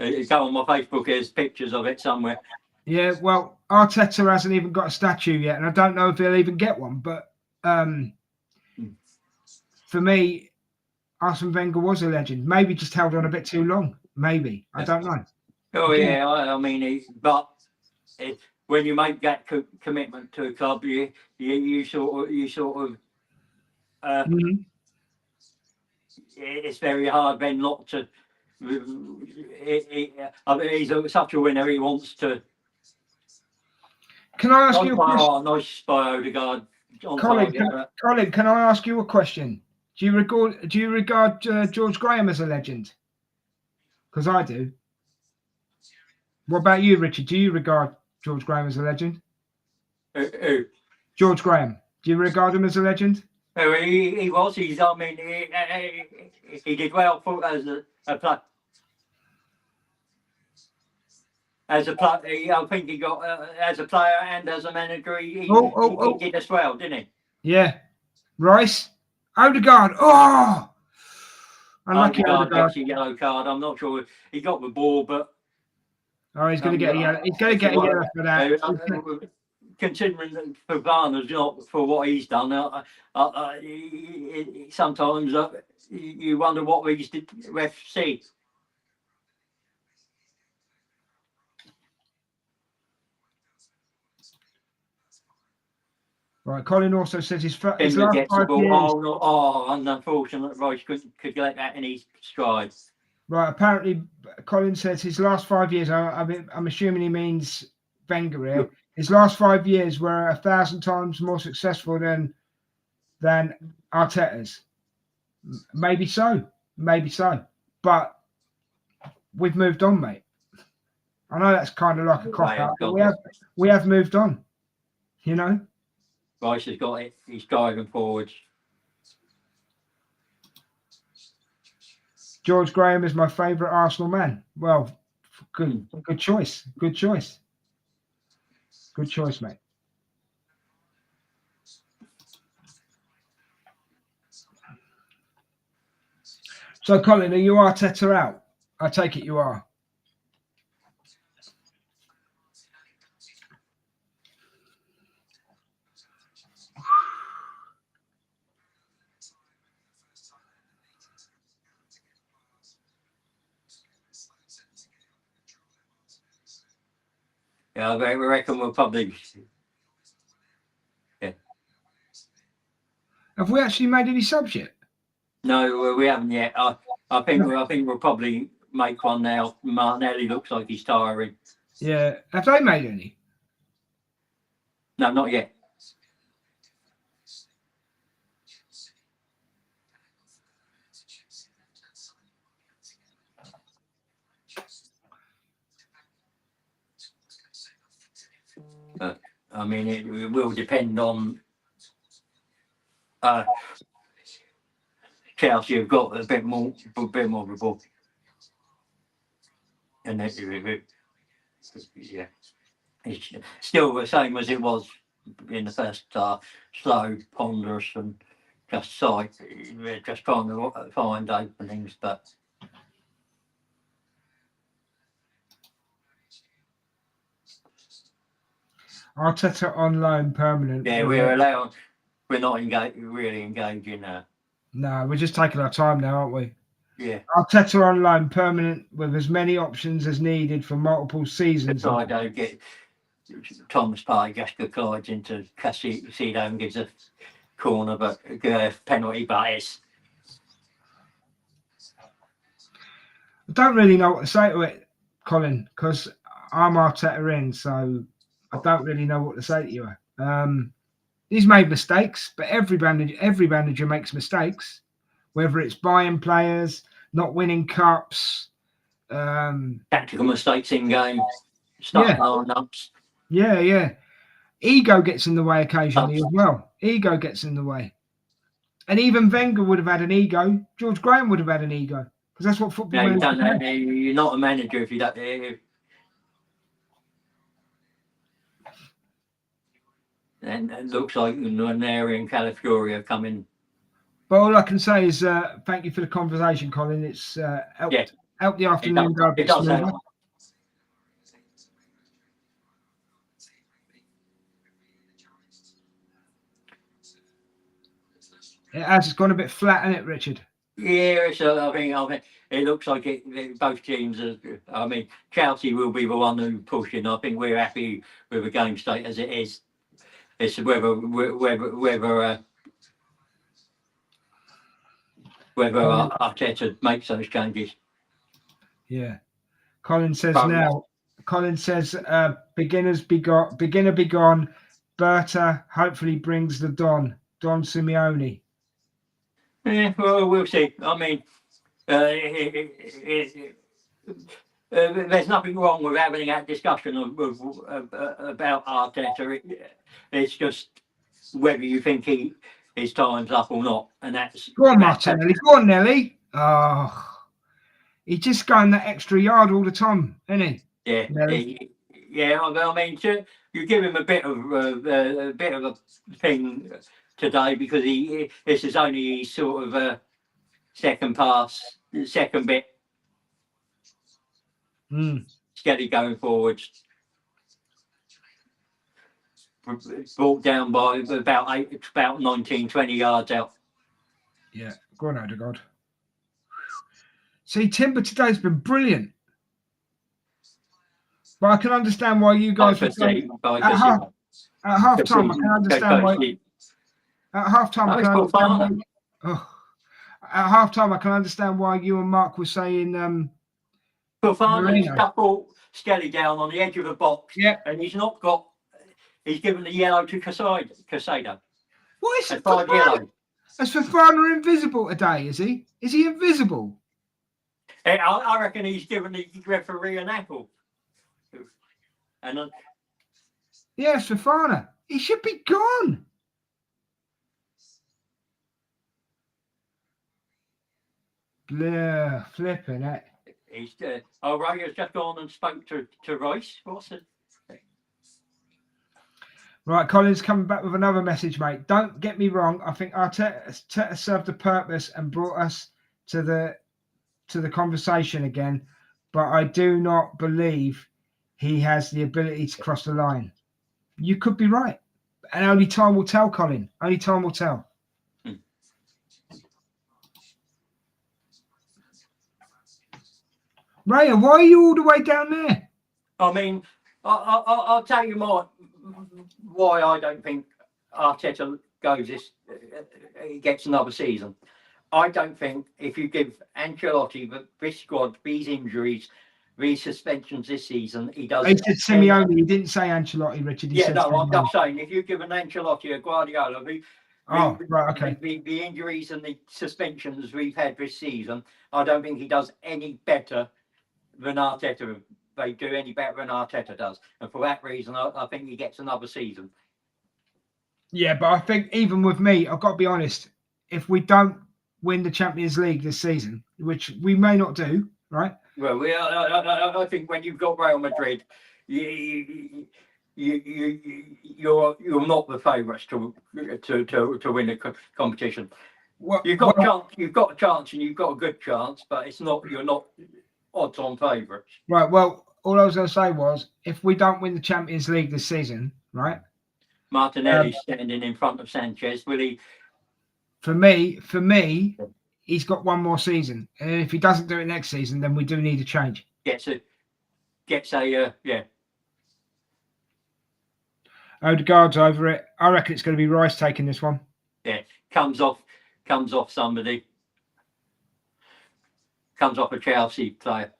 Speaker 2: it's on my Facebook. There's pictures of it somewhere.
Speaker 1: Yeah. Well, Arteta hasn't even got a statue yet, and I don't know if he'll even get one. But for me, Arsene Wenger was a legend. Maybe just held on a bit too long. Maybe I don't know.
Speaker 2: Oh yeah, I mean, when you make that commitment to a club, you sort of it's very hard then not to. I mean, he's such a winner. He wants to.
Speaker 1: Can I ask you a question?
Speaker 2: Nice by Odegaard.
Speaker 1: Colin, can I ask you a question? Do you regard George Graham as a legend? Because I do. What about you, Richard? Do you regard George Graham as a legend?
Speaker 2: Who?
Speaker 1: George Graham. Do you regard him as a legend?
Speaker 2: Oh, he was. He did well as a player. As a player, I think he got as a player and as a manager. He did as well, didn't he?
Speaker 1: Yeah. Rice, Odegaard. Oh, unlucky
Speaker 2: Odegaard gets a yellow card. I'm not sure he got the ball, but
Speaker 1: he's going to get a yellow. He's going to get a yellow for that.
Speaker 2: Considering that Fofana's not for what he's done, sometimes you wonder what these refs see.
Speaker 1: Right, Colin also says his last 5 years.
Speaker 2: Unfortunate. Rice could get that in his stride.
Speaker 1: Right, apparently Colin says his last 5 years. I'm assuming he means Wenger here. His last 5 years were 1,000 times more successful than Arteta's. Maybe so, but we've moved on, mate. I know that's kind of like a cop out, but we have moved on. You know.
Speaker 2: Rice has got it. He's driving forwards.
Speaker 1: George Graham is my favourite Arsenal man. Well, good choice. Good choice, mate. So, Colin, are you Arteta out? I take it you are.
Speaker 2: Yeah, I reckon we'll probably. Yeah.
Speaker 1: Have we actually made any subs yet?
Speaker 2: No, we haven't yet. I think we'll probably make one now. Martinelli looks like he's tiring.
Speaker 1: Yeah. Have they made any?
Speaker 2: No, not yet. I mean, it will depend on. Chelsea have got a bit more of a ball, and yeah, it's still the same as it was in the first half. Slow, ponderous, and just sight. We're just trying to find openings, but.
Speaker 1: Arteta on loan permanent.
Speaker 2: Yeah, we're not really engaging.
Speaker 1: No, we're just taking our time now, aren't we?
Speaker 2: Yeah.
Speaker 1: Arteta on loan permanent with as many options as needed for multiple seasons.
Speaker 2: I don't get Thomas Partey just glides into Casido and gives a corner, but penalty bias.
Speaker 1: I don't really know what to say to it, Colin, because I'm Arteta in, so I don't really know what to say to you. He's made mistakes, but every manager makes mistakes, whether it's buying players, not winning cups,
Speaker 2: tactical mistakes in game, starting lineups.
Speaker 1: Yeah. Ego gets in the way occasionally as well. Ego gets in the way. And even Wenger would have had an ego. George Graham would have had an ego. Because that's what football
Speaker 2: managers do. You're not a manager if you don't. And it looks like Neri and Calafiori are coming.
Speaker 1: But all I can say is thank you for the conversation, Colin. It's helped the afternoon go a bit smoother. It has. It's gone a bit flat, isn't it, Richard?
Speaker 2: Yeah, I think it looks like both teams are. I mean, Chelsea will be the one who pushing. I think we're happy with the game state as it is. It's whether Arteta makes those changes.
Speaker 1: Yeah. Colin says now. Colin says, beginner be gone. Berta hopefully brings the Don Simeone.
Speaker 2: Yeah, well, we'll see. I mean, there's nothing wrong with having that discussion about Arteta. It's just whether you think his time's up or not, and that's.
Speaker 1: Go on, Martinelli. Go on, Nelly. Oh, he's just going that extra yard all the time, isn't he?
Speaker 2: Yeah. I mean, you give him a bit of a thing today because this is only sort of a second pass, second bit. Steady going forwards. Brought down by about 19, 20 yards out.
Speaker 1: Yeah, go on, Odegaard. See, Timber today's been brilliant. But I can understand why you guys at half time. I can understand why. At half time, I can understand. At half time, I can understand why you and Mark were saying.
Speaker 2: Fofana's couple Skelly down on the edge of the box.
Speaker 1: Yeah,
Speaker 2: and he's not got. He's given the yellow to Casado.
Speaker 1: What is it? Is Fofana invisible today? Is he? Is he invisible?
Speaker 2: I reckon he's given the referee an apple. And
Speaker 1: yes, Fofana. He should be gone. Blah, flipping it.
Speaker 2: He's Ray has just gone and spoke to Rice. What's it?
Speaker 1: Right, Colin's coming back with another message, mate. Don't get me wrong. I think Arteta served a purpose and brought us to the conversation again, but I do not believe he has the ability to cross the line. You could be right, and only time will tell, Colin. Only time will tell. Raya, why are you all the way down there?
Speaker 2: I mean, I'll tell you why I don't think Arteta gets another season. I don't think if you give Ancelotti this squad, these injuries, these suspensions this season, he does.
Speaker 1: He said Simeone. He didn't say Ancelotti, Richard. He said
Speaker 2: no,
Speaker 1: Simeone.
Speaker 2: I'm just saying, if you give an Ancelotti, a Guardiola,
Speaker 1: Right, okay.
Speaker 2: the injuries and the suspensions we've had this season, I don't think he does any better than Arteta. They do any better than Arteta does, and for that reason, I think he gets another season.
Speaker 1: Yeah, but I think even with me, I've got to be honest. If we don't win the Champions League this season, which we may not do, right?
Speaker 2: Well, I think when you've got Real Madrid, you're not the favourites to win the competition.
Speaker 1: Well,
Speaker 2: You've got a chance, and you've got a good chance, but you're not odds-on favourites.
Speaker 1: Right. Well, all I was going to say was, if we don't win the Champions League this season, right?
Speaker 2: Martinelli's standing in front of Sanchez. Will he?
Speaker 1: For me, he's got one more season, and if he doesn't do it next season, then we do need a change.
Speaker 2: Gets a yeah.
Speaker 1: Odegaard's over it. I reckon it's going to be Rice taking this one.
Speaker 2: Yeah, comes off somebody. Comes off a Chelsea player.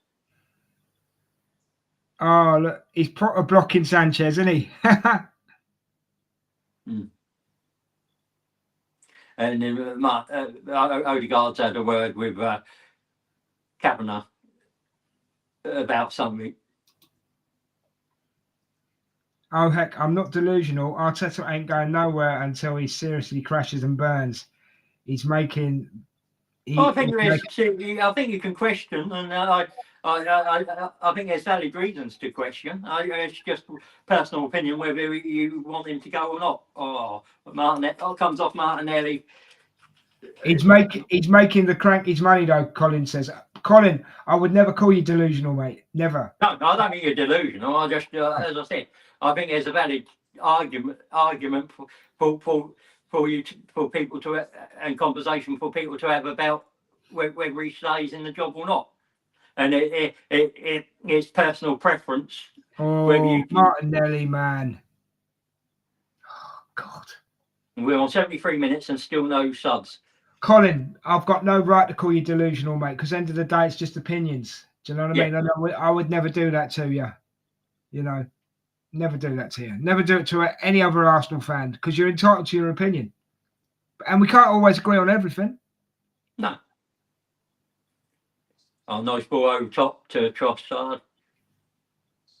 Speaker 1: Oh, look, he's proper blocking Sanchez, isn't he?
Speaker 2: And then Odegaard's had a word with Kavanagh about something.
Speaker 1: Oh, heck, I'm not delusional. Arteta ain't going nowhere until he seriously crashes and burns. He's making...
Speaker 2: I think you can question, and I think there's valid reasons to question. It's just personal opinion whether you want him to go or not. Comes off Martinelli.
Speaker 1: He's making the crank his money though. Colin says. Colin, I would never call you delusional, mate. Never.
Speaker 2: No, I don't think you're delusional. I just, as I said, I think there's a valid argument for people to and conversation for people to have about whether he stays in the job or not, and it's personal preference.
Speaker 1: Oh, Martinelli, man. Oh God.
Speaker 2: We're on 73 minutes and still no subs.
Speaker 1: Colin, I've got no right to call you delusional, mate, because end of the day, it's just opinions. Do you know what I mean? I would never do that to you. You know, never do that to you. Never do it to any other Arsenal fan, because you're entitled to your opinion. And we can't always agree on everything.
Speaker 2: No. Oh, nice ball over top to Trossard.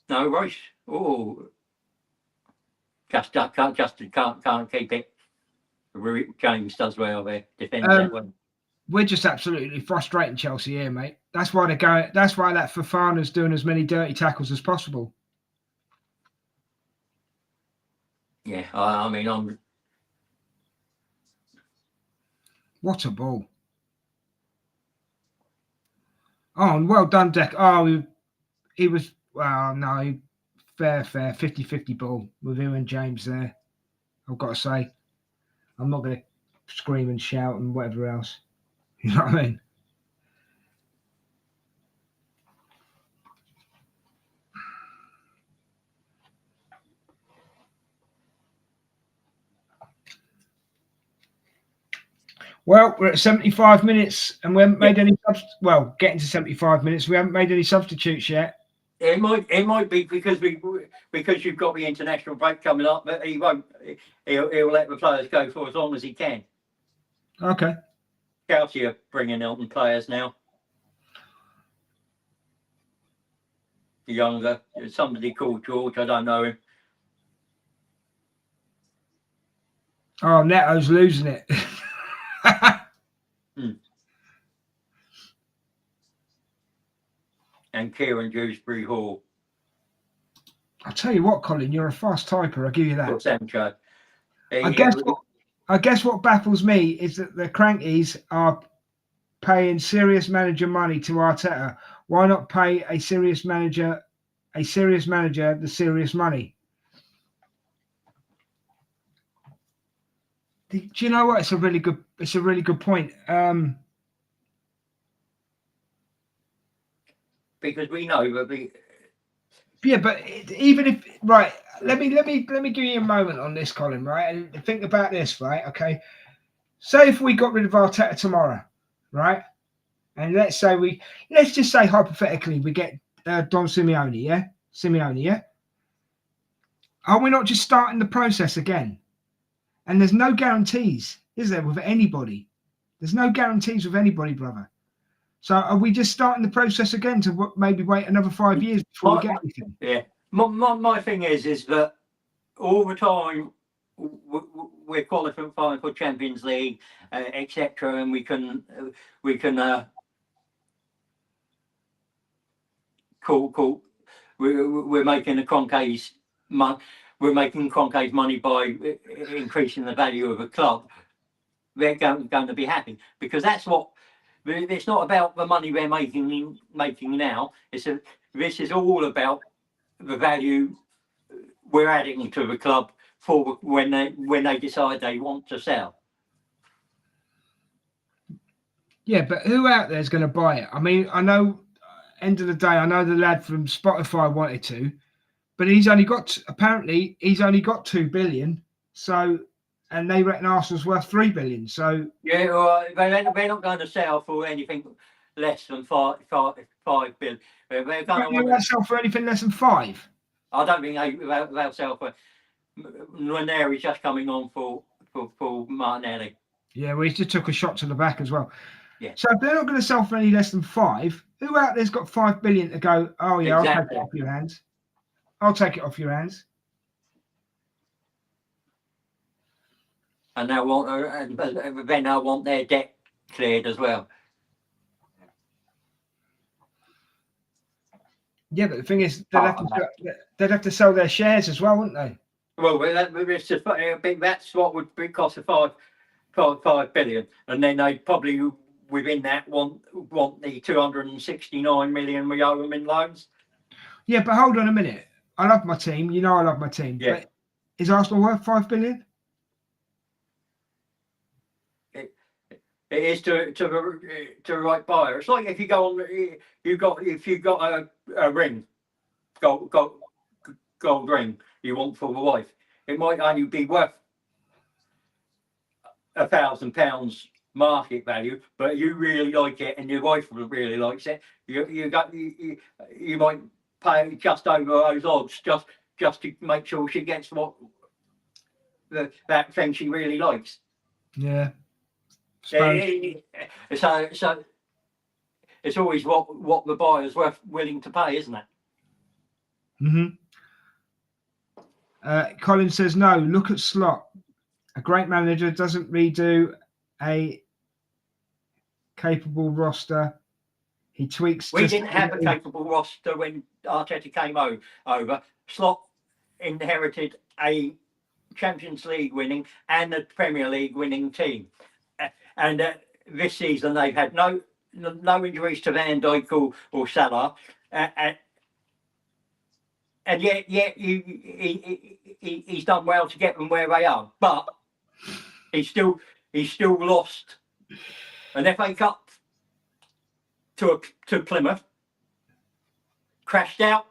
Speaker 2: No, Royce. Oh. Justin can't keep it. James does well there. Defends that one.
Speaker 1: We're just absolutely frustrating Chelsea here, mate. That's why they're going. That's why that Fofana's doing as many dirty tackles as possible.
Speaker 2: Yeah, I mean,
Speaker 1: What a ball! Oh, and well done, Deck. Oh, he was. Well, no, fair, 50-50 ball with him and James there. I've got to say. I'm not going to scream and shout and whatever else. You know what I mean? Well, we're at 75 minutes and we haven't made any getting to 75 minutes. We haven't made any substitutes yet.
Speaker 2: It might be because you've got the international break coming up, but he won't. He'll let the players go for as long as he can.
Speaker 1: Okay.
Speaker 2: Chelsea are bringing on players now. Younger, somebody called George. I don't know him.
Speaker 1: Oh, Neto's losing it.
Speaker 2: And Kieran Dewsbury Hall.
Speaker 1: I'll tell you what, Colin, you're a fast typer. I'll give you that.
Speaker 2: Sancho.
Speaker 1: I guess what baffles me is that the Crankies are paying serious manager money to Arteta. Why not pay a serious manager the serious money? Do you know what? It's a really good point.
Speaker 2: Because we know that
Speaker 1: Yeah, but even if right, let me give you a moment on this, Colin. Right, and think about this. Right, okay. Say if we got rid of Arteta tomorrow, right, and let's just say hypothetically we get Don Simeone, yeah, Simeone, yeah. Are we not just starting the process again? And there's no guarantees, is there, with anybody? There's no guarantees with anybody, brother. So are we just starting the process again to maybe wait another 5 years before we get anything?
Speaker 2: Yeah. My thing is that all the time we're qualifying for Champions League, etc., and we can call we're making the Kroenkes we're making Kroenkes money by increasing the value of a club. They're going to be happy because that's what. It's not about the money they're making now. This is all about the value we're adding to the club for when they decide they want to sell.
Speaker 1: Yeah, but who out there is going to buy it? I mean, I know. End of the day, I know the lad from Spotify wanted to, but he's only got 2 billion. So, and they reckon Arsenal's worth 3 billion. So
Speaker 2: yeah, well, they're not going to sell for anything less than 5 billion. They're going to
Speaker 1: you won't sell for anything less than 5.
Speaker 2: I don't think they'll sell for. Ranieri's just coming on for Martinelli.
Speaker 1: Yeah, well, he just took a shot to the back as well.
Speaker 2: Yeah.
Speaker 1: So if they're not going to sell for any less than 5, who out there's got 5 billion to go? Oh yeah, exactly. I'll take it off your hands. I'll take it off your hands.
Speaker 2: And they want, then I want their debt cleared as well.
Speaker 1: Yeah, but the thing is, they'd have to sell their shares as well, wouldn't they?
Speaker 2: Well, that's what would cost a 5 billion, and then they probably within that want the 269 million we owe them in loans.
Speaker 1: Yeah, but hold on a minute. I love my team. You know, I love my team.
Speaker 2: Yeah.
Speaker 1: But is Arsenal worth 5 billion?
Speaker 2: It is to the right buyer. It's like if you go on, if you got a ring, gold ring you want for the wife, it might only be worth £1,000 market value, but you really like it and your wife really likes it. You might pay just over those odds just to make sure she gets what that thing she really likes.
Speaker 1: Yeah.
Speaker 2: So it's always what the buyer's willing to pay, isn't it?
Speaker 1: Mm-hmm. Colin says no. Look at Slot. A great manager doesn't redo a capable roster. He tweaks.
Speaker 2: We didn't have a capable roster when Arteta came over. Slot inherited a Champions League winning and a Premier League winning team, and this season they've had no injuries to Van Dijk or Salah, and yet he's done well to get them where they are, but he's still lost an FA Cup to Plymouth, crashed out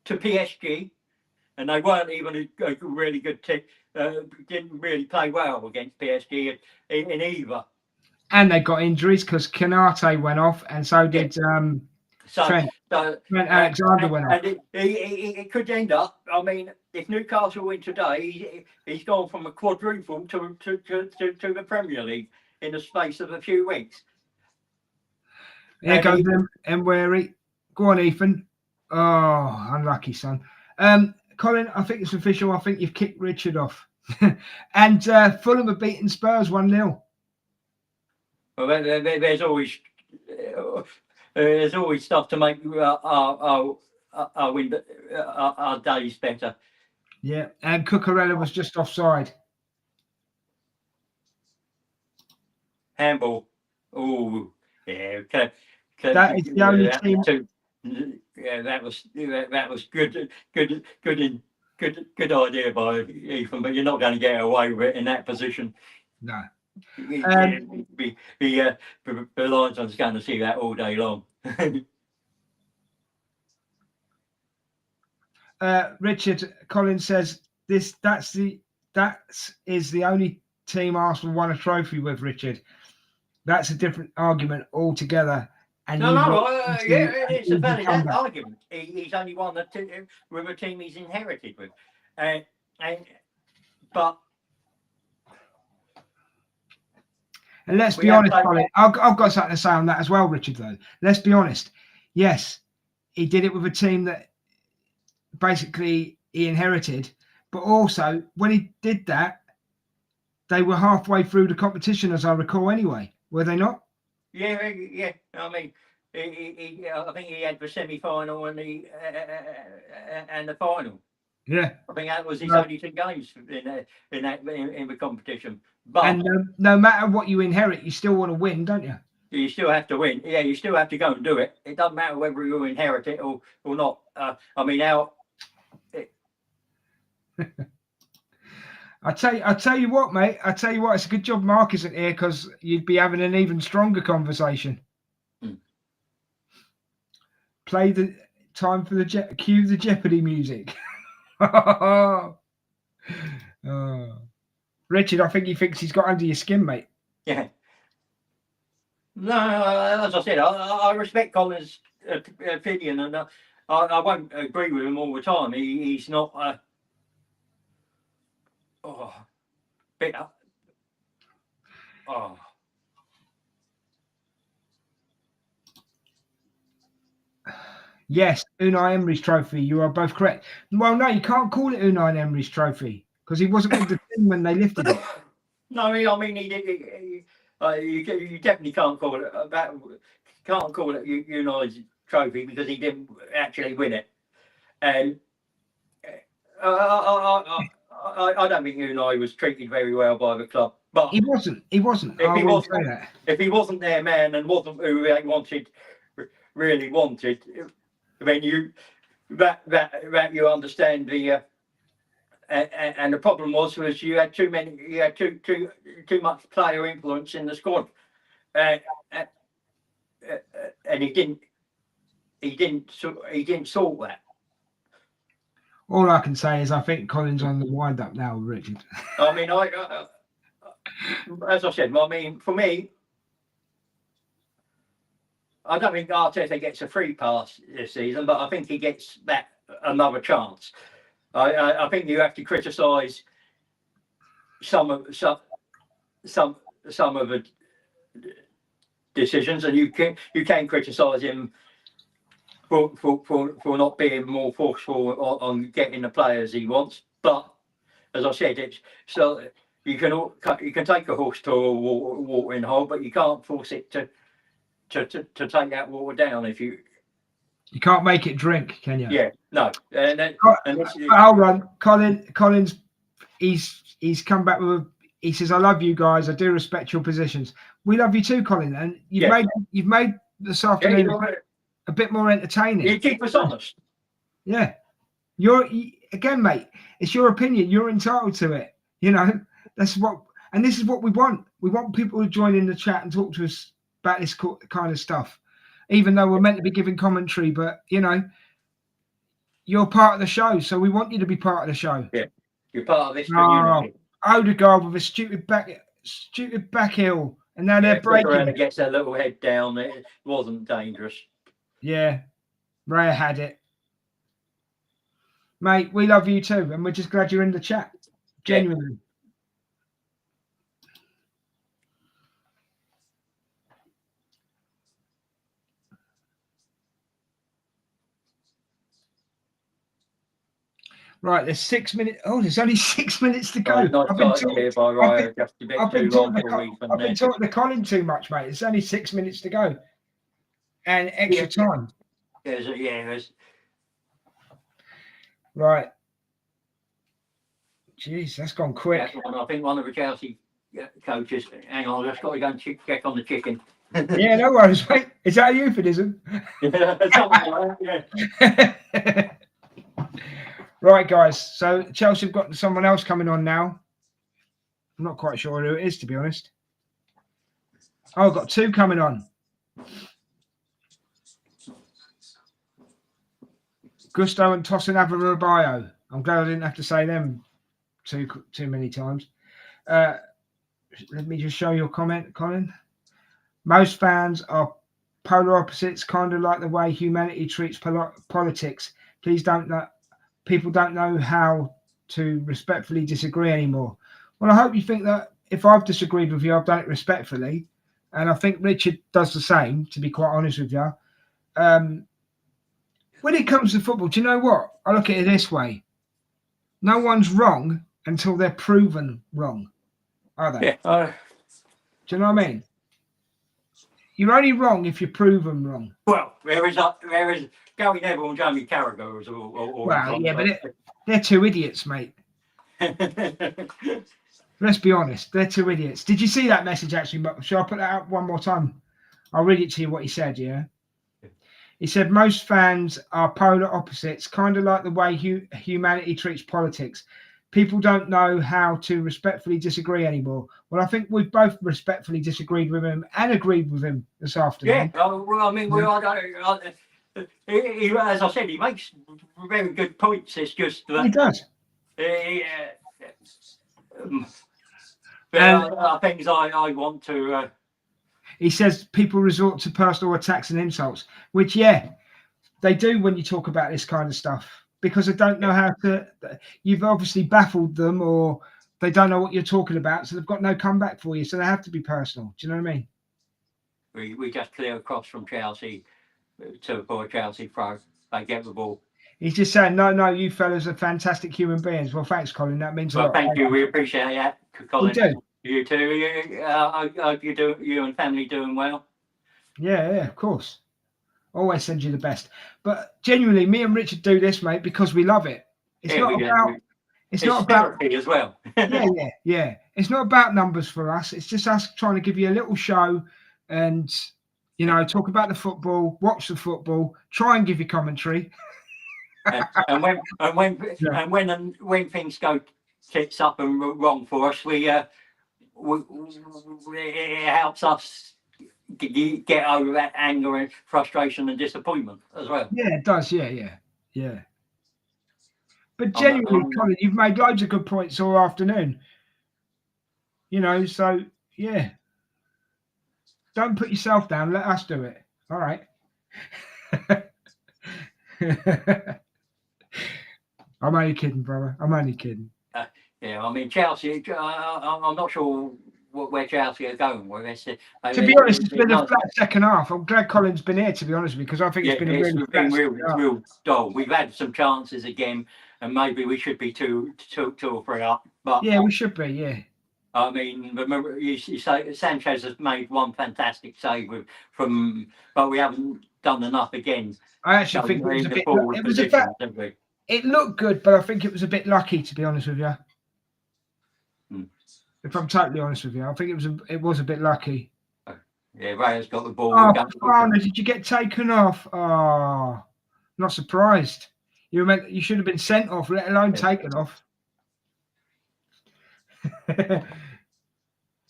Speaker 2: to PSG, and they weren't even a really good team. Didn't really play well against PSG in either. And
Speaker 1: they got injuries because Canate went off, and so did Trent Alexander went off.
Speaker 2: And it could end up. I mean, if Newcastle win today, he's gone from a quadruple to the Premier League in the space of a few weeks.
Speaker 1: Here goes Mweri. Go on, Ethan. Oh, unlucky, son. Colin, I think it's official. I think you've kicked Richard off. And Fulham have beaten Spurs 1-0.
Speaker 2: Well, there's always stuff to make our days better.
Speaker 1: Yeah, and Cucurella was just offside.
Speaker 2: Handball. Oh, yeah.
Speaker 1: That is the only team.
Speaker 2: Yeah, that was good idea by Ethan, but you're not going to get away with it in that position.
Speaker 1: No.
Speaker 2: The Lions are going to see that all day long.
Speaker 1: Richard Collins says that is the only team Arsenal won a trophy with, Richard. That's a different argument altogether. And
Speaker 2: it's a valid argument. He's only won with a team he's inherited with, but.
Speaker 1: And let's be honest, Colin, I've got something to say on that as well, Richard, though. Let's be honest. Yes, he did it with a team that basically he inherited, but also when he did that, they were halfway through the competition, as I recall anyway. Were they not?
Speaker 2: Yeah. I mean, I think he had the semi-final and the final.
Speaker 1: Yeah,
Speaker 2: I think that was his only 2 games in the competition. But
Speaker 1: and no matter what you inherit, you still want to win, don't you?
Speaker 2: You still have to win. Yeah, you still have to go and do it. It doesn't matter whether you inherit it or not. I mean, now.
Speaker 1: I tell you what, mate. I tell you what, it's a good job Mark isn't here because you'd be having an even stronger conversation. Play the time for cue the Jeopardy music. Richard, I think he thinks he's got under your skin, mate.
Speaker 2: Yeah. No, as I said, I respect Colin's opinion, and I won't agree with him all the time. He's not.
Speaker 1: Yes, Unai Emery's trophy. You are both correct. Well, no, you can't call it Unai Emery's trophy because he wasn't with the team when they lifted it.
Speaker 2: No, I mean he did. You definitely can't call it that. Can't call it Unai's trophy because he didn't actually win it. And I don't think Unai was treated very well by the club. But
Speaker 1: he wasn't.
Speaker 2: If he wasn't their man and wasn't who they really wanted, then you understand the. And the problem was you had too much player influence in the squad, and he didn't sort that.
Speaker 1: All I can say is I think Colin's on the wind up now, Richard.
Speaker 2: I mean, as I said, I mean, for me, I don't think Arteta gets a free pass this season, but I think he gets that another chance. I think you have to criticise some of the decisions, and you can criticise him for not being more forceful on getting the players he wants. But as I said, you can take a horse to a watering hole, but you can't force it to take that water down if you.
Speaker 1: You can't make it drink, can you?
Speaker 2: Yeah, no.
Speaker 1: Hold on, Collins. He's come back with. He says, "I love you guys. I do respect your positions. We love you too, Colin. And you've made this afternoon a bit more entertaining.
Speaker 2: You keep us honest.
Speaker 1: Yeah, again, mate. It's your opinion. You're entitled to it. You know this is what we want. We want people to join in the chat and talk to us about this kind of stuff. Even though we're meant to be giving commentary, but you're part of the show, so we want you to be part of the show.
Speaker 2: Yeah, you're part of this community.
Speaker 1: Odegaard with a stupid back heel, and now they're breaking.
Speaker 2: It gets their little head down. It wasn't dangerous.
Speaker 1: Yeah, Raya had it, mate. We love you too, and we're just glad you're in the chat. Genuinely. Yeah. Right, there's 6 minutes. Oh, there's only 6 minutes to go. I've been talking to Colin too much, mate. It's only 6 minutes to go, and extra time.
Speaker 2: Yes.
Speaker 1: Right. Jeez, that's gone quick.
Speaker 2: I think one of the Chelsea coaches. Hang on, I've just got to go and check on the chicken.
Speaker 1: Yeah, no worries, mate. Is that a euphemism?
Speaker 2: Yeah, something like that, yeah.
Speaker 1: Right, guys. So Chelsea have got someone else coming on now. I'm not quite sure who it is, to be honest. Oh, I've got 2 coming on. Gusto and Tosin Avarabio. I'm glad I didn't have to say them too many times. Let me just show your comment, Colin. Most fans are polar opposites, kind of like the way humanity treats politics. People don't know how to respectfully disagree anymore. Well, I hope you think that if I've disagreed with you, I've done it respectfully. And I think Richard does the same, to be quite honest with you. When it comes to football, do you know what? I look at it this way. No one's wrong until they're proven wrong, are they?
Speaker 2: Yeah.
Speaker 1: Do you know what I mean? You're only wrong if you're proven wrong.
Speaker 2: Well, there is Gary Neville and Jamie Carragher.
Speaker 1: Well, yeah, but they're two idiots, mate. Let's be honest, they're two idiots. Did you see that message actually? Shall I put that out one more time? I'll read it to you what he said, yeah? He said, most fans are polar opposites, kind of like the way humanity treats politics. People don't know how to respectfully disagree anymore. Well, I think we've both respectfully disagreed with him and agreed with him this afternoon.
Speaker 2: Yeah, well, I mean, as I said, he makes very good points. It's just that
Speaker 1: He does.
Speaker 2: There are things I want to.
Speaker 1: He says people resort to personal attacks and insults, which, yeah, they do when you talk about this kind of stuff, because they don't know how to. You've obviously baffled them, or they don't know what you're talking about, so they've got no comeback for you. So they have to be personal. Do you know what I mean?
Speaker 2: We just clear across from Chelsea for a Chelsea throw. They get the ball.
Speaker 1: He's just saying, no, you fellas are fantastic human beings. Well, thanks, Colin. That means a lot.
Speaker 2: Thank you. We appreciate that, Colin.
Speaker 1: We do.
Speaker 2: You too. I hope you and family doing well.
Speaker 1: Yeah, of course. Always send you the best. But genuinely, me and Richard do this, mate, because we love it. It's not about. It's not about
Speaker 2: therapy as well.
Speaker 1: yeah. It's not about numbers for us. It's just us trying to give you a little show, and talk about the football, watch the football, try and give you commentary.
Speaker 2: and when things go tits up and wrong for us, it helps us get over that anger and frustration and disappointment as well.
Speaker 1: Yeah, it does. Yeah. But genuinely, Colin, you've made loads of good points all afternoon. So yeah. Don't put yourself down. Let us do it. All right. I'm only kidding, brother. I'm only kidding.
Speaker 2: Yeah, I mean, Chelsea, I'm not sure where Chelsea are going with this.
Speaker 1: To be honest, it's been a flat second half. I'm glad Colin's been here, to be honest with you, because I think it's been a
Speaker 2: real dull. We've had some chances again, and maybe we should be two or three up. But
Speaker 1: yeah, we should be, yeah.
Speaker 2: I mean, remember, you say Sanchez has made one fantastic save but we haven't done enough again.
Speaker 1: I actually think it looked good, but I think it was a bit lucky, to be honest with you. If I'm totally honest with you, I think it was a bit lucky.
Speaker 2: Yeah, Ray's got the ball.
Speaker 1: Did you get taken off? Oh, not surprised. You should have been sent off, let alone taken off.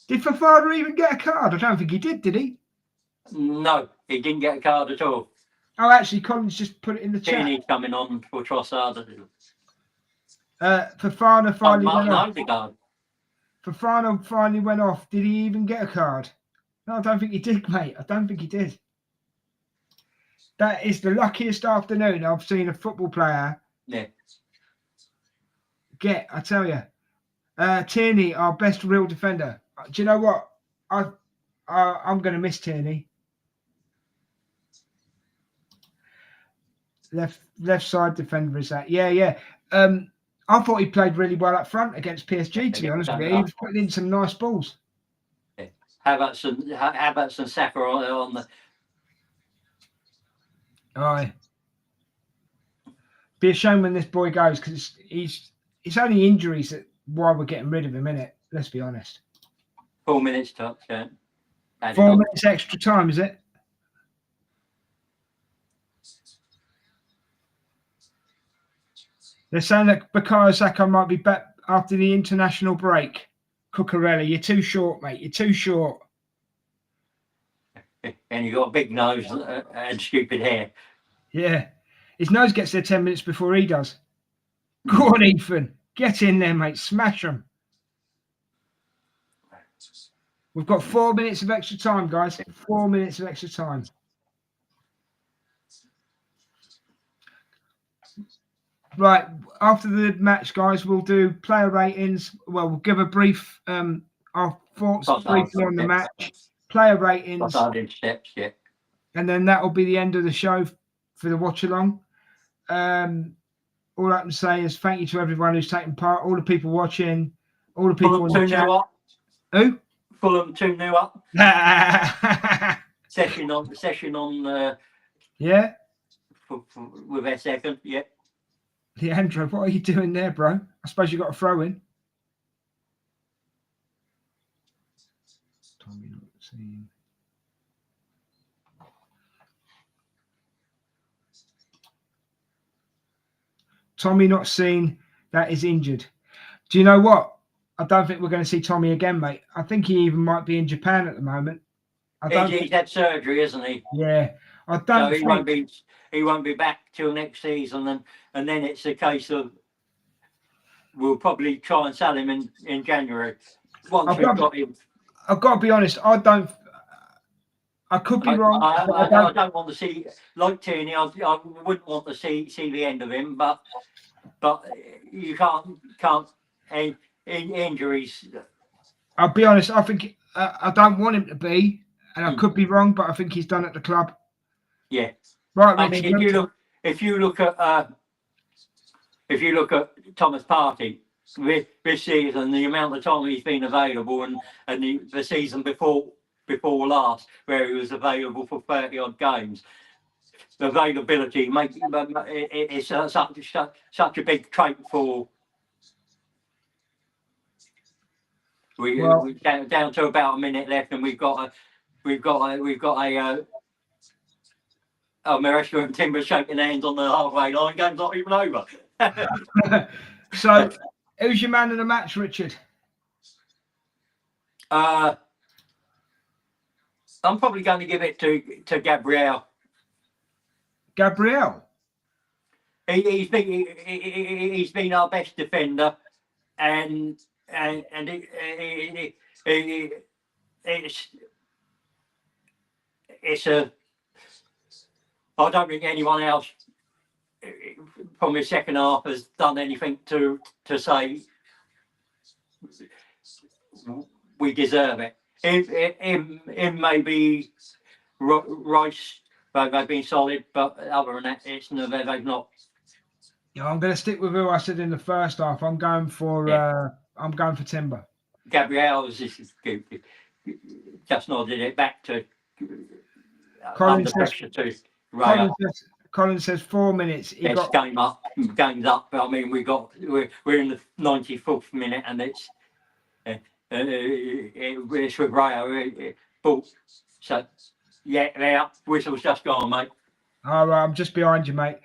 Speaker 1: Did Fafana even get a card? I don't think he did he?
Speaker 2: No, he didn't get a card at all.
Speaker 1: Oh, actually, Colin's just put it in the chat.
Speaker 2: Tierney's coming on for Trossard.
Speaker 1: Fafana finally went off. Fafana finally went off. Did he even get a card? No, I don't think he did, mate. I don't think he did. That is the luckiest afternoon I've seen a football player get, I tell you. Tierney, our best real defender. Do you know what? I'm going to miss Tierney. Left side defender is that? Yeah. I thought he played really well up front against PSG. To be honest with you, he was putting in some nice balls.
Speaker 2: Yeah. How about some Saka on the?
Speaker 1: Aye. Be a shame when this boy goes, because it's only injuries that why we're getting rid of him, innit? Let's be honest.
Speaker 2: 4 minutes tops, yeah.
Speaker 1: 4 minutes extra time, is it? They're saying that Bukayo Saka might be back after the international break. Cucurella, you're too short, mate. You're too short.
Speaker 2: And you got a big nose and stupid hair.
Speaker 1: Yeah. His nose gets there 10 minutes before he does. Go on, Ethan. Get in there, mate. Smash him. We've got 4 minutes of extra time, guys. 4 minutes of extra time. Right, after the match, guys, we'll do player ratings. Well, we'll give a brief our thoughts briefly on the match, player ratings,
Speaker 2: steps, yeah.
Speaker 1: And then that will be the end of the show for the watch along. All I can say is thank you to everyone who's taken part, all the people watching, all the people in the chat. Who?
Speaker 2: Fulham 2-0 up. session on.
Speaker 1: Yeah.
Speaker 2: With their second, yeah.
Speaker 1: Leandro, what are you doing there, bro? I suppose you got a throw in. Tommy not seen. Tommy not seen. That is injured. Do you know what? I don't think we're going to see Tommy again, mate. I think he even might be in Japan at the moment.
Speaker 2: He's had surgery, isn't he?
Speaker 1: Yeah. I don't.
Speaker 2: So he won't be back till next season, and then it's a case of we'll probably try and sell him in January. Once we've got him.
Speaker 1: I've got to be honest. I could be wrong.
Speaker 2: I don't want to see, like Tierney, I wouldn't want to see the end of him, but you can't injuries.
Speaker 1: I'll be honest. I think I don't want him to be, and I could be wrong, but I think he's done at the club.
Speaker 2: Yeah.
Speaker 1: Right.
Speaker 2: I mean, if you look at Thomas Partey this season, the amount of time he's been available, and the season before last, where he was available for 30 odd games, the availability it's such a big trait for. We're down to about a minute left, and we've got a Maresca and Timber shaking hands on the halfway line. Game's not even over.
Speaker 1: So, who's your man of the match, Richard?
Speaker 2: I'm probably going to give it to Gabriel.
Speaker 1: Gabriel.
Speaker 2: He's been our best defender, and it's a. I don't think anyone else from the second half has done anything to say we deserve it. Him maybe Rice, they've been solid, but other than that, they've not.
Speaker 1: Yeah, I'm going to stick with who I said in the first half. I'm going for Timber.
Speaker 2: Gabriel's just nodded it back to
Speaker 1: Colin says 4 minutes.
Speaker 2: Game's up. I mean, we're in the 94th minute, and it's with Rayo. So yeah, they're up. Whistle's just gone, mate.
Speaker 1: All right, I'm just behind you, mate.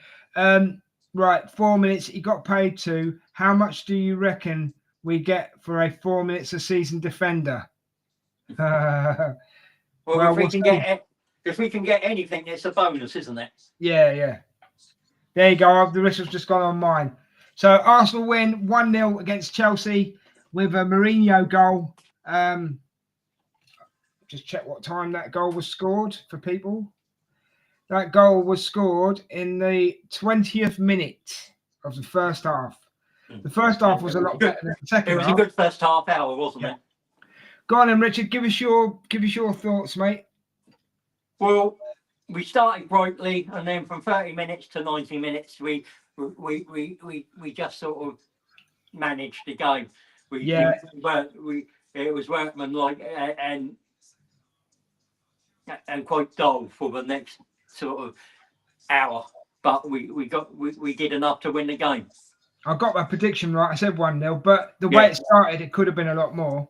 Speaker 1: Right, 4 minutes. He got paid to. How much do you reckon we get for a 4 minutes a season defender?
Speaker 2: Well, if we can get anything, it's a bonus, isn't it?
Speaker 1: Yeah. There you go. The whistle's just gone on mine. So Arsenal win 1-0 against Chelsea with a Mourinho goal. Just check what time that goal was scored for people. That goal was scored in the 20th minute of the first half. The first half was a lot better than the second half.
Speaker 2: It was a good first half hour, wasn't it?
Speaker 1: Go on then, Richard. Give us your thoughts, mate.
Speaker 2: Well, we started brightly, and then from 30 minutes to 90 minutes, we just sort of managed the game. It was workmanlike and quite dull for the next sort of hour, but we did enough to win the game.
Speaker 1: I got my prediction right. I said 1-0, but the way it started, it could have been a lot more.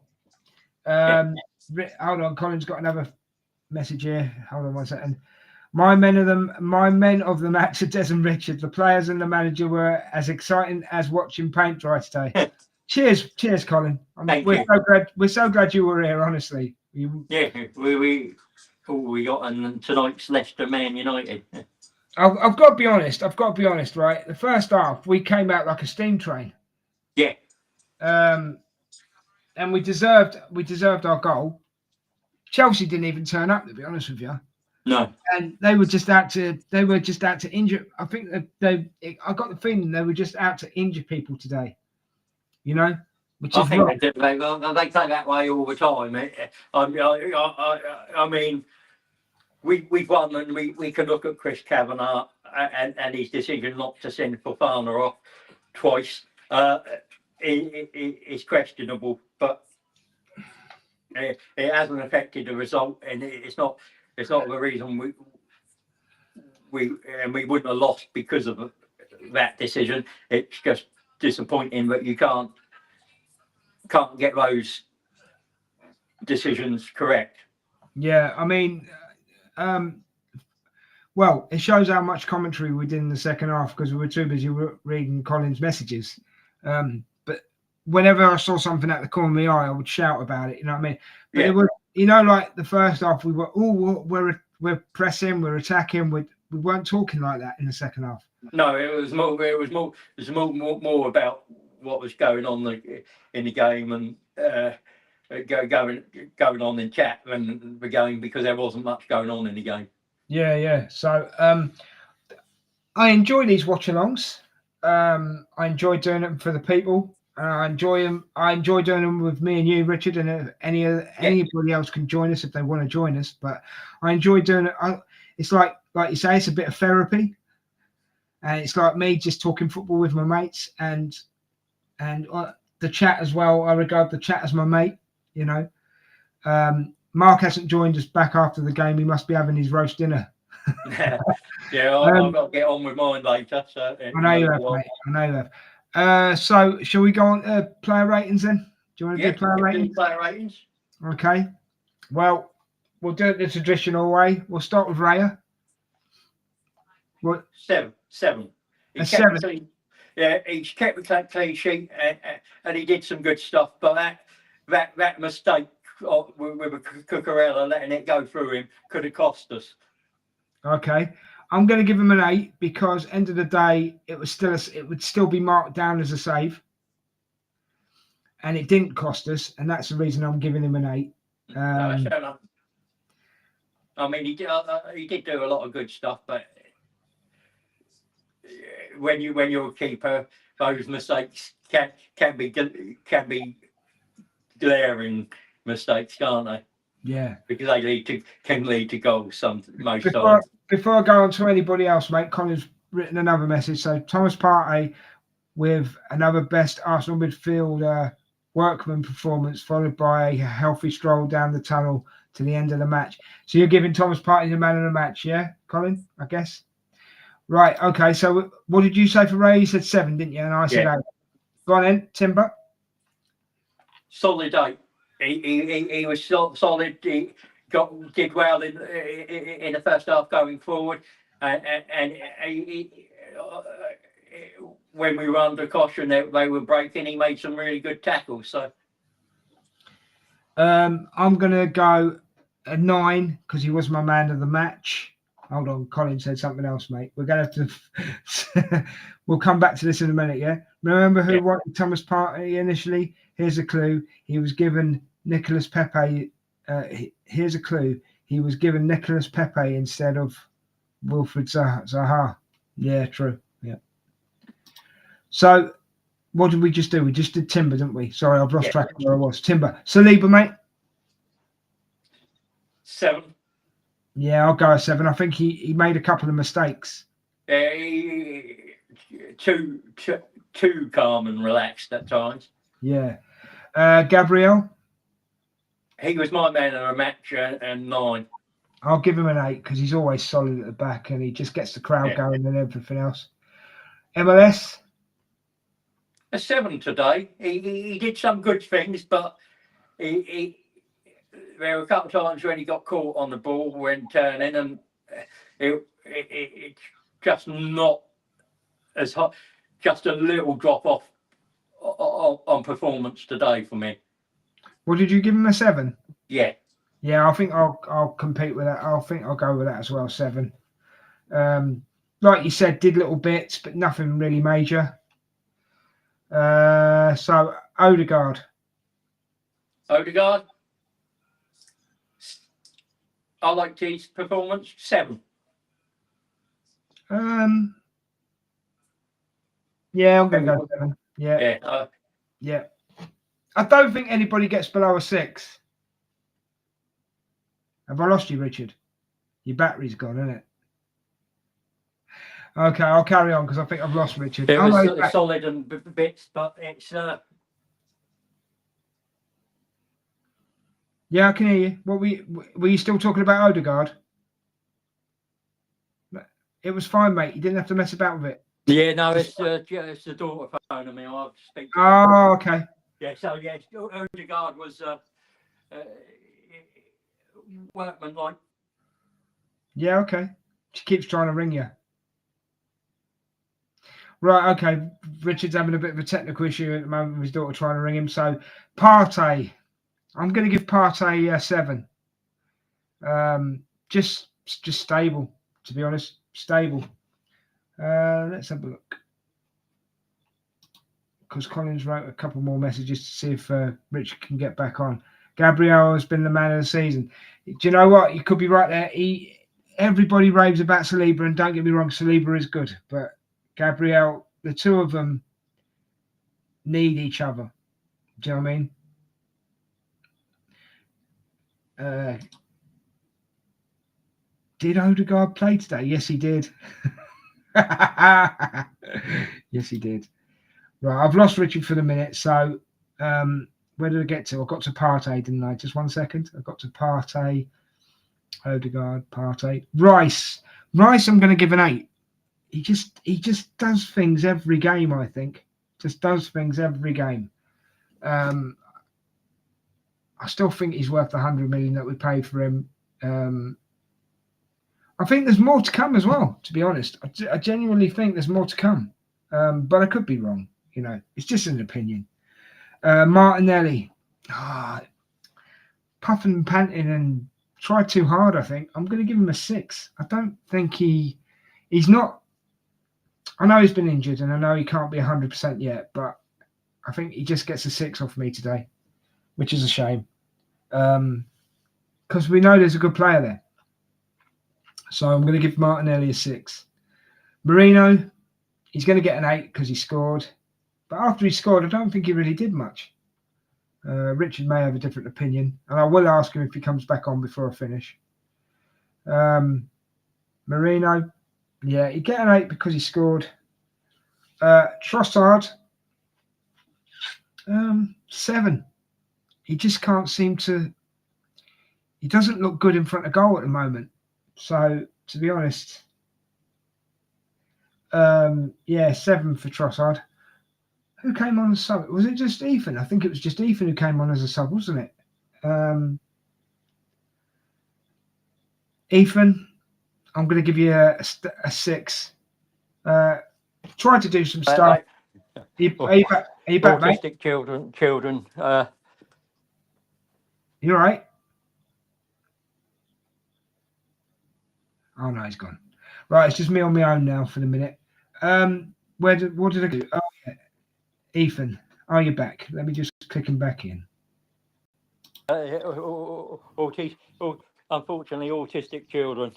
Speaker 1: Hold on, Colin's got another message here. Hold on 1 second. My men of the match are Des and Richard. The players and the manager were as exciting as watching paint dry today. Cheers, Colin. We're so glad you were here. Honestly.
Speaker 2: We got tonight's Leicester Man United.
Speaker 1: I've got to be honest. Right, the first half we came out like a steam train.
Speaker 2: Yeah.
Speaker 1: And we deserved our goal. Chelsea didn't even turn up, to be honest with you.
Speaker 2: No.
Speaker 1: And they were just out to injure. I think I got the feeling they were just out to injure people today. You know, which
Speaker 2: I
Speaker 1: is
Speaker 2: think
Speaker 1: wrong.
Speaker 2: they say that way all the time. I mean, we've won, and we can look at Chris Kavanagh and his decision not to send Fofana off twice. It's questionable, but it hasn't affected the result, and it's not the reason we wouldn't have lost because of that decision. It's just disappointing that you can't get those decisions correct.
Speaker 1: Yeah, I mean, well, it shows how much commentary we did in the second half because we were too busy reading Colin's messages. But whenever I saw something at the corner of my eye, I would shout about it. You know what I mean? But it was, like the first half, we were, we're pressing, we're attacking. We weren't talking like that in the second half.
Speaker 2: No, it was more about what was going on in the game and going on in chat than the game, because there wasn't much going on in the game.
Speaker 1: Yeah. So I enjoy these watch-alongs. I enjoy doing them for the people. I enjoy them. I enjoy doing them with me and you, Richard, and anybody else can join us if they want to join us. But I enjoy doing it. It's like you say, it's a bit of therapy, and it's like me just talking football with my mates, and the chat as well. I regard the chat as my mate. You know, Mark hasn't joined us back after the game. He must be having his roast dinner.
Speaker 2: Yeah, I've got to get on with mine later. So
Speaker 1: I know you have, mate. I know you have. So shall we go on to player ratings then? Do you want to do player ratings?
Speaker 2: Player ratings.
Speaker 1: Okay. Well, we'll do it the traditional way. We'll start with Raya. What?
Speaker 2: 7.
Speaker 1: A 7.
Speaker 2: He's kept a clean sheet, and he did some good stuff. But that mistake with Cucurella letting it go through him could have cost us.
Speaker 1: Okay, I'm going to give him an 8 because end of the day, it would still be marked down as a save, and it didn't cost us, and that's the reason I'm giving him an 8.
Speaker 2: No, fair enough. I mean, he did do a lot of good stuff, but when you're a keeper, those mistakes can be glaring mistakes, can't they?
Speaker 1: Yeah,
Speaker 2: because they can lead to goals most times.
Speaker 1: Before I go on to anybody else, mate, Colin's written another message. So Thomas Partey with another best Arsenal midfield workman performance, followed by a healthy stroll down the tunnel to the end of the match. So you're giving Thomas Partey the man of the match, yeah, Colin? I guess. Right. Okay. So what did you say for Ray? You said 7, didn't you? And I said 8. Go on then, Timber.
Speaker 2: Solid 8. He was solid. He did well in the first half going forward, and when we were under caution, they were breaking. He made some really good tackles. So
Speaker 1: I'm gonna go a 9 because he was my man of the match. Hold on, Colin said something else, mate. We're gonna have to. We'll come back to this in a minute. Yeah. Remember who wanted Thomas Partey initially? Here's a clue. He was given Nicolas Pepe. Here's a clue. He was given Nicolas Pepe instead of Wilfred Zaha. Yeah, true. Yeah. So, what did we just do? We just did Timber, didn't we? Sorry, I've lost track of where I was. Timber. Saliba, mate.
Speaker 2: 7.
Speaker 1: Yeah, I'll go a 7. I think he made a couple of mistakes.
Speaker 2: Too calm and relaxed at times.
Speaker 1: Yeah. Gabriel?
Speaker 2: He was my man of the match, and 9.
Speaker 1: I'll give him an 8 because he's always solid at the back and he just gets the crowd going and everything else. MLS?
Speaker 2: A 7 today. He did some good things, but there were a couple of times when he got caught on the ball when turning, and it's just not as hot. Just a little drop off on performance today for me.
Speaker 1: What did you give him, a 7?
Speaker 2: Yeah.
Speaker 1: Yeah, I think I'll compete with that. I think I'll go with that as well, 7. like you said, did little bits, but nothing really major. So Odegaard.
Speaker 2: Odegaard. I liked his performance. 7.
Speaker 1: Yeah, I'm going to go 7. Yeah. Yeah. I don't think anybody gets below a 6. Have I lost you, Richard? Your battery's gone, isn't it? Okay, I'll carry on because I think I've lost Richard.
Speaker 2: It was solid and bits, but it's.
Speaker 1: Yeah, I can hear you. What were you still talking about Odegaard? It was fine, mate. You didn't have to mess about with it.
Speaker 2: Yeah, no, it's the daughter phoning me. I'll speak to
Speaker 1: Oh, okay.
Speaker 2: Yeah, so yeah, Odegaard was workman-like.
Speaker 1: Yeah, okay. She keeps trying to ring you. Right, okay. Richard's having a bit of a technical issue at the moment with his daughter trying to ring him. So, Partey. I'm going to give Partey a 7. Just stable, to be honest. Stable. Let's have a look. Because Collins wrote a couple more messages to see if Richard can get back on. Gabriel has been the man of the season. Do you know what? You could be right there. Everybody raves about Saliba, and don't get me wrong, Saliba is good. But Gabriel, the two of them need each other. Do you know what I mean? Did Odegaard play today? Yes, he did. Yes, he did. Right, I've lost Richard for the minute. So, where did I get to? I got to Partey, didn't I? Just 1 second. I got to Partey, Odegaard, Partey, Rice. Rice, I'm going to give an 8. He just does things every game. I think just does things every game. I still think he's worth the 100 million that we paid for him. I think there's more to come as well. To be honest, I genuinely think there's more to come, but I could be wrong. You know, it's just an opinion. Martinelli, puffing and panting and tried too hard. I think I'm going to give him a 6. I don't think he's not. I know he's been injured and I know he can't be 100% yet, but I think he just gets a 6 off me today, which is a shame. Because we know there's a good player there. So I'm going to give Martinelli a 6. Marino, he's going to get an 8 because he scored. But after he scored, I don't think he really did much. Richard may have a different opinion, and I will ask him if he comes back on before I finish. Marino, yeah, he get an 8 because he scored. Trossard, 7. He just can't seem to. He doesn't look good in front of goal at the moment. So, to be honest, 7 for Trossard. Who came on as sub? Was it just Ethan? I think it was just Ethan who came on as a sub, wasn't it? Ethan, I'm going to give you a 6. Try to do some stuff. Are you back,
Speaker 2: autistic
Speaker 1: mate?
Speaker 2: children.
Speaker 1: You all right? Oh no, he's gone. Right, it's just me on my own now for the minute. What did I do? Oh, yeah. Ethan, are you back? Let me just click him back in.
Speaker 2: Unfortunately, autistic children.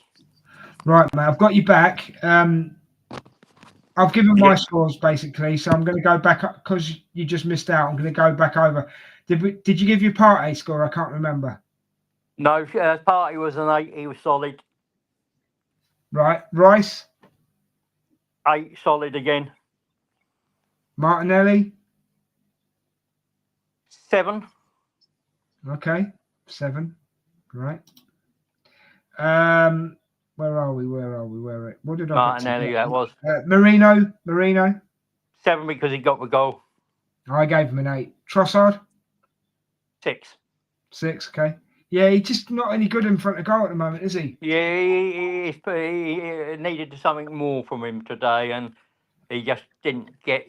Speaker 1: Right, mate, I've got you back. I've given my scores basically, so I'm going to go back up because you just missed out. I'm going to go back over. Did you give your Partey score? I can't remember.
Speaker 2: No, Partey was an 8. He was solid.
Speaker 1: Right, Rice.
Speaker 2: 8, solid again.
Speaker 1: Martinelli.
Speaker 2: 7.
Speaker 1: Okay, 7. Right. Where are we? What did I
Speaker 2: Martinelli, that was.
Speaker 1: Marino.
Speaker 2: 7 because he got the goal.
Speaker 1: I gave him an 8. Trossard.
Speaker 2: 6.
Speaker 1: 6. Okay. Yeah, he's just not any good in front of goal at the moment, is he?
Speaker 2: Yeah, he needed something more from him today, and he just didn't get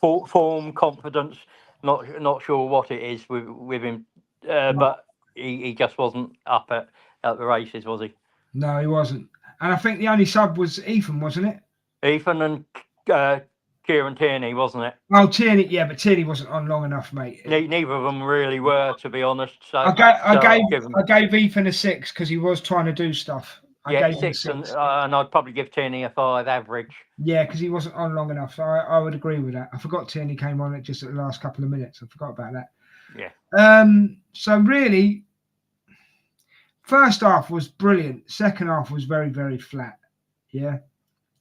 Speaker 2: form, confidence. Not sure what it is with him, but he just wasn't up at the races, was he?
Speaker 1: No, he wasn't. And I think the only sub was Ethan, wasn't it?
Speaker 2: Ethan and Kieran Tierney, wasn't it?
Speaker 1: Oh, Tierney, yeah, but Tierney wasn't on long enough, mate.
Speaker 2: Neither of them really were, to be honest. So
Speaker 1: I gave Ethan a 6 because he was trying to do stuff. I gave him
Speaker 2: 6, and I'd probably give Tierney a 5 average.
Speaker 1: Yeah, because he wasn't on long enough. So I would agree with that. I forgot Tierney came on just at the last couple of minutes. I forgot about that.
Speaker 2: Yeah.
Speaker 1: So really, first half was brilliant. Second half was very, very flat. Yeah.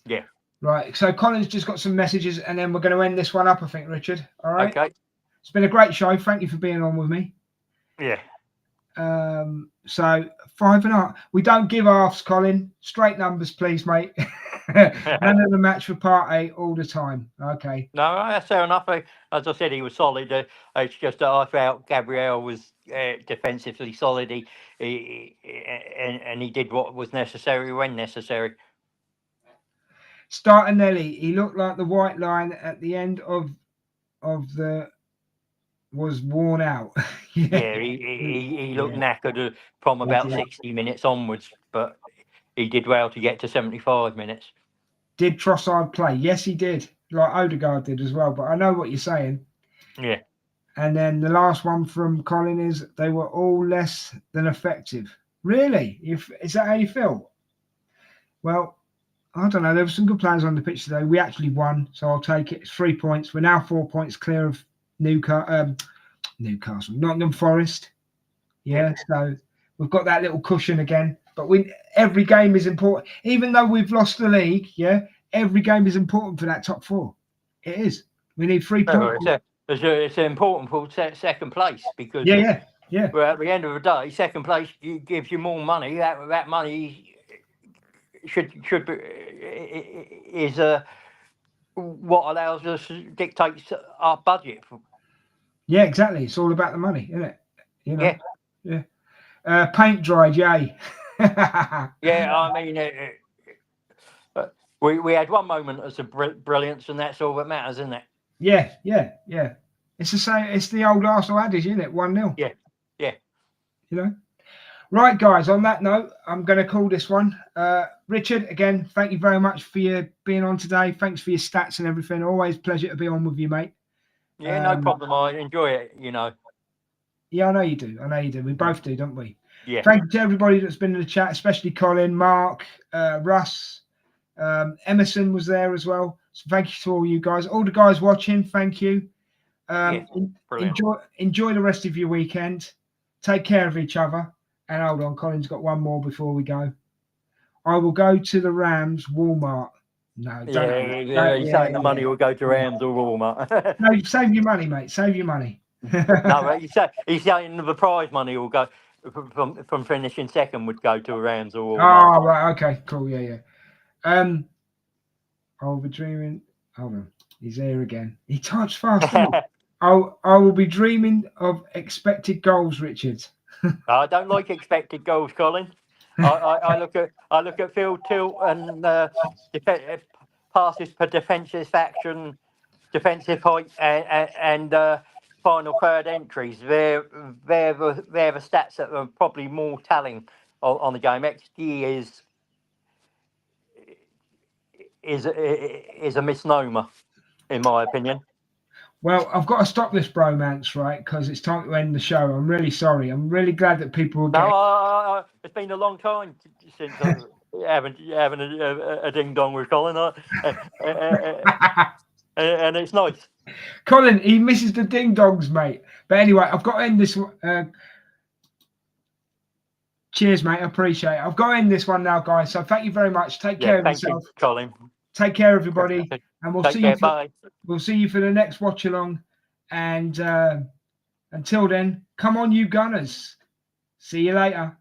Speaker 2: Yeah.
Speaker 1: Right. So Colin's just got some messages, and then we're going to end this one up, I think, Richard. All right.
Speaker 2: Okay.
Speaker 1: It's been a great show. Thank you for being on with me.
Speaker 2: Yeah.
Speaker 1: So 5.5. We don't give halves, Colin. Straight numbers, please, mate. None of the match for part 8 all the time. Okay.
Speaker 2: No, that's fair enough. As I said, he was solid. It's just that I felt Gabriel was defensively solid. He did what was necessary when necessary.
Speaker 1: Startinelli, he looked like the white line at the end of the was worn out.
Speaker 2: Yeah, he looked knackered from about 60 minutes onwards, but he did well to get to 75 minutes.
Speaker 1: Did Trossard play? Yes, he did. Like Odegaard did as well. But I know what you're saying.
Speaker 2: Yeah.
Speaker 1: And then the last one from Colin is they were all less than effective. Really? Is that how you feel? Well, I don't know. There were some good players on the pitch today. We actually won, so I'll take it. It's 3 points. We're now 4 points clear of Newcastle, Nottingham Forest. Yeah, so we've got that little cushion again. But every game is important. Even though we've lost the league, yeah, every game is important for that top 4. It is. We need 3 points.
Speaker 2: It's important for second place because
Speaker 1: yeah.
Speaker 2: Well, at the end of the day, second place gives you more money. That money should be is what allows us dictates our budget.
Speaker 1: Yeah, exactly. It's all about the money, isn't it? You know.
Speaker 2: Yeah.
Speaker 1: Paint dried, yay.
Speaker 2: Yeah, I mean, we had one moment of some brilliance, and that's all that matters, isn't it?
Speaker 1: Yeah. It's the same. It's the old Arsenal adage, isn't it? 1-0.
Speaker 2: Yeah.
Speaker 1: You know. Right, guys. On that note, I'm going to call this one. Richard, again, thank you very much for your being on today. Thanks for your stats and everything. Always a pleasure to be on with you, mate.
Speaker 2: Yeah, no problem. I enjoy it. You know.
Speaker 1: Yeah, I know you do. We both do, don't we?
Speaker 2: Yeah.
Speaker 1: Thank you to everybody that's been in the chat, especially Colin, Mark, Russ, Emerson was there as well. So thank you to all you guys. All the guys watching, thank you. Enjoy the rest of your weekend. Take care of each other. And hold on, Colin's got one more before we go. I will go to the Rams Walmart. No, don't.
Speaker 2: You're saying the money will go to Rams or Walmart.
Speaker 1: No, save your money, mate. Save your money.
Speaker 2: No, he's saying the prize money will go from finishing second would go to Rams or Walmart.
Speaker 1: Oh, right. Okay, cool. Yeah. I'll be dreaming. Hold on. He's here again. He types fast. I will be dreaming of expected goals, Richard.
Speaker 2: I don't like expected goals, Colin. I look at field tilt and passes per defensive action, defensive height, and final third entries. They're the stats that are probably more telling on the game. XG is a misnomer, in my opinion.
Speaker 1: Well, I've got to stop this bromance, right? Because it's time to end the show. I'm really sorry. I'm really glad that people will get.
Speaker 2: No, it's been a long time since having a ding dong with Colin, and it's nice.
Speaker 1: Colin, he misses the ding dongs, mate. But anyway, I've got to end this. Cheers, mate. I appreciate it. I've got to end this one now, guys. So thank you very much. Take care of yourself.
Speaker 2: Thank you, Colin.
Speaker 1: Take care, everybody. And we'll see you.
Speaker 2: Bye.
Speaker 1: We'll see you for the next watch along. And until then, come on, you Gunners. See you later.